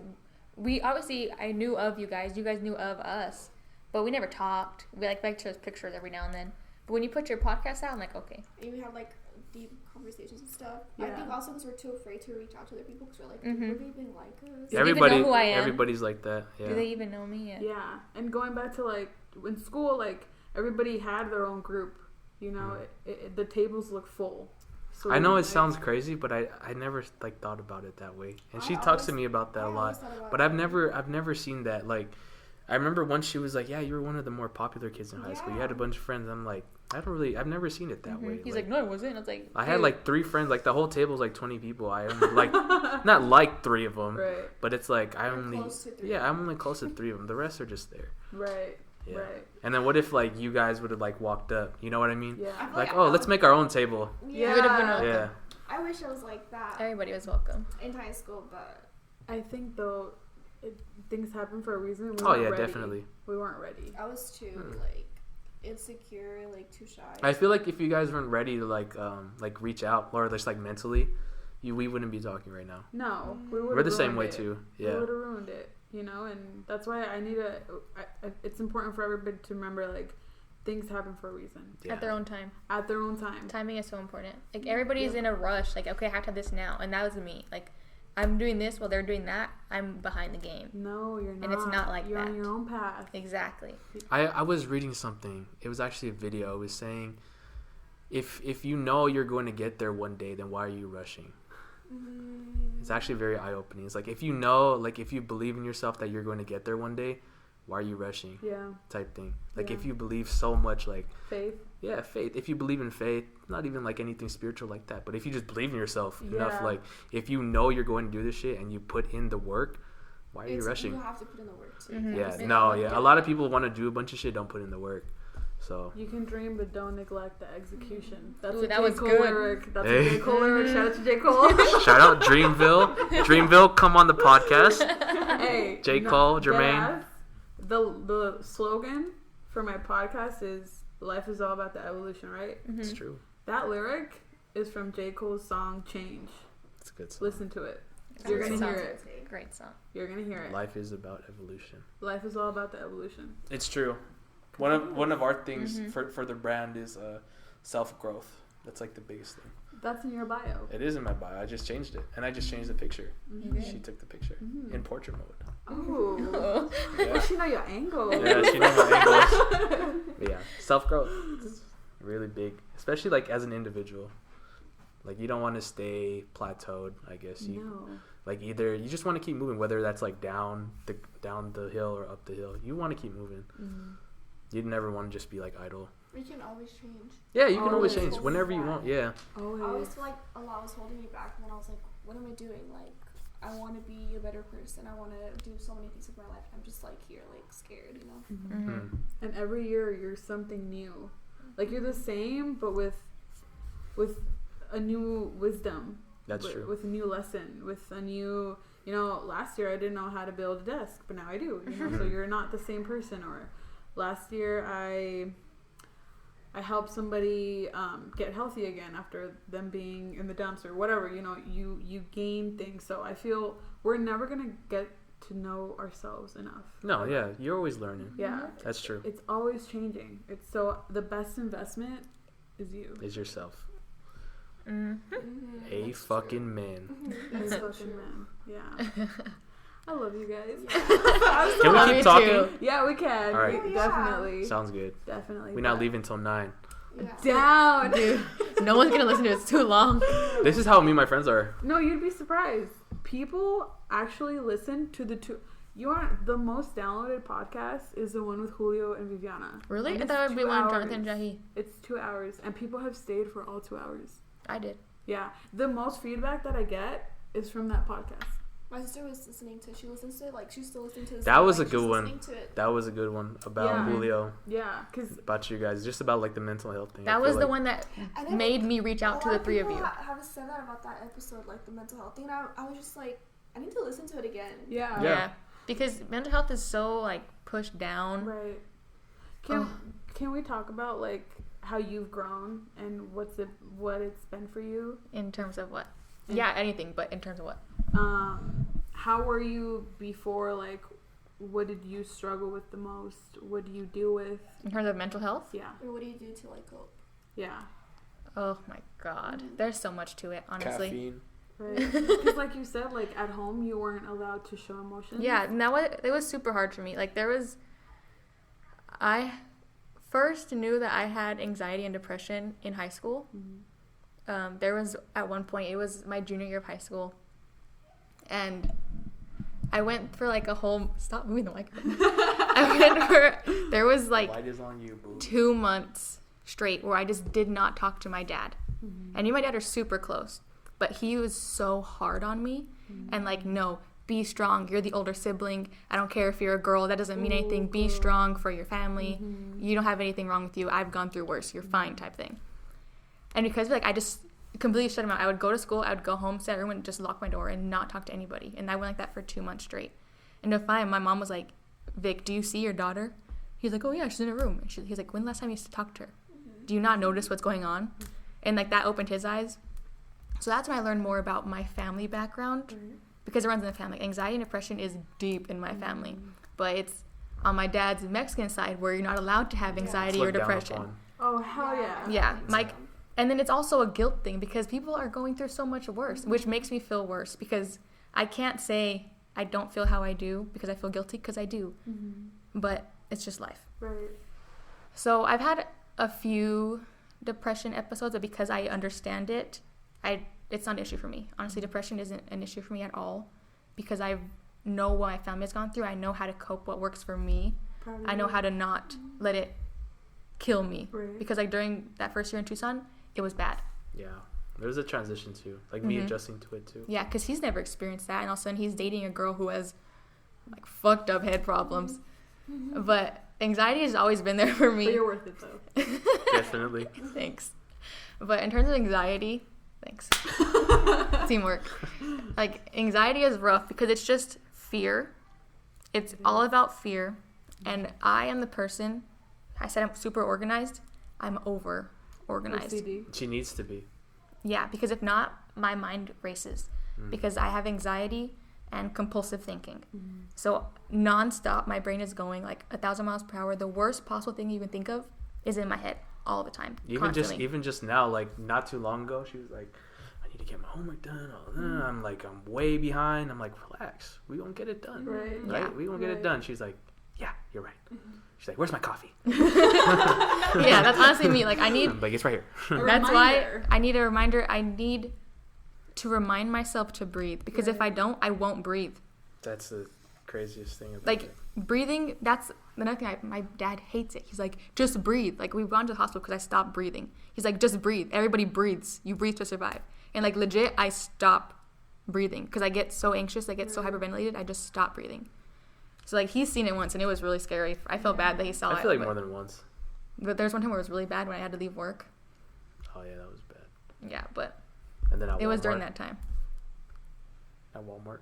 we obviously, I knew of you guys knew of us, but we never talked. We like to share pictures every now and then. But when you put your podcast out, I'm like, okay. And we have like deep conversations and stuff. I Yeah. think also because we're too afraid to reach out to other people because we're like, Mhm. would they even like us? Do they even know who I am? Everybody's like that. Yeah. Do they even know me? Yeah, and going back to like in school, like everybody had their own group. You know, the tables look full. So I know it like, sounds crazy, but I never like thought about it that way. And she I talks to always- me about that I a always lot. thought about But it. I've never seen that. Like, I remember once she was like, "Yeah, you were one of the more popular kids in high school. You had a Yeah. bunch of friends." I'm like, I've never seen it that way. He's like, no, I wasn't. I was like, I had dude. like 3 friends. Like the whole table's like 20 people. I only like not like 3 of them, Right, but it's like I You're only close to 3. I'm only close to 3 of them. The rest are just there. right, Yeah. right. And then what if like you guys would have like walked up? You know what I mean? Yeah. I feel Like, like oh, let's make our own table. Yeah. would've been welcome. Yeah. I wish I was like that Everybody was welcome. in high school, but I think though, things happen for a reason. We Oh weren't yeah, ready. definitely. We weren't ready. I was too Hmm. like insecure, like too shy. I feel like if you guys weren't ready to like reach out or just like mentally, we wouldn't be talking right now. No, we would. We're the same way too. We Yeah. would have ruined it, you know, and that's why I need it's important for everybody to remember like things happen for a reason Yeah. At their own time. at their own time. Timing is so important. Like, everybody's Yeah. in a rush. Like, okay, I have to have this now. And that was me. Like, I'm doing this while they're doing that. I'm behind the game. No, you're not. And it's not like you're that. on your own path. Exactly. I was reading something. It was actually a video. It was saying, if you know you're going to get there one day, then why are you rushing? It's actually very eye opening. It's like if you know, like if you believe in yourself that you're going to get there one day, why are you rushing? Yeah, Type thing. Like Yeah. if you believe so much, like faith. yeah, faith. If you believe in faith, not even like anything spiritual like that, but if you just believe in yourself enough, Yeah. like if you know you're going to do this shit and you put in the work, why are you rushing? You have to put in the work too. Mhm. Yeah, Just no, like, yeah. A lot of people want to do a bunch of shit, don't put in the work. So You can dream, but don't neglect the execution. That's Ooh, a that J. was Cole good. lyric. That's Hey. a J. Cole lyric. Shout out to J. Cole. shout out Dreamville. Dreamville, come on the podcast. Hey, J. Cole, Jermaine. deadass. The slogan for my podcast is "Life is all about the evolution." Right? It's true. That lyric is from J. Cole's song "Change." It's a good song. Listen to it. It's You're a gonna good hear song. it. Great song. You're gonna hear it. Life is about evolution. Life is all about the evolution. It's true. One of our things Mhm. for the brand is self growth. That's like the biggest thing. That's in your bio. It is in my bio. I just changed it, and I just changed the picture. Mhm. She took the picture Mhm. in portrait mode. Oh, Yeah, she know your angle. Yeah, she knows my angles. But yeah, self growth is really big, especially like as an individual. Like you don't want to stay plateaued. I guess you No. like either you just want to keep moving, whether that's like down the hill or up the hill. You want to keep moving. Mm-hmm. You'd never want to just be like idle. We can always change. Yeah, you can always Always. change whenever you want. Yeah. I always Always. feel like a lot was holding me back, and then I was like, what am I doing? Like, I want to be a better person. I want to do so many things with my life. I'm just like here, like scared, you know? Mm-hmm. Mm-hmm. And every year you're something new. Like you're the same, but with a new wisdom. That's true. With a new lesson, with a new, you know, last year I didn't know how to build a desk, but now I do. You know, so you're not the same person. Or last year I helped somebody get healthy again after them being in the dumps or whatever. You know, you gain things. So I feel we're never gonna get to know ourselves enough. No, yeah, you're always learning. Yeah. That's true. It's always changing. It's so the best investment is you. Is yourself. Mm-hmm. A fucking man. It's fucking man. Yeah. I love you guys. Can we keep talking? Too. Yeah, we can. All right. Definitely. Sounds good. Definitely. We're not leaving till 9. Yeah. Down. Dude, no one's gonna listen to it. It's too long. This is how me and my friends are. No, you'd be surprised. People actually listen to the two. The most downloaded podcast is the one with Julio and Viviana. Really? And I it's thought it would be 2 one hours. Jonathan Jahi. It's 2 hours, and people have stayed for all 2 hours. I did. Yeah, the most feedback that I get is from that podcast. My sister was listening to it. She listens to it. Like, she's still listening to this. That was like, a good she's one. listening to it. That was a good one about Yeah. Julio, Yeah, because about you guys, just about like the mental health thing. I That feel was the like- one that I never- made me reach out to the three of you. Have said that about that episode, like the mental health thing. And I was just like, I need to listen to it again. yeah, Yeah. Because mental health is so like pushed down. right. Can we talk about like how you've grown and what it's been for you? In terms of what? In- Yeah, anything, but in terms of what? How were you before? Like, what did you struggle with the most? What do you deal with? In terms of mental health? Yeah, Or what do you do to like cope? yeah, Oh my god. There's so much to it, honestly. Caffeine. right. Because like you said, like at home you weren't allowed to show emotions. Yeah, and it was super hard for me. Like I first knew that I had anxiety and depression in high school. Mhm. There was at one point, it was my junior year of high school, and I went for like a whole, stop moving the mic. There was like Light is on you, boo. 2 months straight where I just did not talk to my dad. Mm-hmm. And me and my dad are super close, but he was so hard on me and like, no, be strong. You're the older sibling. I don't care if you're a girl. That doesn't mean anything. Be strong for your family. You don't have anything wrong with you. I've gone through worse. You're fine type thing. And because like I just completely shut him out. I would go to school. I would go home, sit at room, and just lock my door and not talk to anybody. And I went like that for 2 months straight. And finally, my mom was like, Vic, do you see your daughter? He's like, oh yeah, she's in her room. And he's like, when last time you used to talk to her? Do you not notice what's going on? And like that opened his eyes. So that's when I learned more about my family background, because it runs in the family. Anxiety and depression is deep in my family, but it's on my dad's Mexican side where you're not allowed to have anxiety or Looked down depression. upon. Oh hell yeah. Yeah, and then it's also a guilt thing because people are going through so much worse, which makes me feel worse because I can't say I don't feel how I do because I feel guilty, because I do, but it's just life. Right. So I've had a few depression episodes, but because I understand it, it's not an issue for me. Honestly, depression isn't an issue for me at all because I know what my family has gone through. I know how to cope, what works for me. I know how to not let it kill me. Right. Because like during that first year in Tucson, it was bad. Yeah, there's a transition too, like me adjusting to it too. Yeah, because he's never experienced that, and all of a sudden he's dating a girl who has like fucked up head problems. But anxiety has always been there for me. But you're worth it though. Definitely. Thanks. But in terms of anxiety, thanks. Teamwork. Like, anxiety is rough because it's just fear. It's all about fear. And I am the person, I said I'm super organized. I'm over organized. OCD. She needs to be. Yeah, because if not, my mind races. Because I have anxiety and compulsive thinking. So nonstop, my brain is going like 1,000 miles per hour. The worst possible thing you can think of is in my head all the time. Constantly. Even just now, like not too long ago, she was like, I need to get my homework done. I'm like, I'm way behind. I'm like, relax, we gonna get it done. Right. Yeah. We gonna get it done. She's like, yeah, you're right. She's like, where's my coffee? Yeah, that's honestly me. Like, I need, I'm like, it's right here. that's why I need a reminder. I need to remind myself to breathe, because if I don't, I won't breathe. That's the craziest thing about Like, it. breathing, that's another thing. My dad hates it. He's like, just breathe. Like, we've gone to the hospital because I stopped breathing. He's like, just breathe. Everybody breathes. You breathe to survive. And like, legit, I stop breathing because I get so anxious. I get so hyperventilated. I just stop breathing. So like, he's seen it once and it was really scary. I felt bad that he saw it. I feel like but, more than once. but there's one time where it was really bad when I had to leave work. Oh yeah, that was bad. Yeah, but And then it was during that time. At Walmart.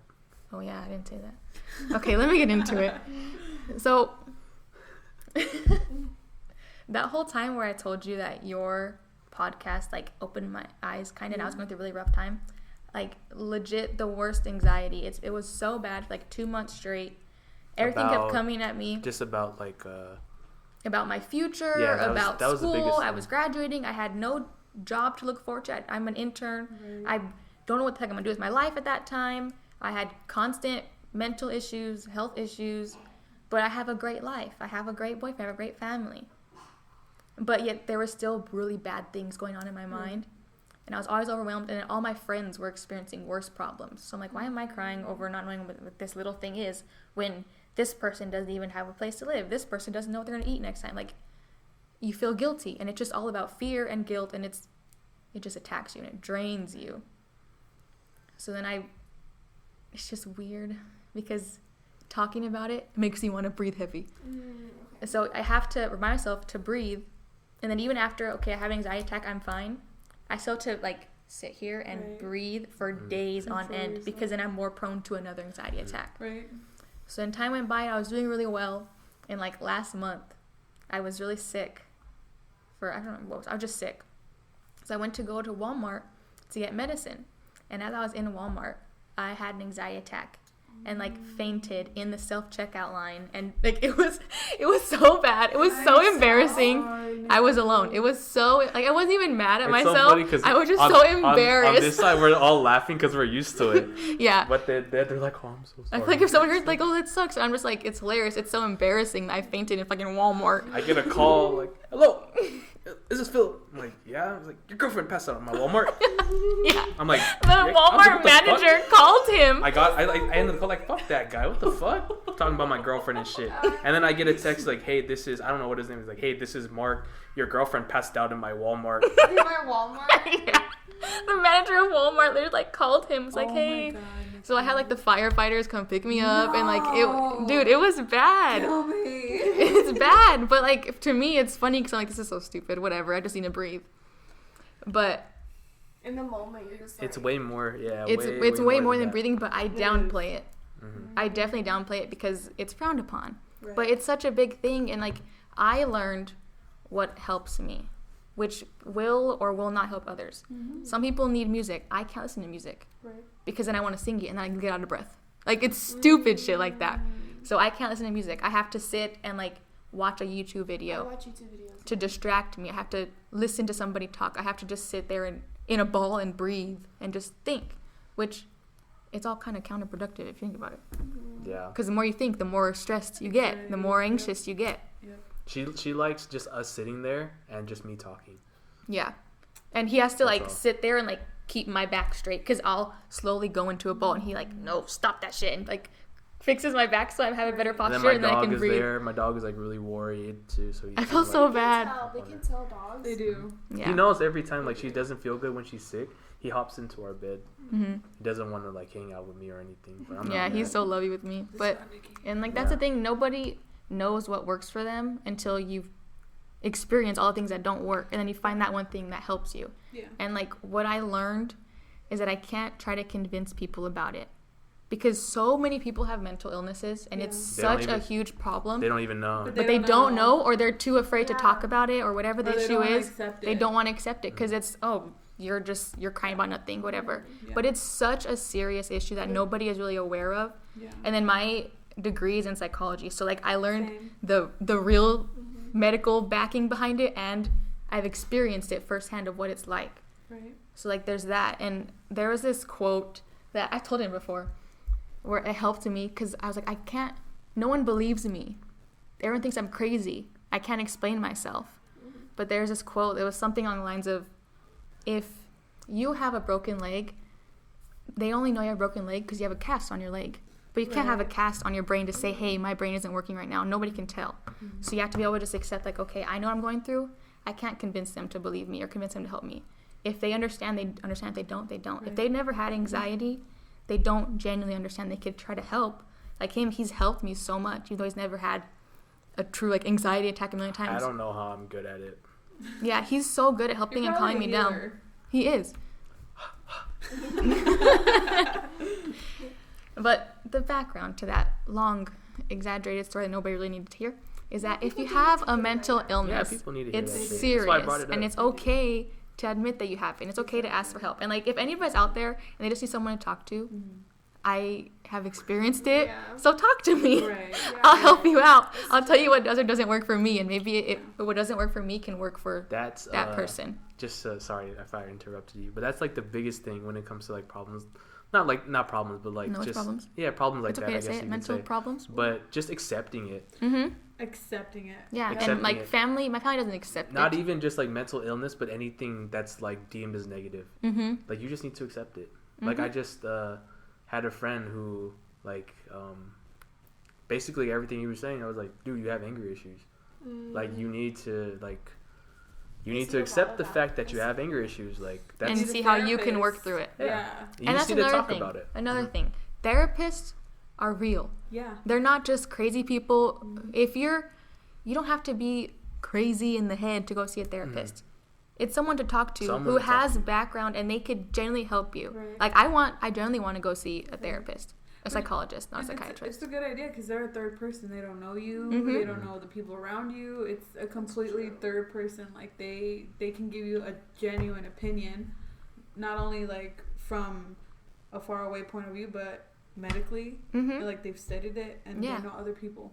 Oh yeah, I didn't say that. Okay, let me get into it. So that whole time where I told you that your podcast like opened my eyes kind of, and I was going through a really rough time, like legit the worst anxiety. It was so bad, like 2 months straight. Everything kept coming at me. Just about like about my future, yeah, about that was the school. biggest I thing. was graduating. I had no job to look forward to. I'm an intern. I don't know what the heck I'm gonna do with my life at that time. I had constant mental issues, health issues, but I have a great life. I have a great boyfriend. I have a great family. But yet there were still really bad things going on in my mind. And I was always overwhelmed, and all my friends were experiencing worse problems. So I'm like, why am I crying over not knowing what this little thing is when this person doesn't even have a place to live? This person doesn't know what they're going to eat next time. Like, you feel guilty, and it's just all about fear and guilt, and it just attacks you, and it drains you. So then it's just weird, because talking about it makes me want to breathe heavy. So I have to remind myself to breathe, and then even after, okay, I have an anxiety attack, I'm fine. I still have to like sit here and breathe for days on end, because then I'm more prone to another anxiety attack. Right. So then time went by, and I was doing really well. And like last month, I was really sick I don't know what was, I was just sick. So I went to go to Walmart to get medicine. And as I was in Walmart, I had an anxiety attack and like fainted in the self-checkout line, and like it was so bad. It was so embarrassing. I was alone. It was so like I wasn't even mad at myself. So funny 'cause I was just so embarrassed. On this side, we're all laughing because we're used to it. Yeah. But they're like, oh, I'm so sorry. I feel like if someone heard like, oh, that sucks, I'm just like, it's hilarious. It's so embarrassing that I fainted in fucking Walmart. I get a call like, hello, is this Phil? I'm like, yeah. I was like, your girlfriend passed out at my Walmart. Yeah. I'm like, The yeah. Walmart manager called him. I ended up calling like, fuck that guy. What the fuck? Talking about my girlfriend and shit. And then I get a text like, hey, this is, I don't know what his name is. Like, hey, this is Mark. Your girlfriend passed out in my Walmart. In my Walmart? Yeah. The manager of Walmart literally like called him. Was like, Oh hey. my God. So I had like the firefighters come pick me up, and like it was bad. Kill me. It's bad, but like to me it's funny because I'm like, this is so stupid. Whatever, I just need to breathe. But In the moment, you're just like... It's way more, yeah. it's way more than that. breathing. But I downplay it. I definitely downplay it because it's frowned upon. Right. But it's such a big thing, and like I learned what helps me, which will or will not help others. Some people need music. I can't listen to music. Right. Because then I want to sing it and then I can get out of breath. Like, it's stupid shit like that. So I can't listen to music. I have to sit and, like, watch a YouTube I video watch YouTube videos. to distract me. I have to listen to somebody talk. I have to just sit there in a ball and breathe and just think, which it's all kind of counterproductive if you think about it. Yeah. Because the more you think, the more stressed you get, the more anxious you get. She likes just us sitting there and just me talking. Yeah. And he has to, like, all. sit there and, like, keep my back straight because I'll slowly go into a ball and he, like, no, stop that shit. And, like, fixes my back so I have a better posture and then I can breathe. There. My dog is, like, really worried, too. So I feel so bad. They can tell dogs. They do. Yeah. He knows every time, like, she doesn't feel good when she's sick. He hops into our bed. Mm-hmm. He doesn't want to, like, hang out with me or anything. But I'm not Yeah, he's mad. so lovey with me. But, and, like, that's the thing. Nobody knows what works for them until you've experienced all the things that don't work. And then you find that one thing that helps you. Yeah. And, like, what I learned is that I can't try to convince people about it. Because so many people have mental illnesses, and it's They don't such a even- huge problem. They don't even know. But they don't know, or they're too afraid to talk about it, or whatever the issue is. They don't want to accept it because it's, oh, you're crying about nothing, whatever. Yeah. But it's such a serious issue that nobody is really aware of. Yeah. And then my degree is in psychology, so like I learned Same. the real medical backing behind it, and I've experienced it firsthand of what it's like. Right. So like there's that, and there was this quote that I told him before, where it helped me because I was like, no one believes me. Everyone thinks I'm crazy. I can't explain myself. But there's this quote. It was something along the lines of, if you have a broken leg, they only know you have a broken leg because you have a cast on your leg. But you can't have a cast on your brain to say, hey, my brain isn't working right now. Nobody can tell. So you have to be able to just accept, like, okay, I know what I'm going through. I can't convince them to believe me or convince them to help me. If they understand, they understand. If they don't, they don't. If they've never had anxiety, they don't genuinely understand. They could try to help. Like him, he's helped me so much, even though he's never had a true, like, anxiety attack a million times. I don't know how I'm good at it. Yeah, he's so good at helping and calming me down. He is. But the background to that long, exaggerated story that nobody really needed to hear is that if you have a mental illness, people need to hear it's that shit. That's why I serious, brought it and up. it's okay to admit that you have it. And it's okay to ask for help. And like if anybody's out there and they just need someone to talk to, I have experienced it. Yeah. So talk to me. Right. Yeah. I'll help you out. I'll tell you what does or doesn't work for me, and maybe what doesn't work for me can work for That's that person. Just sorry if I interrupted you, but that's like the biggest thing when it comes to like problems. Not problems, but like No, it's just problems. Yeah, problems like It's that. okay I to guess say it. you Mental could say. problems. But just accepting it. Mm-hmm. Accepting it. Yeah, Accepting and like it. family, my family doesn't accept Not it. even just like mental illness, but anything that's like deemed as negative. Mm-hmm. Like you just need to accept it. Like I just had a friend who like basically everything he was saying, I was like, dude, you have anger issues. Like you need to accept the fact that you have anger issues. Like that's And see how you can work through it. Yeah. you And just that's need to another talk thing. about it. Another thing. Therapists are real. Yeah. They're not just crazy people. If you don't have to be crazy in the head to go see a therapist. It's someone to talk to Someone who to talk has to. background and they could genuinely help you. Right. Like I generally want to go see a therapist, a psychologist, not a And psychiatrist. It's a good idea because they're a third person. They don't know you. Mhm. They don't know the people around you. It's a completely third person. Like they can give you a genuine opinion, not only like from a far away point of view, but medically. Mm-hmm. Like they've studied it and Yeah. they know other people.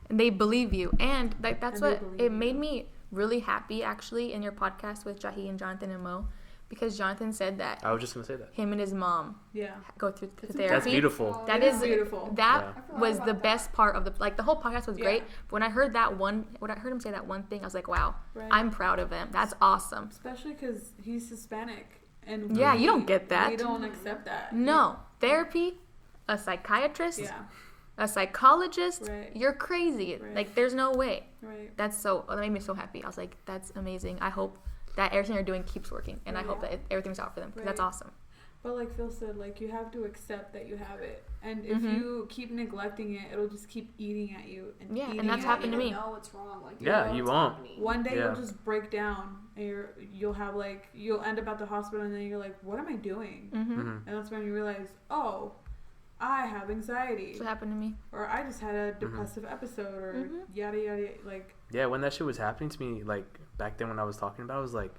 And they believe you, and like that's And they what believe it you. made me really happy actually in your podcast with Jahi and Jonathan and Mo, because Jonathan said that I was just gonna say that. him and his mom Yeah. go through That's therapy. That's beautiful. That It is beautiful. That Yeah. I forgot was about the that. best part of the whole podcast was great. Yeah. But when I heard him say that one thing, I was like, wow, Right. I'm proud of him. That's awesome. Especially because he's Hispanic. And Yeah, we- you don't get that. We don't accept that. No, therapy, a psychiatrist, Yeah. a psychologist, Right. you're crazy. Right. Like there's no way. Right. That made me so happy. I was like, that's amazing. I hope that everything they're doing keeps working, and I hope that everything's out for them, because that's Right. awesome. But like Phil said, like you have to accept that you have it, and if Mhm. you keep neglecting it, it'll just keep eating at you. And Yeah, and eating that's at happened you. to me. Know what's wrong. Like, Yeah, know you what's won't. happening. One day Yeah. you'll just break down, and you'll have like you'll end up at the hospital, and then you're like, what am I doing? Mm-hmm. Mhm. And that's when you realize, oh, I have anxiety, That's what happened to me. or I just had a depressive episode, or Mhm. yada yada. Like Yeah, when that shit was happening to me, like back then when I was talking about it, I was like,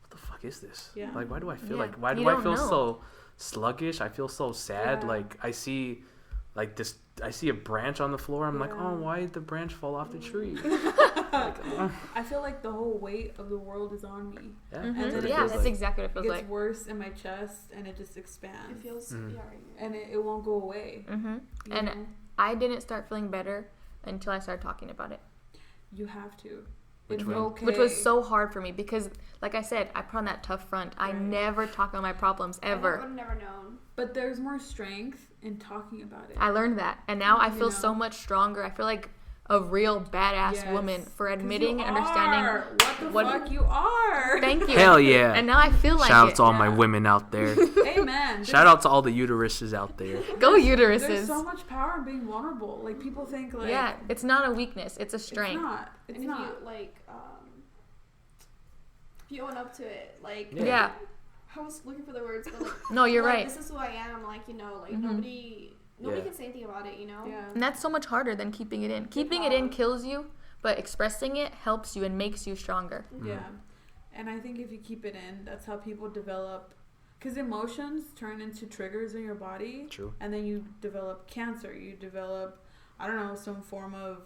what the fuck is this? Yeah. Like why do I feel Yeah, like why you do I don't feel know. so sluggish? I feel so sad. Yeah. Like I see like this I see a branch on the floor. I'm like, Yeah. oh, why did the branch fall off the tree? I feel like the whole weight of the world is on me. Yeah, Mhm. And then it Yeah, feels that's like, exactly what it It feels gets like. worse in my chest, and it just expands. It feels Mhm. yeah, right. and it won't go away. Mm-hmm. you And know? I didn't start feeling better until I started talking about it, You have to. Which It's one? okay. which was so hard for me because, like I said, I put on that tough front. I Right. never talk about my problems I ever. would have never known. But there's more strength in talking about it. I learned that, and now I You feel know? so much stronger. I feel like a real badass Yes. woman for 'Cause admitting you and understanding. are. What the what- fuck you are. Thank you. Hell yeah. And now I feel like Shout out it. to all my Yeah. women out there. Amen. Shout out to all the uteruses out there. Go There's uteruses. so much power in being vulnerable. Like people think like Yeah, it's not a weakness. It's a it's strength. not. It's And not. if you like, if you own up to it, like Yeah. I was looking for the words, but like No, you're like, right. This is who I am. Like like Mhm. nobody Yeah. can say anything about it. You know. Yeah. And that's so much harder than keeping it in. Keeping it in kills you, but expressing it helps you and makes you stronger. Yeah. And I think if you keep it in, that's how people develop. Because emotions turn into triggers in your body. True. And then you develop cancer. You develop, I don't know, some form of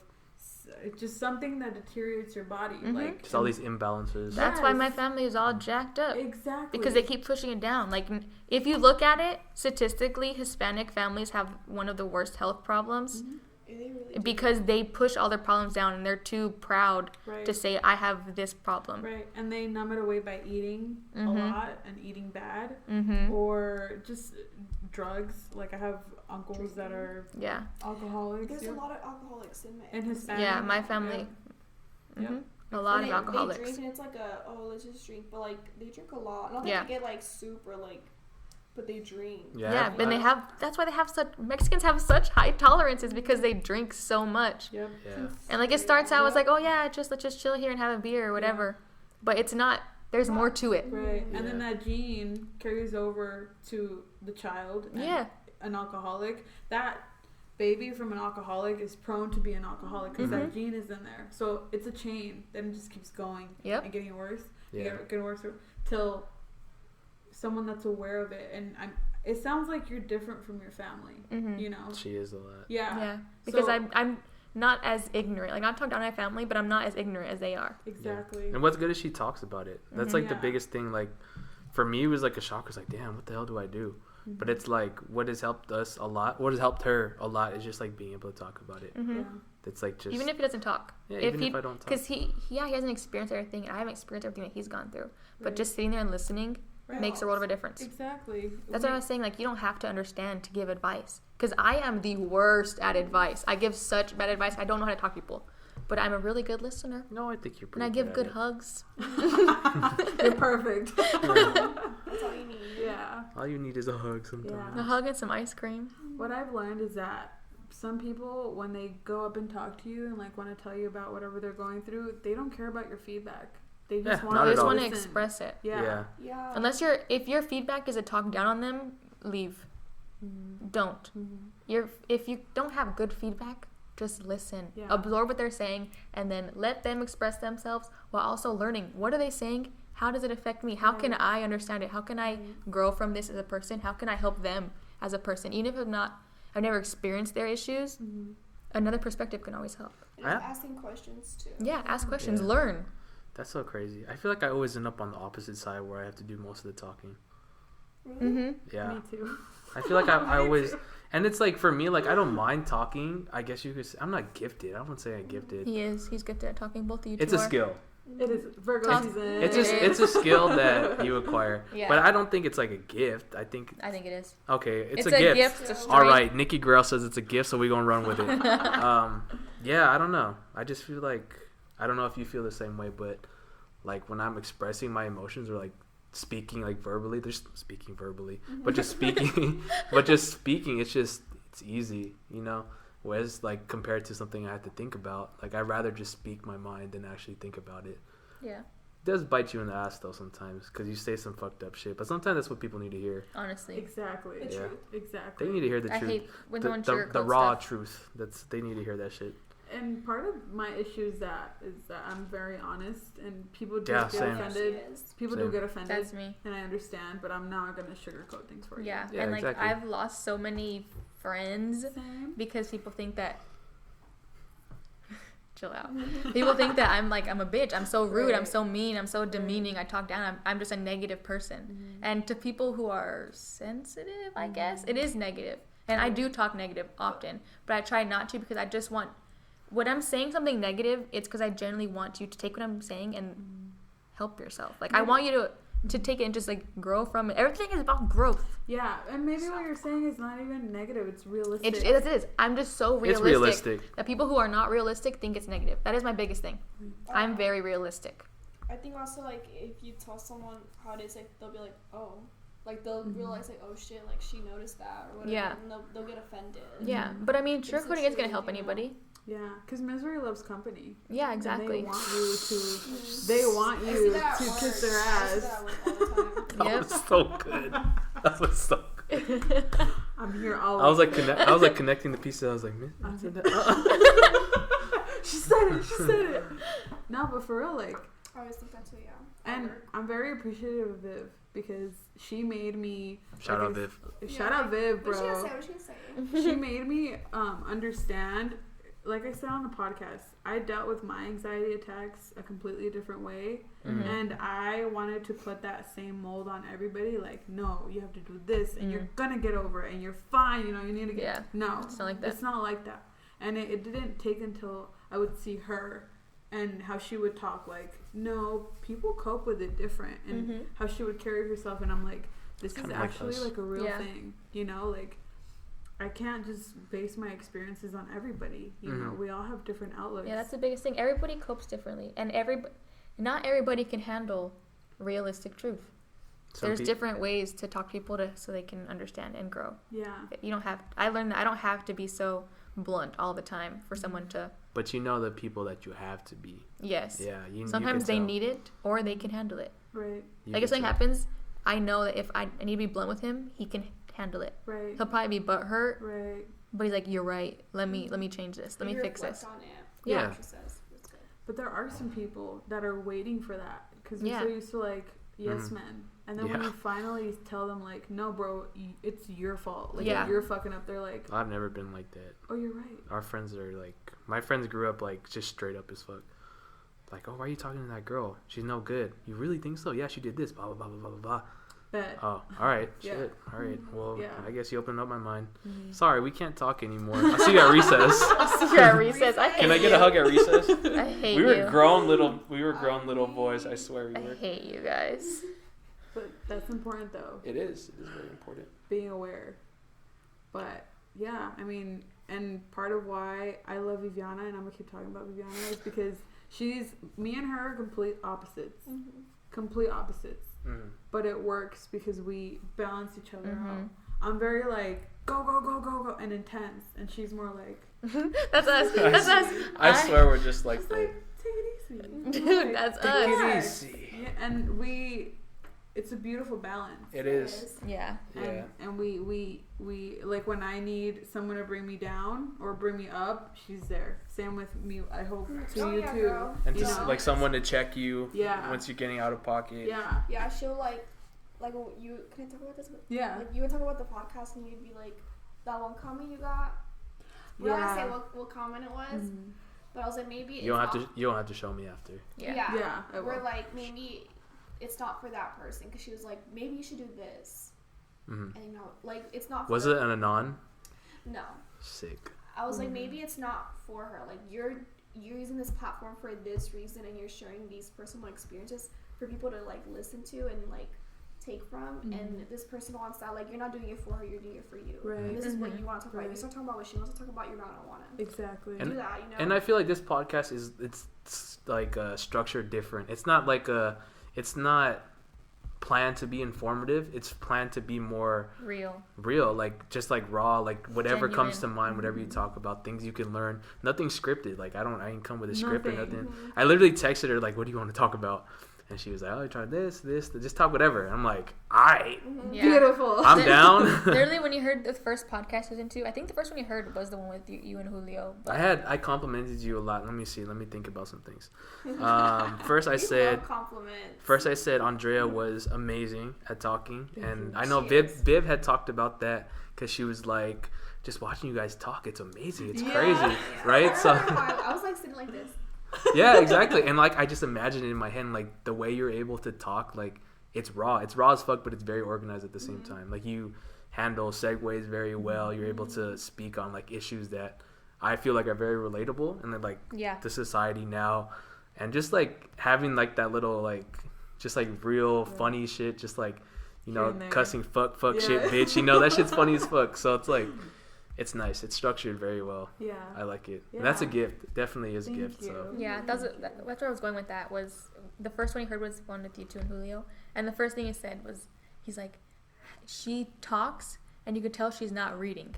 just something that deteriorates your body. Mhm. Like Just all these imbalances. That's why my Yes. family is all jacked up. Exactly. Because they keep pushing it down. Like, if you look at it, statistically, Hispanic families have one of the worst health problems They really do. because they push all their problems down and they're too proud right. to say, I have this problem. Right. And they numb it away by eating a Mhm. lot and eating bad. Mm-hmm. Or just drugs. Like I have uncles that are Yeah. alcoholics. There's yeah. a lot of alcoholics in my And Hispanic. Yeah, my family. Yeah. hmm A lot of They alcoholics. drink and it's like let's just drink, but like they drink a lot. Not that Yeah. they get like super but they drink. Yeah, but that's why they have Mexicans have such high tolerances because they drink so much. Yep. Yeah. And like it starts out as like, oh yeah, let's just chill here and have a beer or whatever. But it's not, there's more to it. Right. Yeah. And then that gene carries over to the child. And Yeah. An alcoholic. That baby from an alcoholic is prone to be an alcoholic because that gene is in there. So it's a chain. Then it just keeps going and getting worse. Getting worse till someone that's aware of it. And it sounds like you're different from your family. You know, she is a lot. Yeah. Because I'm not as ignorant. Like, not talk down my family, but I'm not as ignorant as they are. Exactly. Yeah. And what's good is she talks about it. That's like the biggest thing. Like, for me, it was like a shock. I was like, damn, what the hell do I do? But it's like, what has helped us a lot, what has helped her a lot is just like being able to talk about it. It's like just, even if he doesn't talk. Yeah, even if I don't talk. Because he hasn't experienced everything, and I haven't experienced everything that he's gone through. But just sitting there and listening makes a world of a difference. Exactly. That's what I was saying. Like, you don't have to understand to give advice. Because I am the worst at advice. I give such bad advice. I don't know how to talk to people. But I'm a really good listener. No, I think you're pretty And I give good hugs. You're perfect. That's all you need. Yeah. All you need is a hug sometimes. A hug and some ice cream. What I've learned is that some people, when they go up and talk to you and like want to tell you about whatever they're going through, they don't care about your feedback. They just want to express it. Yeah. Unless if your feedback is a talk down on them, leave. Don't. If you don't have good feedback, just listen. Absorb what they're saying, and then let them express themselves while also learning. What are they saying? How does it affect me? How can I understand it? How can I grow from this as a person? How can I help them as a person? Even if I've never experienced their issues, another perspective can always help. And just asking questions too. Yeah, ask questions. Learn. That's so crazy. I feel like I always end up on the opposite side where I have to do most of the talking. Really? Yeah. Me too. I feel like I always, and it's like for me, like I don't mind talking. I guess you could say I'm not gifted. I wouldn't say I'm gifted. He is. He's gifted at talking. Both of you. It's a skill. It is Virgo season. It's a skill that you acquire. Yeah. But I don't think it's like a gift. I think it is. Okay, it's a gift. gift. It's all right, Nikki Grell says it's a gift, so we're gonna run with it. Yeah, I don't know. I just feel like I don't know if you feel the same way, but like when I'm expressing my emotions or like speaking like verbally, but just speaking, it's easy, you know. Whereas like compared to something I have to think about, like I'd rather just speak my mind than actually think about it. Yeah. It does bite you in the ass though sometimes because you say some fucked up shit, but sometimes that's what people need to hear. Honestly. Exactly. The truth. Exactly. They need to hear the truth. I hate when someone the raw truth. They need to hear that shit. And part of my issue is that I'm very honest, and people do get offended. People do get offended. That's me. And I understand, but I'm not gonna sugarcoat things for you. Yeah, and like exactly. I've lost so many friends because people think that. Chill out. People think that I'm a bitch. I'm so rude. I'm so mean. I'm so demeaning. I talk down. I'm just a negative person. And to people who are sensitive, I guess it is negative. And I do talk negative often, but I try not to because I just want. When I'm saying something negative, it's because I genuinely want you to take what I'm saying and help yourself. Like, I want you to take it and just, like, grow from it. Everything is about growth. Yeah, and maybe what you're saying is not even negative. It's realistic. It is. I'm just so realistic. It's realistic. That people who are not realistic think it's negative. That is my biggest thing. I'm very realistic. I think also, like, if you tell someone how it is, like, they'll be like, oh. Like, they'll realize, like, oh, shit, like, she noticed that or whatever. Yeah. And they'll get offended. Yeah, but, I mean, sugarcoating isn't going to help anybody. Yeah, because misery loves company. Yeah, exactly. And they want you to kiss their ass. That was so good. That was so good. I'm here all. I was like connecting the pieces. I was like, she said it. No, but for real, like. I always think that too. Yeah. And I'm very appreciative of Viv because she made me. Shout out Viv. Shout out Viv, bro. What she say? She made me understand. Like I said on the podcast, I dealt with my anxiety attacks a completely different way. And I wanted to put that same mold on everybody. Like, no, you have to do this and you're going to get over it and you're fine. You know, you need to get... Yeah. No. It's not like that. It's not like that. And it didn't take until I would see her and how she would talk. Like, no, people cope with it different. And how she would carry herself. And I'm like, this is actually like a real thing. You know, like... I can't just base my experiences on everybody. You know, we all have different outlooks. Yeah, that's the biggest thing. Everybody copes differently, and not everybody can handle realistic truth. There's different ways to talk to people so they can understand and grow. Yeah. You don't have. I learned that I don't have to be so blunt all the time for someone to. But you know the people that you have to be. Yes. Yeah. Sometimes they need it, or they can handle it. Right. Like if something happens, I know that if I need to be blunt with him, he can handle it. Right. He'll probably be butthurt. Right. but he's like, you're right. Let me change this. Let me fix this. On it. Yeah. She says. That's good. But there are some people that are waiting for that because we're Yeah. so used to like yes men, and then when Yeah. you finally tell them like, no, bro, it's your fault. Like Yeah. you're fucking up. They're like, I've never been like that. oh, you're right. Our friends are like, my friends grew up like just straight up as fuck. Like, oh, why are you talking to that girl? She's no good. You really think so? Yeah, she did this. Blah blah blah blah blah blah. Bet. Oh, all right. Yeah. Shit. All right. Well, Yeah. I guess you opened up my mind. Mm-hmm. Sorry, we can't talk anymore. I'll see you at recess. I'll see you at recess. Can I get a hug at recess? I hate We you. were grown little boys. I swear we I were. hate you guys. But that's important though, It is. It is very important. being aware. But yeah, I mean, and part of why I love Viviana, and I'm gonna keep talking about Viviana, is because me and her are complete opposites. Mm-hmm. Complete opposites. Mm. But it works because we balance each other Mhm. out. I'm very like go go go go go and intense, and she's more like That's us. That's us. I swear we're just like just the. like take it easy, Dude, that's Take us. it easy. Yeah, and it's a beautiful balance. It is. Yeah. Yeah. And we like when I need someone to bring me down or bring me up, she's there. Same with me. I hope to Oh, you yeah, too. girl. And You just know? like someone to check you Yeah. once you're getting out of pocket. Yeah. Yeah, she'll like you. Can I talk about this? Yeah. Like you would talk about the podcast, and you'd be like, that one comment you got. We're not gonna say what comment it was, Mhm. but I was like, maybe You don't have to show me after. Yeah. Yeah, I We're will. like, maybe it's not for that person, because she was like, maybe you should do this, Mm-hmm. and you know, like it's not. Was for it an anon? No. Sick. I was like, maybe it's not for her. Like you're using this platform for this reason, and you're sharing these personal experiences for people to like listen to and like take from. And this person wants that. Like you're not doing it for her, you're doing it for you. Right. And this is what you want to talk about. If Right. you start talking about what she wants to talk about, you're not gonna want to Exactly. And- do that. You know. And I feel like this podcast it's like structured different. It's not like it's not planned to be informative. It's planned to be more Real. like just like raw, like whatever comes to Genuine. mind, whatever you talk about, things you can learn. Nothing scripted. Like I didn't come with a script or Nothing. nothing. I literally texted her like, "What do you want to talk about?" And she was like, "Oh, I tried this, just talk whatever." And I'm like, "Alright, Yeah. Beautiful. I'm down." Literally, when you heard the first podcast I was into, I think the first one you heard was the one with you and Julio. I complimented you a lot. Let me think about some things. First I You said love compliments. First, I said Andrea was amazing at talking, Thank and you. I know She Viv is. Viv had talked about that because she was like, just watching you guys talk, it's amazing, it's Yeah. crazy, Yeah. right? I So remember I was like sitting like this. yeah, exactly, and like I just imagine it in my head, like the way you're able to talk, like it's raw as fuck, but it's very organized at the same time. Like you handle segues very well. You're able to speak on like issues that I feel like are very relatable, and then like Yeah. to society now, and just like having like that little like just like real funny shit, just like you Here know and there. cussing fuck Yeah. shit bitch, you know that shit's funny as fuck. So it's like it's nice. It's structured very well. Yeah. I like it. And that's a Yeah. gift. It definitely is Thank a gift. you. So Yeah, that's where I was going with that. Was the first one you heard was one with you two and Julio, and the first thing he said was, he's like, she talks and you could tell she's not reading.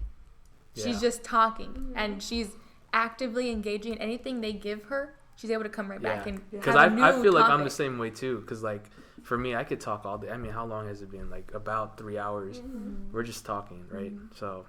Yeah. She's just talking, and she's actively engaging in anything they give her. She's able to come right back and because have a I new feel like I'm the topic. same way too. Because like for me, I could talk all day. I mean, how long has it been? Like about 3 hours. We're just talking, right? So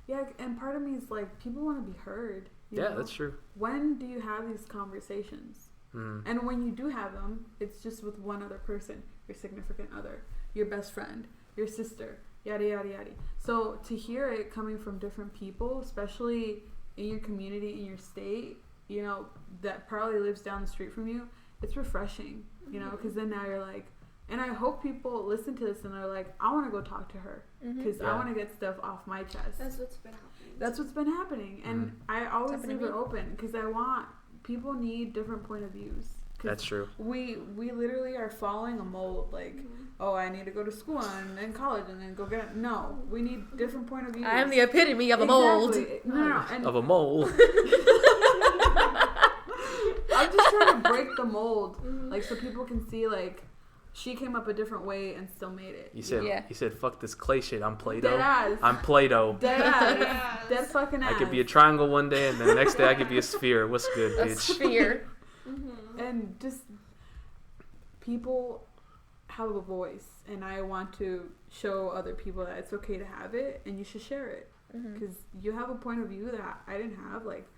Yeah, and part of me is like, people want to be heard. You yeah, know? that's true. When do you have these conversations? Mm. And when you do have them, it's just with one other person, your significant other, your best friend, your sister, yada, yada, yada. So to hear it coming from different people, especially in your community, in your state, you know, that probably lives down the street from you, it's refreshing, you know, because then now you're like, and I hope people listen to this and are like, I want to go talk to her because I Yeah. want to get stuff off my chest. That's what's been happening. That's what's been happening, and I always happened to leave it me. open because I want people need different point of views. 'Cause That's true. We literally are following a mold. Like, oh, I need to go to school and college and then go get it. No, we need different point of views. I am the epitome of a mold. Exactly. No, and Of a mole. I'm just trying to break the mold, like so people can see like she came up a different way and still made it. You said Yeah. you said fuck this clay shit. I'm Play-Doh. Dead ass. I'm Play-Doh. Dead ass. Yes. Dead fucking ass. I could be a triangle one day, and then the next day I could be a sphere. What's good, A bitch? sphere. And just people have a voice, and I want to show other people that it's okay to have it and you should share it. because you have a point of view that I didn't have. Like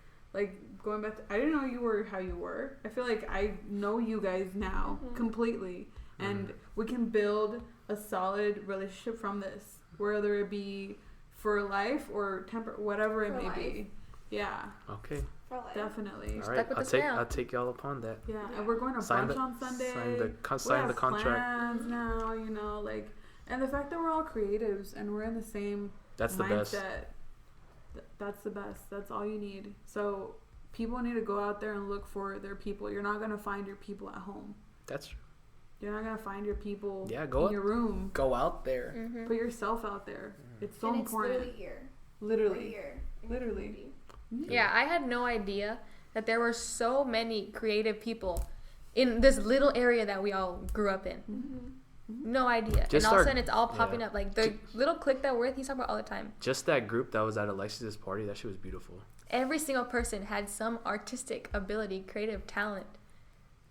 going back, I didn't know you were how you were. I feel like I know you guys now completely, and we can build a solid relationship from this, whether it be for life or whatever it may be. Yeah. Okay. For life. Definitely. All right. I'll take y'all upon that. Yeah, and we're going to brunch on Sunday. Sign the contract. Plans now, like, and the fact that we're all creatives and we're in the same That's the mindset, best. That's the best. That's all you need. So people need to go out there and look for their people. You're not gonna find your people at home. That's true. You're not gonna find your people go in your room. Go out there. Put yourself out there. It's so and important. It's literally here. Literally. We're here. Literally. Yeah, I had no idea that there were so many creative people in this little area that we all grew up in. No idea. Just and all of a sudden it's all popping yeah. up. Like the little clique that he's talking about all the time. Just that group that was at Alexis's party, that shit was beautiful. Every single person had some artistic ability, creative talent.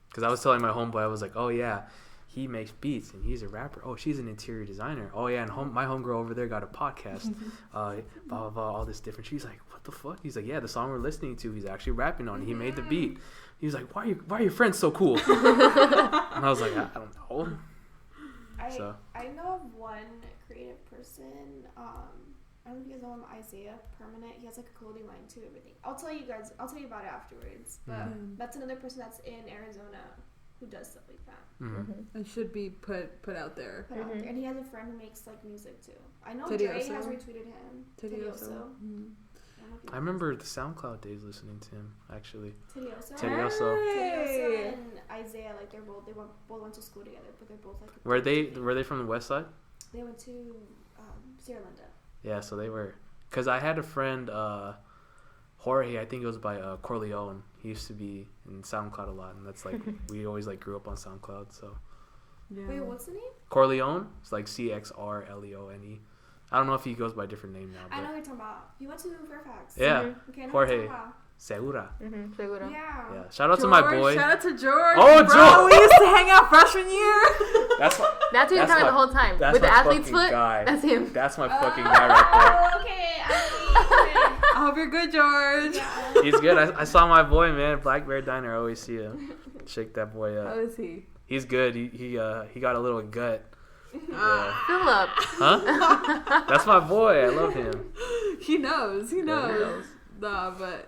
Because I was telling my homeboy, I was like, oh yeah, he makes beats and he's a rapper. Oh, she's an interior designer. Oh yeah, and my homegirl over there got a podcast. Blah, blah, blah, all this different. She's like, what the fuck? He's like, yeah, the song we're listening to, he's actually rapping on it. He made the beat. He was like, why are your friends so cool? And I was like, I don't know. I know of one creative person. I don't know if you guys know him, Isaiah Permanent. He has like a clothing line too, everything. I'll tell you about it afterwards. But that's another person that's in Arizona who does stuff like that. It should be put out there. And he has a friend who makes like music too. I know Tedioso. Dre has retweeted him. Tedioso. I remember the SoundCloud days listening to him, actually. Tedioso. Hey. And Isaiah, like they both went to school together, but they're both like. Were they from the West Side? They went to Sierra Linda. Yeah, so they were. Cause I had a friend, Jorge. I think it was by Corleone. He used to be in SoundCloud a lot, and that's like we always like grew up on SoundCloud. So. Yeah. Wait, what's the name? Corleone. It's like CXRLEONE. I don't know if he goes by a different name now. I know what you're talking about. He went to Fairfax. Yeah. Okay, I know Jorge. what you're talking Segura. Seguro. about. Yeah. Yeah. Shout out to my boy. Shout out to George. Oh, bro, George. we used to hang out freshman year. That's what you're talking about the whole time. That's with the my athlete's fucking foot. guy. That's him. That's my fucking guy right Oh, okay. I I hope you're good, George. yeah. there. He's good. I saw my boy, man. Black Bear Diner. I always see him. Shake that boy How up. is he? He's good. He got a little gut. Yeah. Philip. Huh? That's my boy. I love him. He knows. Yeah, he knows. Nah, but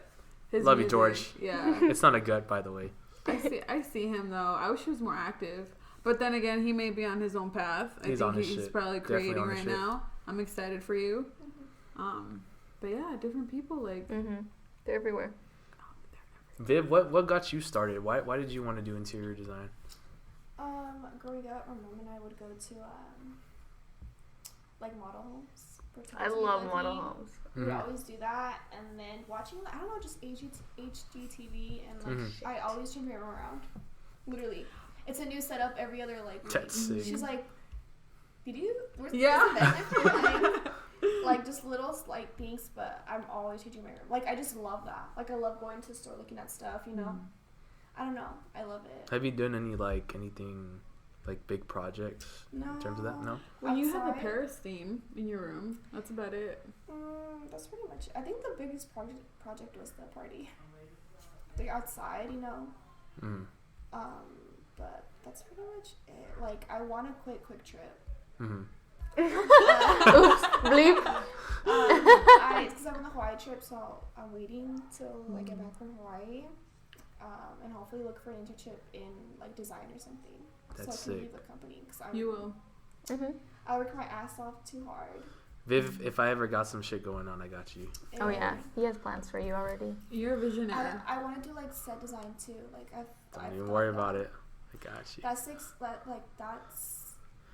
his Love you, music, George. Yeah. It's not a gut, by the way. I see him though. I wish he was more active. But then again, he may be on his own path. He's on his he's shit. probably Definitely creating on his right shit. now. I'm excited for you. But yeah, different people like They're everywhere. Viv, what got you started? Why did you want to do interior design? Growing up, my mom and I would go to like model homes. I love model homes. We would always do that, and then watching, I don't know, just HGTV, and like I always change my room around. Literally, it's a new setup every other like week. That's sick. She's like, "Did you?" Yeah. Like just little like things, but I'm always changing my room. Like I just love that. Like I love going to the store, looking at stuff. You know, I don't know. I love it. Have you done anything like big projects in terms of that? No. When you have the Paris theme in your room, that's about it. That's pretty much it. I think the biggest project was the party. Like outside, you know. But that's pretty much it. Like I want a quick trip. Oops, bleep. Because I'm on the Hawaii trip, so I'm waiting till I get back from Hawaii, and hopefully look for an internship in like design or something. That's so I can sick. leave the company. You will. I work my ass off too hard. Viv, if I ever got some shit going on, I got you. Oh yeah, he has plans for you already. You're a visionary. I want to do like set design too. Like Don't even worry about it. I got you. That's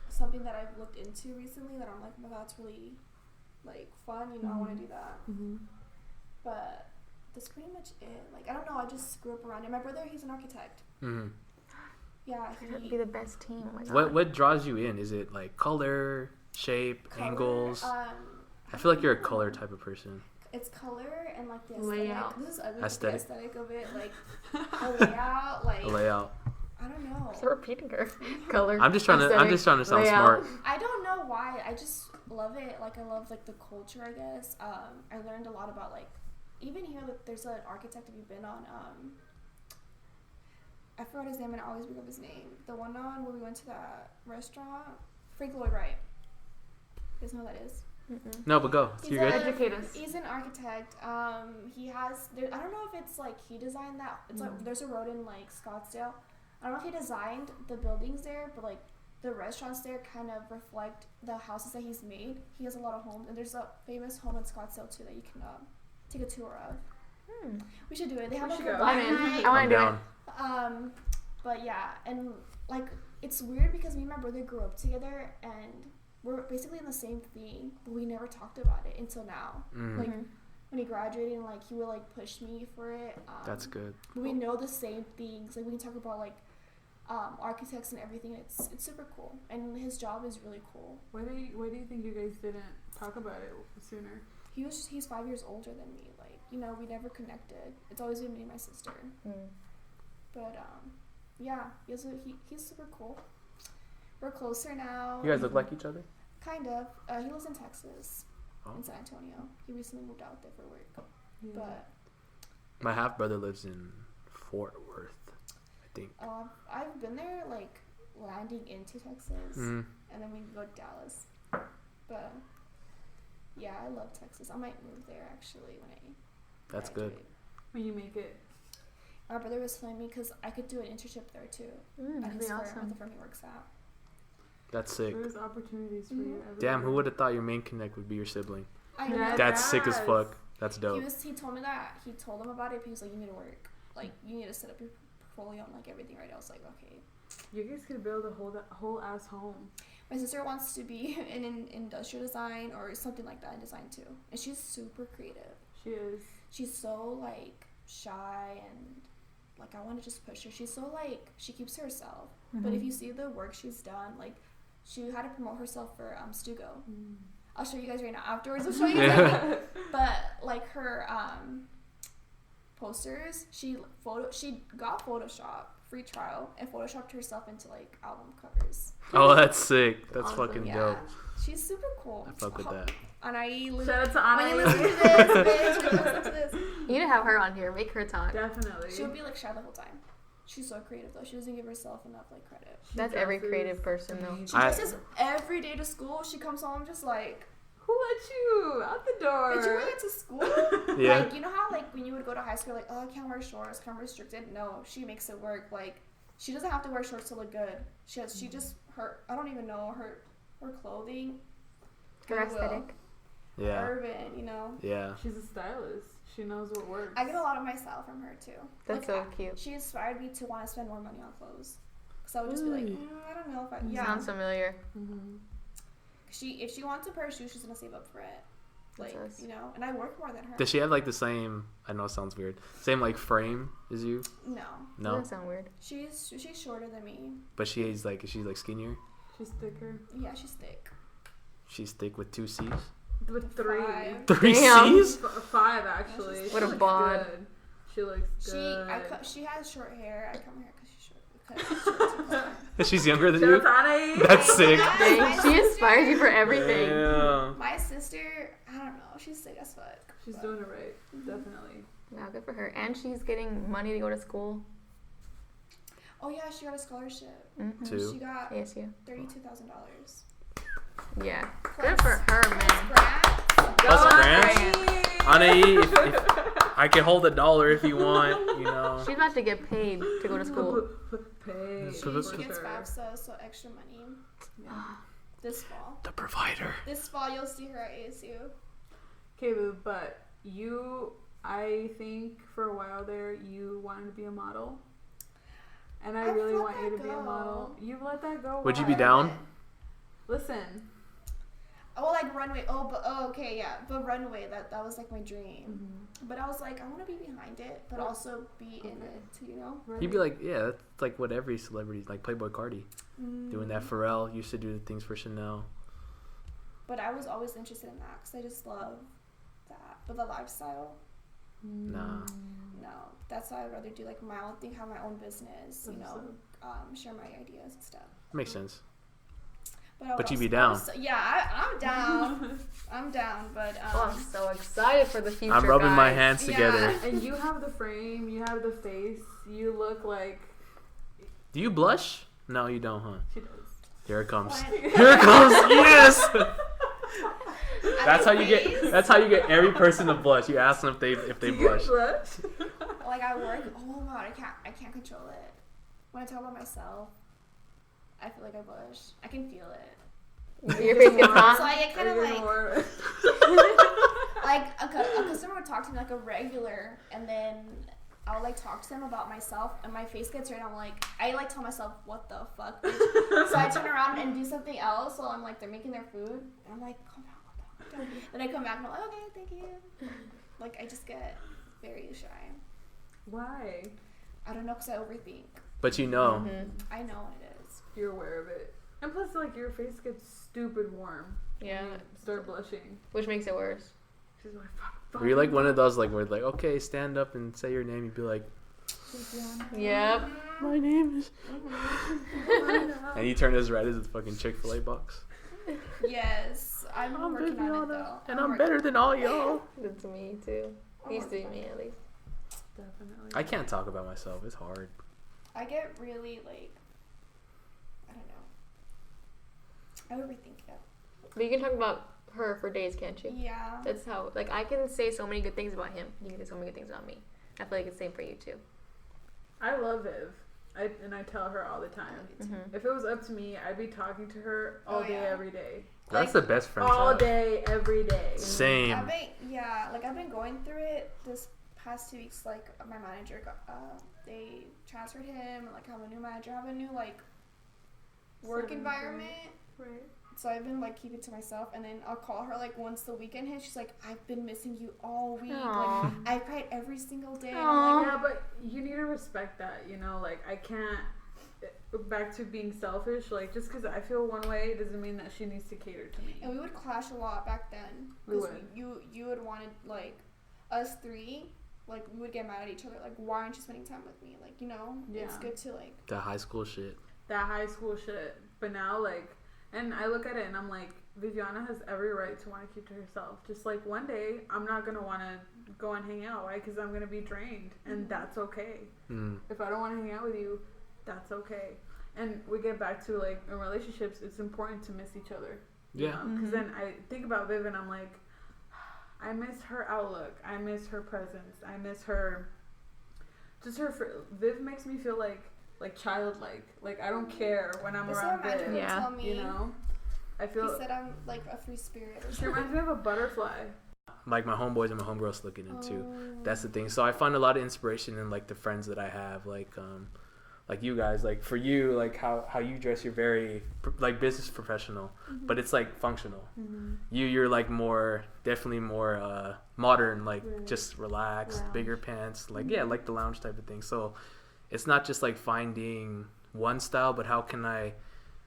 something that I've looked into recently. That I'm like, oh, that's really like fun. You know, I want to do that. But that's pretty much it. Like I don't know. I just grew up around it. My brother, he's an architect. Yeah, It'd be the best team. Oh my God. What draws you in? Is it like color, shape, angles? I feel like you're a color type of person. It's color and like the layout. This is ugly. Aesthetic. The aesthetic of it, like the layout, like A layout. I don't know. also repeating her color. I'm just trying to sound layout. smart. I don't know why. I just love it. Like, I love, like, the culture, I guess. I learned a lot about, like, even here, like, there's an architect, if you've been on, I forgot his name and I always bring up his name. The one on where we went to that restaurant, Frank Lloyd Wright. You guys know who that is? Mm-mm. No, but go. You're good. Educate us. He's an architect. He has. I don't know if it's like he designed that. It's like there's a road in like Scottsdale. I don't know if he designed the buildings there, but like the restaurants there kind of reflect the houses that he's made. He has a lot of homes, and there's a famous home in Scottsdale too that you can take a tour of. We should do it. They have like a I'm in. I want to do it. But yeah, and like it's weird because me and my brother grew up together, and we're basically in the same thing, but we never talked about it until now. Like when he graduated, and like he would like push me for it. That's good. We know the same things. Like we can talk about like architects and everything. It's super cool, and his job is really cool. Why do you think you guys didn't talk about it sooner? He's 5 years older than me. Like, you know, we never connected. It's always been me and my sister. But yeah, he's super cool. We're closer now. You guys look like each other? Kind of. He lives in Texas, Oh. in San Antonio. He recently moved out there for work. Yeah. But My half brother lives in Fort Worth, I think. I've been there, like, landing into Texas, and then we go to Dallas. But yeah, I love Texas. I might move there, actually, when I That's graduate. good. When you make it. My brother was telling me because I could do an internship there, too. At That'd his be firm, awesome. at the firm he works at. That's sick. There's opportunities for you everywhere. Damn, who would have thought your main connect would be your sibling? I know. Yeah, That's sick as Yes. fuck. That's dope. He told me that. He told him about it, but he was like, you need to work. Like, you need to set up your portfolio and, like, everything right. I was like, okay. You guys could build a whole ass home. My sister wants to be in industrial design or something like that in design, too. And she's super creative. She is. She's so, like, shy and, like, I want to just push her. She's so, like, she keeps to herself. But if you see the work she's done, like, she had to promote herself for Stugo. I'll show you guys right now afterwards. I'll show you guys. But like her posters, she got Photoshop free trial and photoshopped herself into like album covers. Oh, that's sick. That's Awesome. fucking Yeah, dope. she's super cool. I fuck with that. Anai, Shout out to when you Anai. listen to this, bitch, when you listen to this, You need to have her on here. Make her talk. Definitely. she'll be like shy the whole time. She's so creative though. She doesn't give herself enough like credit. That's every creative person though. She dresses every day to school. She comes home just like, Who let you out the door? did you wear it to school? Yeah. Like, you know how like when you would go to high school, like, oh, I can't wear shorts, I'm restricted. No, she makes it work. Like, she doesn't have to wear shorts to look good. She just I don't even know her clothing. Her aesthetic. Yeah. Urban, you know. Yeah. She's a stylist. She knows what works. I get a lot of my style from her too. That's Like, so cute. She inspired me to want to spend more money on clothes. Cause I would just be like, I don't know if I. Yeah. Sounds familiar. If she wants a pair of shoes, she's gonna save up for it. Like, That's us. you know, and I work more than her. Does she have like the same? I know it sounds weird. Same like frame as you? No, No. Doesn't sound weird. she's shorter than me. But she's like skinnier. She's thicker. Yeah, she's thick. She's thick with 2 C's. With 3. 5. 3 Damn. C's? 5 actually. What She a looks bod. good. She looks good. She has short hair. I cut my hair because she's short. Cut it short. She's younger than Shout you. out to Anai. That's sick. My Dang, she sister- inspires you for everything. Yeah. My sister, I don't know. She's sick as fuck. She's but- doing it right. Definitely. Wow, good for her. And she's getting money to go to school. Oh yeah, she got a scholarship. Mm-hmm. Two. She got ASU. $32,000. Yeah. Good for her, man. Plus grants. Grant. Anai, if I can hold $1 if you want, you know. She's about to get paid to go to school. Pay. She gets FAFSA, so extra money. This fall. The provider. This fall, you'll see her at ASU. Okay, Boo, but I think for a while there, you wanted to be a model. And I I've really let want you that to be a go. model. You've let that go. Would you be Why? down? Listen. Oh, like runway. Okay, yeah. But runway, that was like my dream. But I was like, I want to be behind it, but also be in it too, you know? You'd be like, yeah, that's like what every celebrity, like Playboy Cardi, doing that. Pharrell used to do the things for Chanel. But I was always interested in that because I just love that. But the lifestyle, Nah. No, that's why I'd rather do like my own thing, have my own business, you know, share my ideas and stuff. Makes sense. But you be down. I'm down. I'm down, but I'm so excited for the future. I'm rubbing my guys. hands together. And you have the frame, you have the face, you look like... Do you blush? No, you don't, huh? She does. Here it comes. What? Here it comes. Yes. That's how you get. That's how you get every person to blush. You ask them if they blush. Like I work. Oh my god, I can't control it. When I talk about myself, I feel like I blush. I can feel it. Your face gets So hot. I get kind of like a customer would talk to me like a regular, and then I'll like talk to them about myself, and my face gets red. I like tell myself, "What the fuck?" bitch?" So I turn around and do something else while I'm like they're making their food, and I'm like, "Calm down." Then I come back and I'm like, "Okay, thank you." Like I just get very shy. Why? I don't know, cause I overthink. But you know. Mm-hmm. I know what it is. You're aware of it. And plus, like, your face gets stupid warm. Yeah. When you start blushing. Which makes it worse. She's like, fuck. Were you like one of those like where like, okay, stand up and say your name? You'd be like, Yep. my name is. And you turn as red as a fucking Chick-fil-A box. Yes, I'm working on it though. And I'm better than all y'all. That's me too. Used to be me at least. Definitely. I can't talk about myself. It's hard. I get really like, I don't know. I overthink it. But you can talk about her for days, can't you? Yeah. That's how. Like I can say so many good things about him. You can say so many good things about me. I feel like it's the same for you too. I love Viv. I tell her all the time. Mm-hmm. If it was up to me, I'd be talking to her all day, every day. That's the best friend. All day, every day. Same. I've been going through it this past 2 weeks. Like my manager they transferred him, and like have a new manager, have a new like work environment. Right. So I've been like keeping to myself, and then I'll call her like once the weekend hits. She's like, "I've been missing you all week. Aww. Like I cried every single day." And I'm like, Yeah, but you need to respect that, you know, like I can't back to being selfish, like just because I feel one way doesn't mean that she needs to cater to me. and we would clash a lot back then. We 'Cause would. You would wanted like us three, like we would get mad at each other, like why aren't you spending time with me? Like, you know, it's Yeah. good to like The high school shit. That high school shit. But now, like, and I look at it and I'm like, Viviana has every right to want to keep to herself. Just like one day, I'm not going to want to go and hang out, right? Because I'm going to be drained. And that's okay. Mm. If I don't want to hang out with you, that's okay. And we get back to, like, in relationships, it's important to miss each other. Yeah. Because then I think about Viv and I'm like, I miss her outlook. I miss her presence. I miss her. Just her. Viv makes me feel like childlike. Like I don't care when I'm this around is what Viv. would Yeah. tell me. You know, I He feel said I'm like a free spirit. Or she something. reminds me of a butterfly. Like my homeboys and my homegirls looking into. Oh. That's the thing. So I find a lot of inspiration in like the friends that I have, like you guys. Like for you, like how you dress, you're very like business professional, but it's like functional. Mm-hmm. You're like definitely more modern, like Right. just relaxed, Lounge. bigger pants, like yeah, like the lounge type of thing. So it's not just like finding one style, but how can I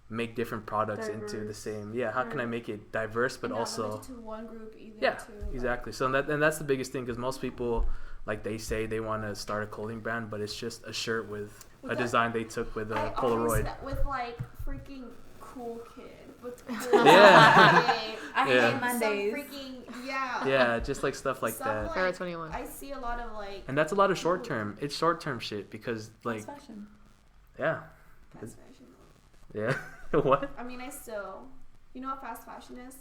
make different products into the Diverse. same? Yeah, how can I make it diverse, but And not also limited to one group either. yeah, too, like- exactly. So that's the biggest thing because most people like they say they want to start a clothing brand, but it's just a shirt with a that- design they took with a I always Polaroid. said that with like freaking cool kid. With cool Yeah. kid. I Yeah. hate Mondays. Some freaking yeah. Yeah, just like stuff like Some, that. like, Forever 21. I see a lot of like And that's a lot of short term. It's short term shit because like Fast fashion. yeah, fast fashion. yeah. What? I mean, I still, you know what fast fashion is?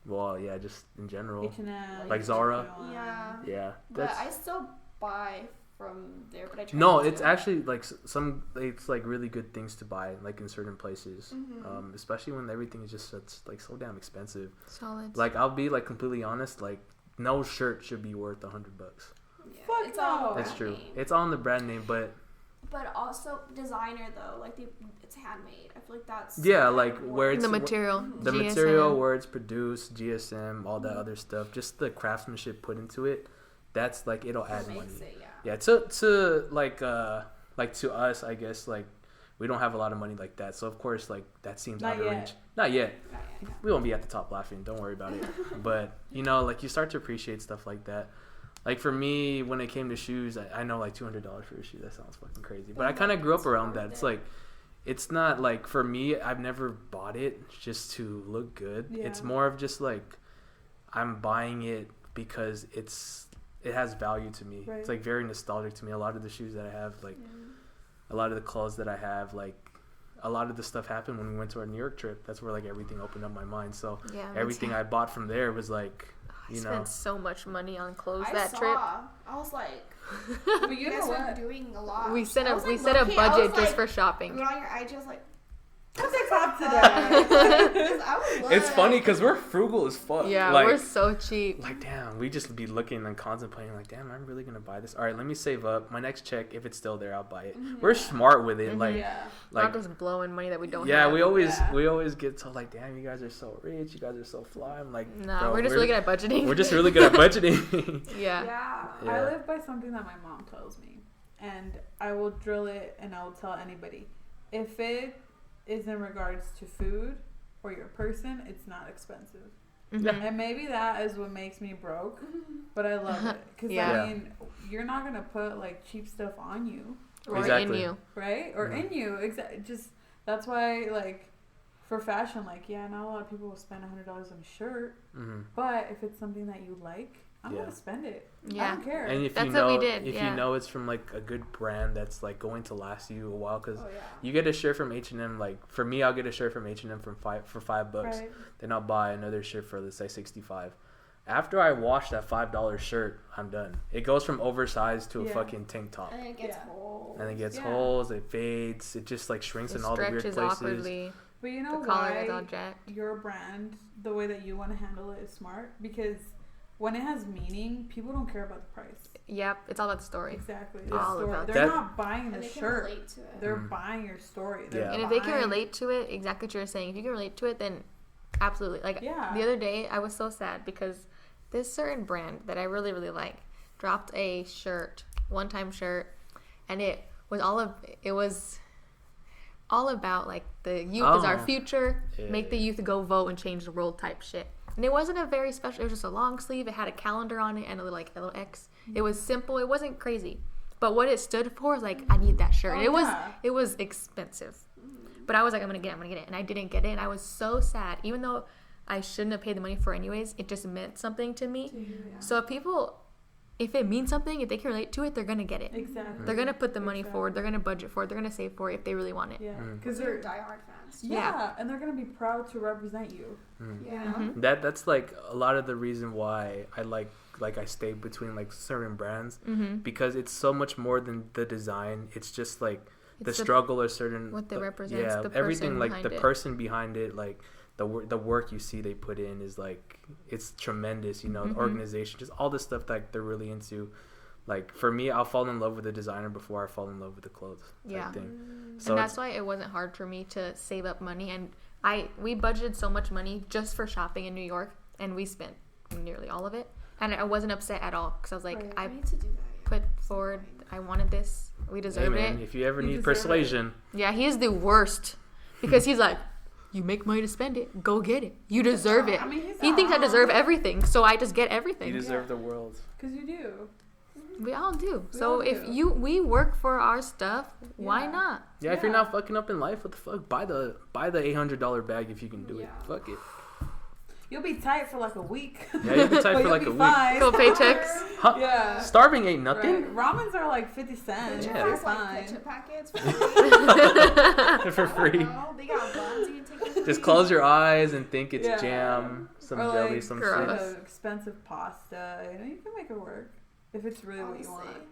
Well, yeah, just in general. H&M, Like Zara? Yeah. Yeah, But that's I still buy from there, but I try no. not It's to. actually like some. It's like really good things to buy, like in certain places, Mhm. especially when everything is just like so damn expensive. Solid. Like I'll be like completely honest. Like no shirt should be worth $100. Yeah, Fuck it's all no. the It's brand true. name. It's on the brand name, but But also designer though, like it's handmade. I feel like that's yeah, kind like of where it's the material. the GSM. material where it's produced, GSM, all that other stuff, just the craftsmanship put into it. That's like it'll what add makes money. it, yeah. Yeah, to like to us, I guess like we don't have a lot of money like that, so of course like that seems Not out of yet. range. Not yet. Yeah. We won't be at the top laughing. Don't worry about it. But you know, like you start to appreciate stuff like that. Like for me, when it came to shoes, I know like $200 for a shoe. That sounds fucking crazy. But I kind of grew up around that. It's like, it's not like, for me, I've never bought it just to look good. Yeah. It's more of just like, I'm buying it because it has value to me. Right. It's like very nostalgic to me. A lot of the shoes that I have, like a lot of the clothes that I have, like a lot of the stuff happened when we went to our New York trip. That's where like everything opened up my mind. So everything I bought from there was like, I spent so much money on clothes I that saw. trip. I was like, But you you know guys what? were doing a lot. We set I a was, we like, set a low-key, I was, budget just like, for shopping. Going on your IG, I was like, What's it hot today? I was It's funny because we're frugal as fuck. Yeah, like, we're so cheap. like, damn, we just be looking and contemplating, like, damn, I'm really gonna buy this. All right, let me save up. My next check, if it's still there, I'll buy it. We're smart with it, like, Yeah. like, Not just blowing money that we don't yeah, have. we always get so like, damn, you guys are so rich, you guys are so fly. I'm like, Nah, bro, we're just really good at budgeting. We're just really good at budgeting. yeah. Yeah. Yeah. I live by something that my mom tells me, and I will drill it, and I will tell anybody, if it is in regards to food or your person, it's not expensive. Mhm. And maybe that is what makes me broke, but I love it. Because, Yeah. I mean, you're not going to put, like, cheap stuff on you, Or Exactly. in you. right? Or Mhm. in you. Just, that's why, like, for fashion, like, yeah, not a lot of people will spend $100 on a shirt, Mm-hmm. but if it's something that you like, I'm Yeah. going to spend it. I Yeah. don't care. And if That's you what know, we did, if yeah. you know it's from like a good brand that's like going to last you a while, because Oh, yeah. you get a shirt from H&M. Like for me, I'll get a shirt from H&M for $5. Right. Then I'll buy another shirt for, let's say, $65. After I wash that $5 shirt, I'm done. It goes from oversized to a Yeah. fucking tank top, And it gets Yeah. old. and it gets Yeah. holes. It fades. It just like shrinks It in all the weird stretches places. awkwardly. But you know The collar is all why jacked. your brand, the way that you want to handle it is smart? Because when it has meaning, people don't care about the price. Yep, it's all about the story. Exactly. Yeah. The All story. about They're that. not buying And the they can shirt. relate to it. They're Mm. buying your story. They're Yeah. And if they can buying- relate to it, exactly what you're saying, if you can relate to it, then absolutely. Like Yeah. the other day, I was so sad because this certain brand that I really, really like dropped a shirt, one-time shirt, and it was all about like the youth is our Oh. future, Yeah. make the youth go vote and change the world type shit. And it wasn't a very special. It was just a long sleeve. It had a calendar on it and a little X. It was simple. It wasn't crazy, but what it stood for is like I need that shirt. Oh, And yeah. it was expensive, but I was like I'm gonna get it, and I didn't get it, and I was so sad. Even though I shouldn't have paid the money for it anyways, it just meant something to me. Yeah. So if it means something, if they can relate to it, they're gonna get it. Exactly. They're gonna put the money Exactly. forward. They're gonna budget for it. They're gonna save for it if they really want it. Yeah. Mm. Because They're they're diehard fans. yeah, and they're gonna be proud to represent you. Mm. You Yeah. know? Mhm. That's like a lot of the reason why I like I stay between like certain brands, Mm-hmm. because it's so much more than the design. It's just like the It's struggle or certain what they the- represents, yeah, the everything person like behind the it. person behind it, like the work you see they put in is like it's tremendous. You know, the Mhm. organization, just all the stuff that they're really into. Like for me, I'll fall in love with the designer before I fall in love with the clothes. type Yeah. thing. And So that's why it wasn't hard for me to save up money. And we budgeted so much money just for shopping in New York, and we spent nearly all of it. And I wasn't upset at all because I was like, Right. I I need to do that. Yeah. put forward, I wanted this. We hey deserved man, it. if you ever You need deserve persuasion, Yeah, he is the worst because he's like, you make money to spend it, go get it. You deserve it. I mean, he's He thinks I deserve everything, so I just get you everything. deserve the world. Because you do. We all do. We So all if do. we work for our stuff, why Yeah. not? Yeah, if you're Yeah. not fucking up in life, what the fuck? Buy the $800 bag if you can do it. Yeah. Fuck it. You'll be tight for like a week. Yeah, you'll be tight But for you'll like be a week. fine. Couple paychecks. Huh? Yeah. Starving ain't nothing. Right. Ramens are like 50 cents. Yeah. Yeah. You're Like fine. ketchup packets for free. For free. Oh, they got buns you can take with Just you. close your eyes and think it's Yeah. jam, some Or jelly, like, some gross. shit. expensive pasta. You know, you can make it work if it's really what you Honestly. want.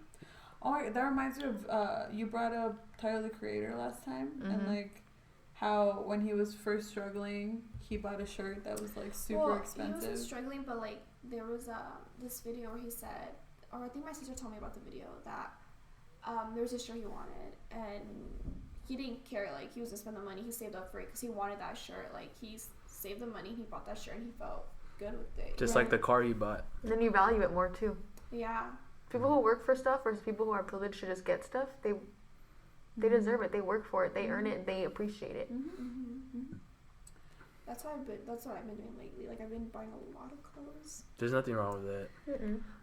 Oh, my, that reminds me of you brought up Tyler the Creator last time, and Mhm. like how when he was first struggling, he bought a shirt that was like super Well, expensive. He was struggling, but like there was this video where he said, or I think my sister told me about the video that there was a shirt he wanted, and he didn't care. Like he was gonna spend the money, he saved up for it because he wanted that shirt. Like he saved the money, he bought that shirt, and he felt good with it. Just you like know? the car you bought. Then you value it more too. Yeah. People who work for stuff versus people who are privileged to just get stuff, they deserve it. They work for it. They earn it. They appreciate it. That's what I've been doing lately. Like I've been buying a lot of clothes. There's nothing wrong with that.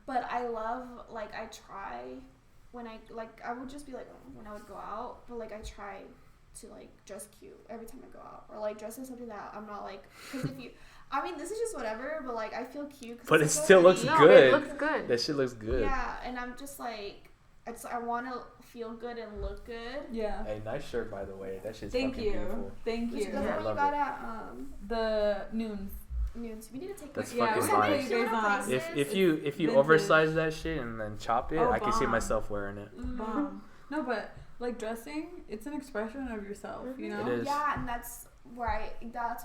But I love, like, I try when I, like, I would just be like, when I would go out, but, like, I try to, like, dress cute every time I go out. Or, like, dress in something that I'm not, like, because if you, I mean, this is just whatever, but, like, I feel cute. But it it's still looks No, good. it looks good. That shit looks good. Yeah, and I'm just, like, I want to feel good and look good. Yeah. Hey, nice shirt, by the way. That shit's Thank fucking you. beautiful. Thank Which you. is the I one you love got it. at The Noons. Noons. We need to take That's pictures. fucking We're fire. gonna do it If- places. If you vintage. oversize that shit and then chop it, Oh, I can see bomb. myself wearing it. Bomb. No, but like dressing, it's an expression of yourself, you know? It is. Yeah, and that's why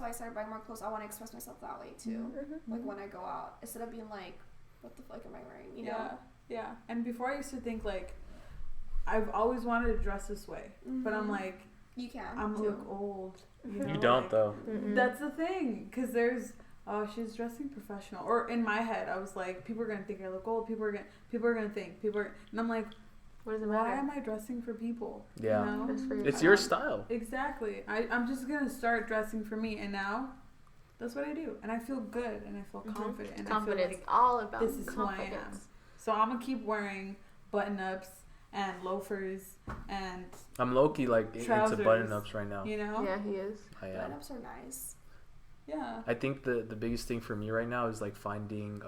I started buying more clothes. I want to express myself that way too. Like when I go out, instead of being like, "What the fuck am I wearing?" You know? Yeah. Yeah. And before I used to think like, I've always wanted to dress this way, but I'm like, You can. I'm too. look old. You, know? You don't like, though. That's the thing, because there's, oh, she's dressing professional. Or in my head, I was like, people are gonna think I look old. People are gonna think. And I'm like, What does it why matter? am I dressing for people? Yeah. You know? Just for It's your style. Exactly. I'm just gonna start dressing for me, and now that's what I do, and I feel good, and I feel confident, and Confidence. I feel like All about this is who I am. confidence. so I'm gonna keep wearing button-ups and loafers, and I'm low-key like into Trousers. button-ups right now. you know, Yeah, he is. I am. Button-ups are nice. yeah. I think the biggest thing for me right now is like finding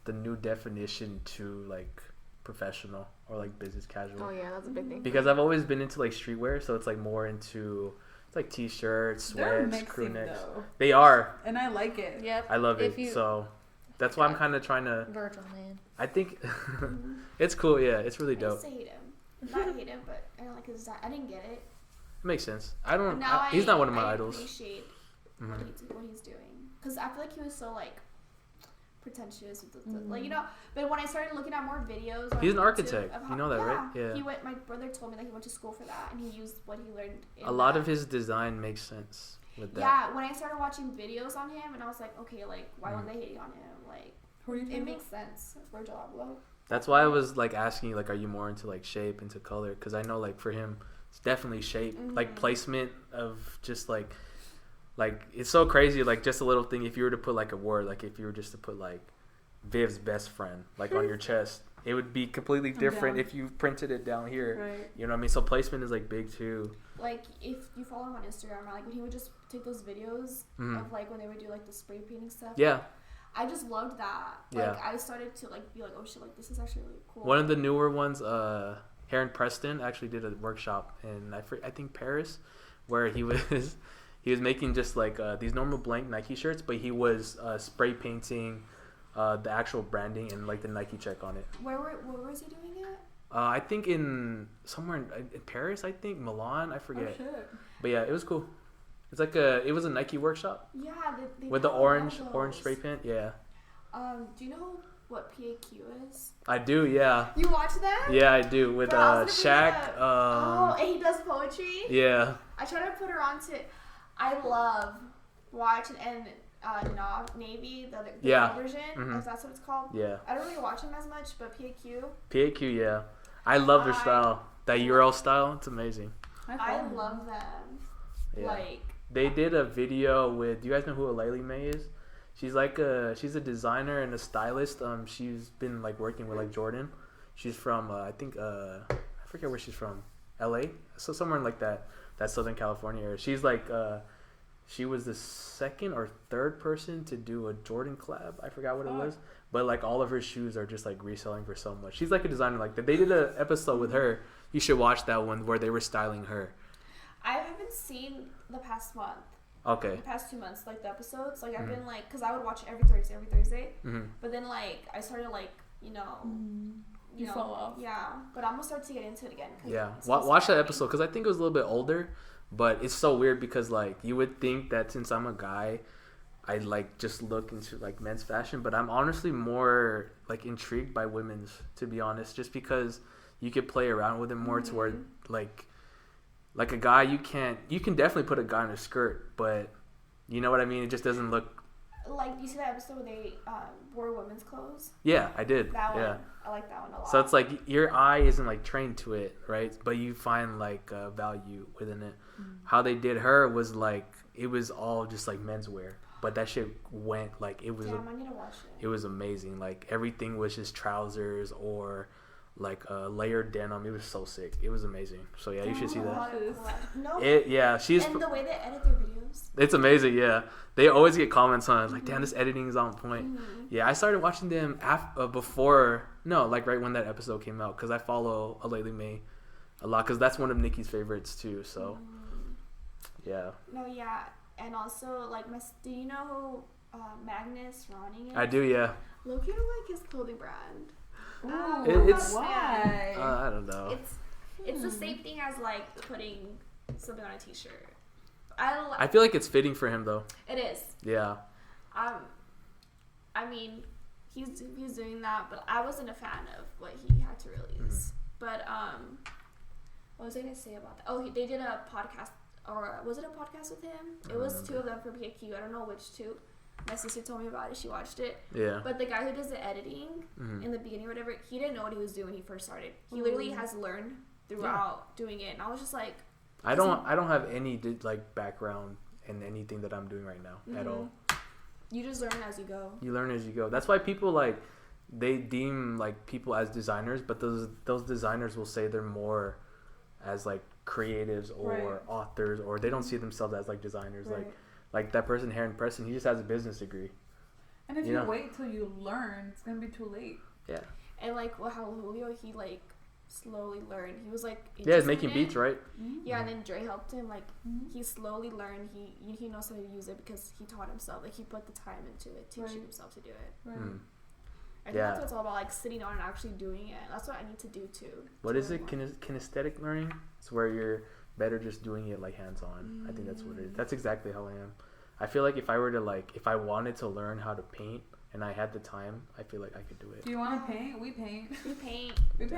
the new definition to like professional or like business casual. Oh yeah, that's a big thing. Because I've always been into like streetwear, so it's like more into it's like t-shirts, They're sweats, mixing crew necks. though, They are. and I like it. Yep. I love If it. you- So that's why I'm kind of trying to. Virgil, man. I think it's cool. Yeah, it's really I dope. used to hate him. Not hate him, but I don't like his design. I didn't get it. It makes sense. I don't. Now He's not one of my I idols. appreciate Mhm. what he's doing, because I feel like he was so like pretentious with the like, you know. But when I started looking at more videos, on He's an YouTube architect. of You know that, right? Yeah. He went. My brother told me that he went to school for that, and he used what he learned. In A lot that. of his design makes sense with that. Yeah, when I started watching videos on him, and I was like, okay, like why Mm-hmm. weren't they hating on him? Like Who are you it talking makes sense. Virgil Abloh. That's why I was like asking you, like, are you more into like shape, into color? Because I know like for him, it's definitely shape, like Mhm. placement of just like it's so crazy. Like just a little thing. If you were to put like a word, like if you were just to put like Viv's best friend, like on your chest, it would be completely different down. if you printed it down here. Right. You know what I mean? So placement is like big too. Like if you follow him on Instagram, like when he would just take those videos Mhm. of like when they would do like the spray painting stuff. Yeah. I just loved that. Yeah. Like I started to like be like, oh shit, like this is actually really cool. One of the newer ones, Heron Preston actually did a workshop in I think Paris, where he was making just like these normal blank Nike shirts, but he was spray painting the actual branding and like the Nike check on it. Where was he doing it? I think in somewhere in Paris, I think Milan, I Oh forget. shit. But yeah, it was cool. It's like it was a Nike workshop Yeah, they with the have a lot of orange those. spray paint. Yeah, Do you know what PAQ is? I do. Yeah, You watch that? yeah, I do with Bro, I was gonna bring Shaq. it up. And he does poetry. Yeah, I try to put her onto. I love watching and Navy the Yeah. version. Mhm. If that's what it's called. yeah. I don't really watch him as much, but PAQ. PAQ. Yeah, I love their I- style. That Euro style. It's amazing. I follow him. love them. Yeah. Like They did a video with. Do you guys know who Aleli May is? She's like she's a designer and a stylist. She's been like working with like Jordan. She's from I think I forget where she's from. LA, so somewhere in like that Southern California area. She's like she was the second or third person to do a Jordan collab. I forgot what it was, but like all of her shoes are just like reselling for so much. She's like a designer like that. They did an episode with her. You should watch that one where they were styling her. I haven't seen the past month. Okay. The past 2 months, like the episodes. Like I've Mhm. been like, cause I would watch it every Thursday. hmm But then like I started like you know. You fell off. Yeah, but I'm gonna start to get into it again. 'Cause Yeah, it's watch that inspiring. episode because I think it was a little bit older, but it's so weird because like you would think that since I'm a guy, I like just look into like men's fashion, but I'm honestly more like intrigued by women's, to be honest, just because you could play around with it more to where like a guy you can definitely put a guy in a skirt, but you know what I mean? It just doesn't look. Like, you see that episode where they wore women's clothes? Yeah, I did. That yeah. one. I like that one a lot. So it's like your eye isn't like trained to it, right? But you find like value within it. How they did her was like it was all just like menswear. but that shit went like it was. Damn, I need to watch it. It was amazing. Like everything was just trousers or like layered denim. It was so sick. It was amazing. So yeah, you should see that. No. She's. And the way they edit their videos. It's amazing. Yeah, they always get comments on it. Like, damn, this editing is on point. Yeah, I started watching them right when that episode came out because I follow A Lately May a lot because that's one of Nikki's favorites too. So yeah. No, yeah, and also like do you know who Magnus Ronning is? I do. Yeah. Look at like his clothing brand. It's why? I don't know. It's the same thing as like putting something on a t-shirt. I feel like it's fitting for him though. It is. Yeah. I mean, he's doing that, but I wasn't a fan of what he had to release. But what was I gonna say about that? Oh, they did a podcast, or was it a podcast with him? It was two of them for PQ. I don't know which two. My sister told me about it. She watched it. Yeah. But the guy who does the editing in the beginning or whatever, he didn't know what he was doing when he first started. He literally has learned throughout doing it, and I was just like, I don't have any like background in anything that I'm doing right now at all. You just learn as you go. You learn as you go. That's why people like they deem like people as designers, but those designers will say they're more as like creatives or authors, or they don't see themselves as like designers. Like that person, Heron Preston, he just has a business degree. And if you wait till you learn, it's gonna be too late. Yeah. And like how Julio, he like slowly learned. He was like he's making beats, right? Yeah, and then Dre helped him. Like he slowly learned. He knows how to use it because he taught himself. Like he put the time into it, teaching himself to do it. Right. I think that's what it's all about, like sitting down and actually doing it. That's what I need to do too. What is it? Kinesthetic learning? It's where you're better just doing it like hands on. I think that's what it is. That's exactly how I am. I feel like if I wanted to learn how to paint and I had the time, I feel like I could do it. Do you want to paint? We paint. We paint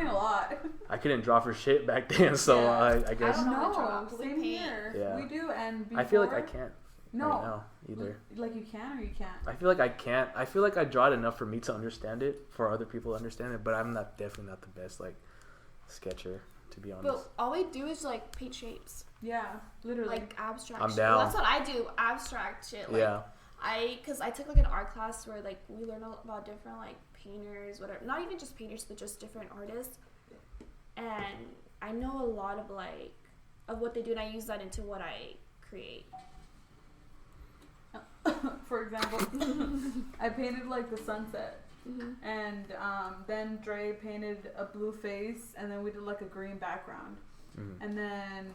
a lot. I couldn't draw for shit back then, so I guess. I don't know how to draw. Same here. Yeah. We do, and before, I feel like I can't. No. Right now either. Like you can or you can't. I feel like I can't. I feel like I draw it enough for me to understand it, for other people to understand it, but I'm definitely not the best like sketcher, to be honest. But all we do is like paint shapes. Yeah, literally. Like abstract. I'm shit. down. Well, that's what I do. Abstract shit. Like, yeah. Because I took like an art class where like we learn about different like painters, whatever. Not even just painters, but just different artists. And I know a lot of like of what they do, and I use that into what I create. For example, I painted like the sunset, and then Dre painted a blue face, and then we did like a green background, and then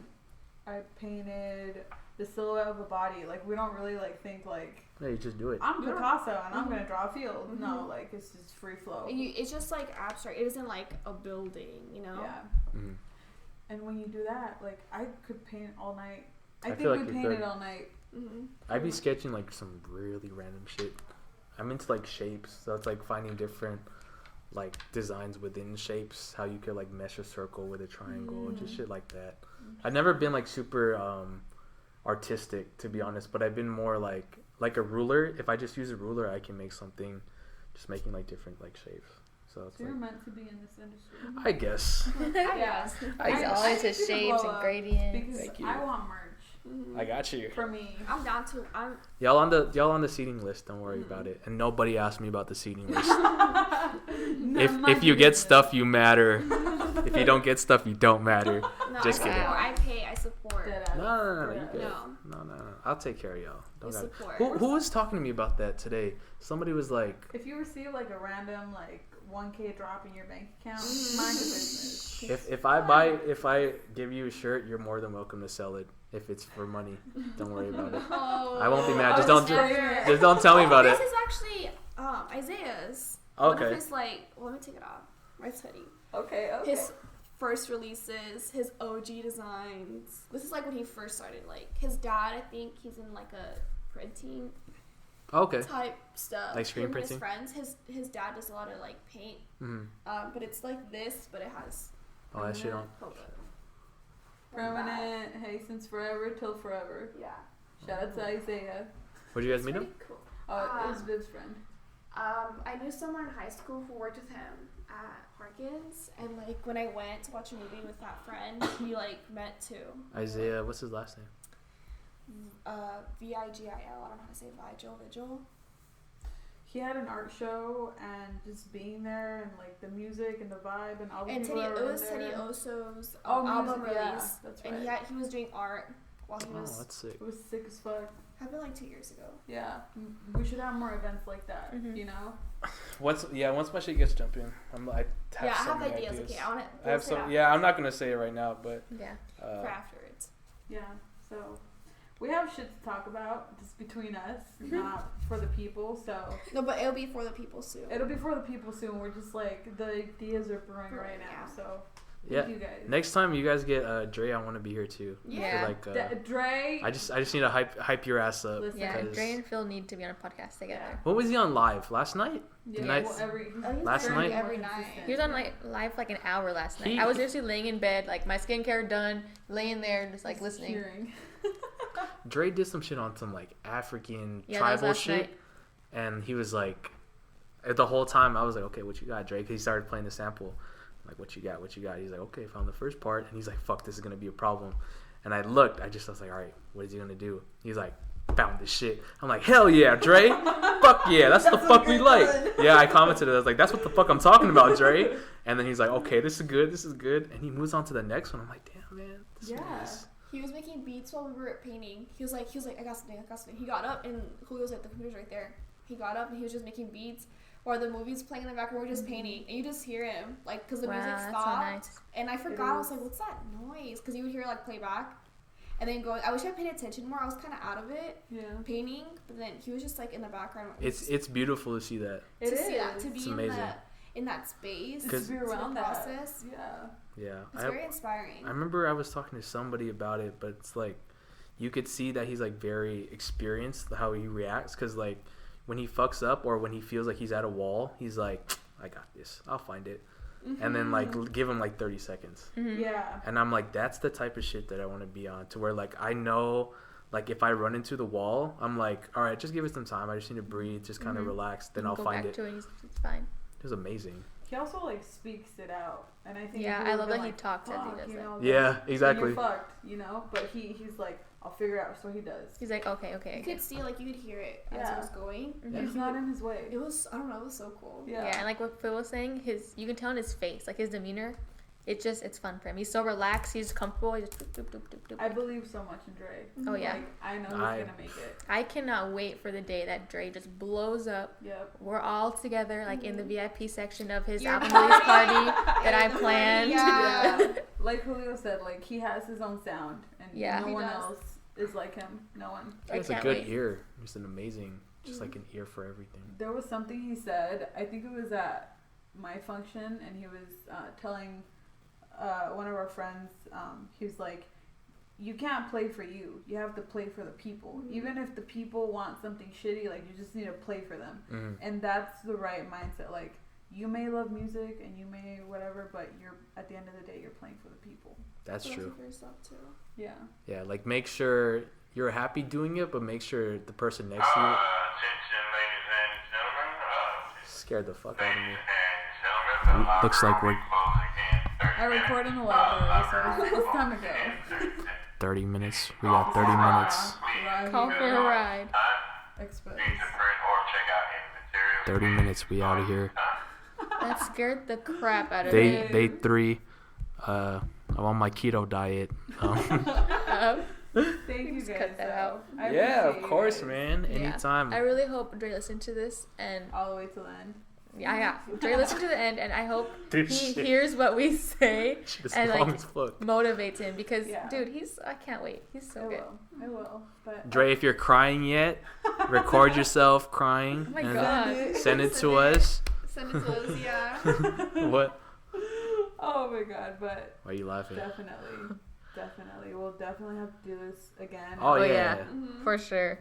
I painted the silhouette of a body. Like we don't really like think like. Yeah, you just do it. I'm Picasso and I'm gonna draw a field. No, like it's just free flow. It's just like abstract. It isn't like a building, you know. Yeah. And when you do that, like I could paint all night. I think we painted all night. I'd be sketching like some really random shit. I'm into like shapes, so it's like finding different like designs within shapes, how you could like mesh a circle with a triangle, just shit like that. I've never been like super artistic, to be honest, but I've been more like a ruler. If I just use a ruler, I can make something, just making like different like shapes. So it's you're meant to be in this industry. I guess. I all into shapes and gradients. Because I want merch. I got you. For me, I'm down to. Y'all on the seating list. Don't worry about it. And nobody asked me about the seating list. if you get stuff, you matter. If you don't get stuff, you don't matter. No, Just kidding. I pay. I support. No. You good. No. I'll take care of y'all. Who was talking to me about that today? Somebody was like, if you receive like a random like 1K drop in your bank account, mind your business. If I give you a shirt, you're more than welcome to sell it. If it's for money, don't worry about it. I won't be mad. Just don't tell me about it. This is actually Isaiah's. Okay. One of his like, let me take it off. My hoodie. Okay. His first releases, his OG designs. This is like when he first started. Like his dad, I think he's in like a printing. Okay. Type stuff. Like screen printing. His friends, his dad does a lot of like paint. But it's like this, but it has. Oh, that shit on. Permanent, hey, since forever till forever. Yeah. Shout out to Isaiah. Where'd you guys meet him? Cool. Oh, it was Viv's friend. I knew someone in high school who worked with him at Harkins, and like when I went to watch a movie with that friend, we like met too. Isaiah, what's his last name? Vigil. I don't know how to say Vigil. He had an art show and just being there and like the music and the vibe and all the And people that it were was in Teddy there. Oso's Music, album yeah, release. that's right. And he was doing art while he Oh, was. that's sick. It was sick as fuck. Happened like 2 years ago. Yeah, we should have more events like that. Mhm. You know. Once my shit gets jumping, I have I so have many ideas. Okay, I want to. I have some. Yeah, I'm not gonna say it right now, but Yeah. For afterwards. Yeah. So we have shit to talk about just between us, not for the people. So No, but it'll be for the people soon. it'll be for the people soon. We're just like the ideas are brewing right now. Yeah. So Yeah. thank you guys. Next time you guys get Dre, I want to be here too. Yeah. For like, Dre. I just need to hype your ass up. Listen. Yeah, because- Dre and Phil need to be on a podcast together. What was he on live last night? Yeah, night- well, he's last very night? good every night. He was on like live for like an hour last night. He- I was seriously laying in bed, like my skincare done, laying there just like listening. Hearing. Dre did some shit on some like African Yeah, that was tribal last shit, night. and he was like, the whole time I was like, okay, what you got, Dre? 'Cause he started playing the sample. I'm like, what you got? What you got? He's like, okay, found the first part, and he's like, fuck, this is gonna be a problem. And I looked, I was like, all right, what is he gonna do? He's like, found this shit. I'm like, hell yeah, Dre. Fuck yeah, that's the fuck we like. Yeah, I commented it. I was like, that's what the fuck I'm talking about, Dre. And then he's like, okay, this is good. And he moves on to the next one. I'm like, damn, man. This Yeah. one is... He was making beats while we were painting. He was like, I got something. He got up and Julio was like, the computer's right there. He got up and he was just making beats while the movie's playing in the background. We're just painting, and you just hear him like because the music Wow, that's so stopped. nice. And I forgot. I was like, what's that noise? Because you would hear like playback, and then going. I wish I paid attention more. I was kind of out of it Yeah. painting, but then he was just like in the background. It's beautiful to see that. to see that, to It's be amazing. in that space, To be around that. process. Yeah. Yeah. It's very inspiring. I remember I was talking to somebody about it, but it's like you could see that he's like very experienced how he reacts, because like when he fucks up or when he feels like he's at a wall, he's like, I got this, I'll find it. And then like give him like 30 seconds. Yeah. And I'm like, that's the type of shit that I want to be on, to where like I know like if I run into the wall, I'm like, all right, just give it some time, I just need to breathe, just kind of relax, then I'll Go find back it. to it. It's fine. It was amazing. He also like speaks it out, and I think. Yeah, if we I would've love been that he like, talks as he "Fuck," does you that. know, Yeah, then exactly. You're fucked, you know. But he's like, I'll figure it out. So he does. He's like, okay. You could see, like, you could hear it as Yeah. it was going. He's not in his way. It was, I don't know, it was so cool. Yeah. Yeah, and like what Phil was saying, you can tell in his face, like his demeanor, it's fun for him. He's so relaxed, he's comfortable. He's just doop, doop, doop, doop, doop. I believe so much in Dre. Oh yeah, Like, I know he's gonna make it. I cannot wait for the day that Dre just blows up. Yep. We're all together, like in the VIP section of his Your album party. release party that I planned. Yeah. Like Julio said, like he has his own sound, and Yeah. no He one does. else is like him. No one. He has a can't good wait. ear. Just an amazing, just like an ear for everything. There was something he said. I think it was at my function, and he was telling one of our friends. He was like, "You can't play for you. You have to play for the people. Even if the people want something shitty, like you just need to play for them." And that's the right mindset. Like you may love music and you may whatever, but you're at the end of the day, you're playing for the people. That's true. For yourself too. Yeah. Yeah, like make sure you're happy doing it, but make sure the person next to you Attention, ladies and gentlemen. scared the fuck out of me. Ladies and gentlemen, the Looks like we're- I record in the library, so it's time to go. 30 minutes. We got 30 minutes. Call for a ride. Exposed. 30 minutes. We out of here. That scared the crap out of Day me. 3. I'm on my keto diet. Thank you Just guys. cut that though. out. I Yeah, appreciate of you course, guys. man. Yeah. Anytime. I really hope Dre listened to this and All the way to the end. yeah. Dre listened to the end, and I hope Dude, he shit. hears what we say Shit is and long like as fuck. motivates him because Yeah. dude, I can't wait. He's so good. I will. But Dre, if you're crying yet, record yourself crying Oh my and god. send it to us. Send it to us, yeah. What? oh my god, but Why are you laughing? definitely, we'll definitely have to do this again. Oh, Oh, yeah. yeah. For sure.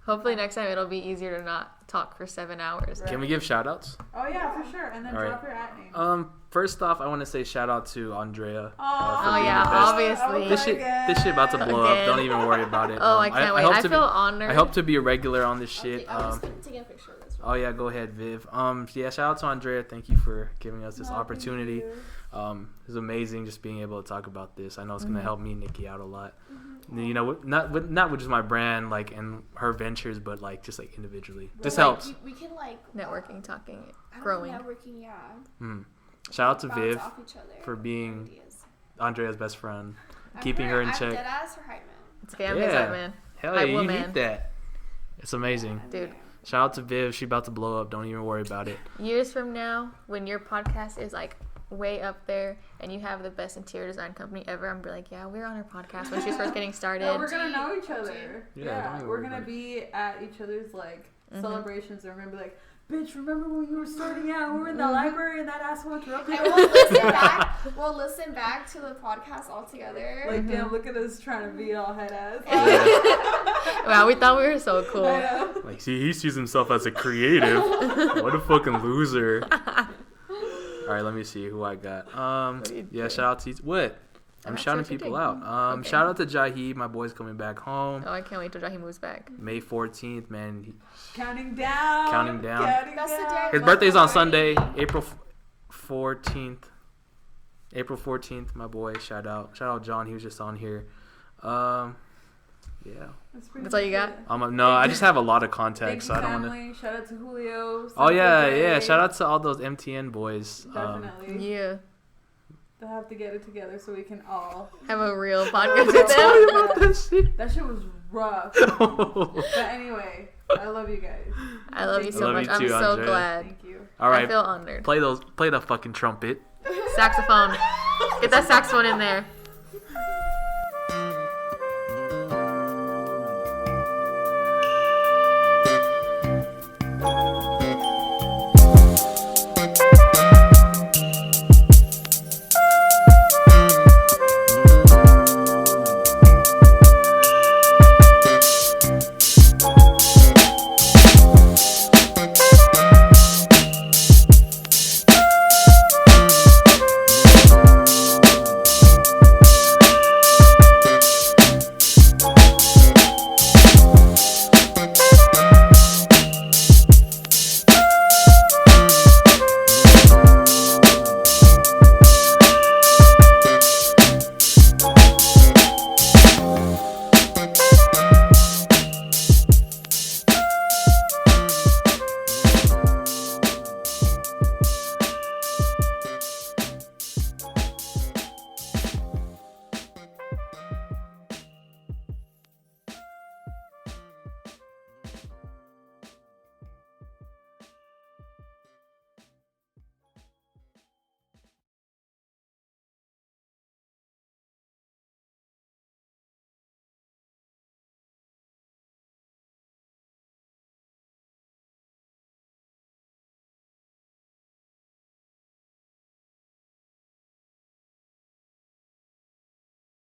Hopefully next time it'll be easier to not talk for 7 hours. Right. Can we give shout outs? Oh yeah, for sure. And then All right. drop your at name. First off, I want to say shout out to Andrea. Oh, for Oh being yeah, the best. obviously. This shit about to blow up. Again. Don't even worry about it. Oh, I can't wait. hope I to feel be, honored. I hope to be a regular on this shit. I'm just gonna take a picture of this. Oh yeah, go ahead, Viv. Yeah, shout out to Andrea. Thank you for giving us this No, opportunity. thank It's amazing just being able to talk about this. I know it's gonna help me and Nikki out a lot. Mm-hmm. You know, not with just my brand like and her ventures, but like just like individually. Well, This like, helps. We can like Networking, talking, I don't growing. know, networking, yeah. Shout out to Bounce Viv off each other for being ideas. Andrea's best friend, I'm keeping her in check. I'm dead ass her hype man. It's okay, I'm Yeah. excited, man. Hell I yeah, will, you man. need that. It's amazing. Dude. Shout out to Viv. She about to blow up. Don't even worry about it. Years from now, when your podcast is like way up there and you have the best interior design company ever, I'm be like, yeah, we were on her podcast when she was first getting started. No, we're gonna know each other. Yeah, Yeah, don't even we're worry gonna about be at each other's like Mhm. celebrations, and we're gonna be like, "Bitch, remember when you were starting out? We were in the library, and that asshole interrupted And us." we'll listen back to the podcast all together. Like, damn, look at us trying to be all head ass. Wow, we thought we were so cool. I know. Like, see, he sees himself as a creative. What a fucking loser. All right, let me see who I got. What are you Yeah, doing? shout out to what? I'm not shouting sure what people you're out. doing. Okay. Shout out to Jahid. My boy's coming back home. Oh, I can't wait till Jahi moves back. May 14th, man. Counting down. Counting down. That's the day. His birthday's on Sunday, April 14th. April 14th, my boy. Shout out John. He was just on here. Yeah. That's all you got? No, I just have a lot of Thank contacts, you, so I don't want to. family. Shout out to Julio. Oh yeah, Santo yeah. J. Shout out to all those MTN boys. Definitely. Yeah. They have to get it together so we can all. Have a real podcast They with told them. me about that shit. That shit was rough. But anyway, I love you guys. I love you so Love much. you I'm too, so Andrea. glad. Thank you. All right, I feel honored. play the fucking trumpet. Saxophone. Get that saxophone in there.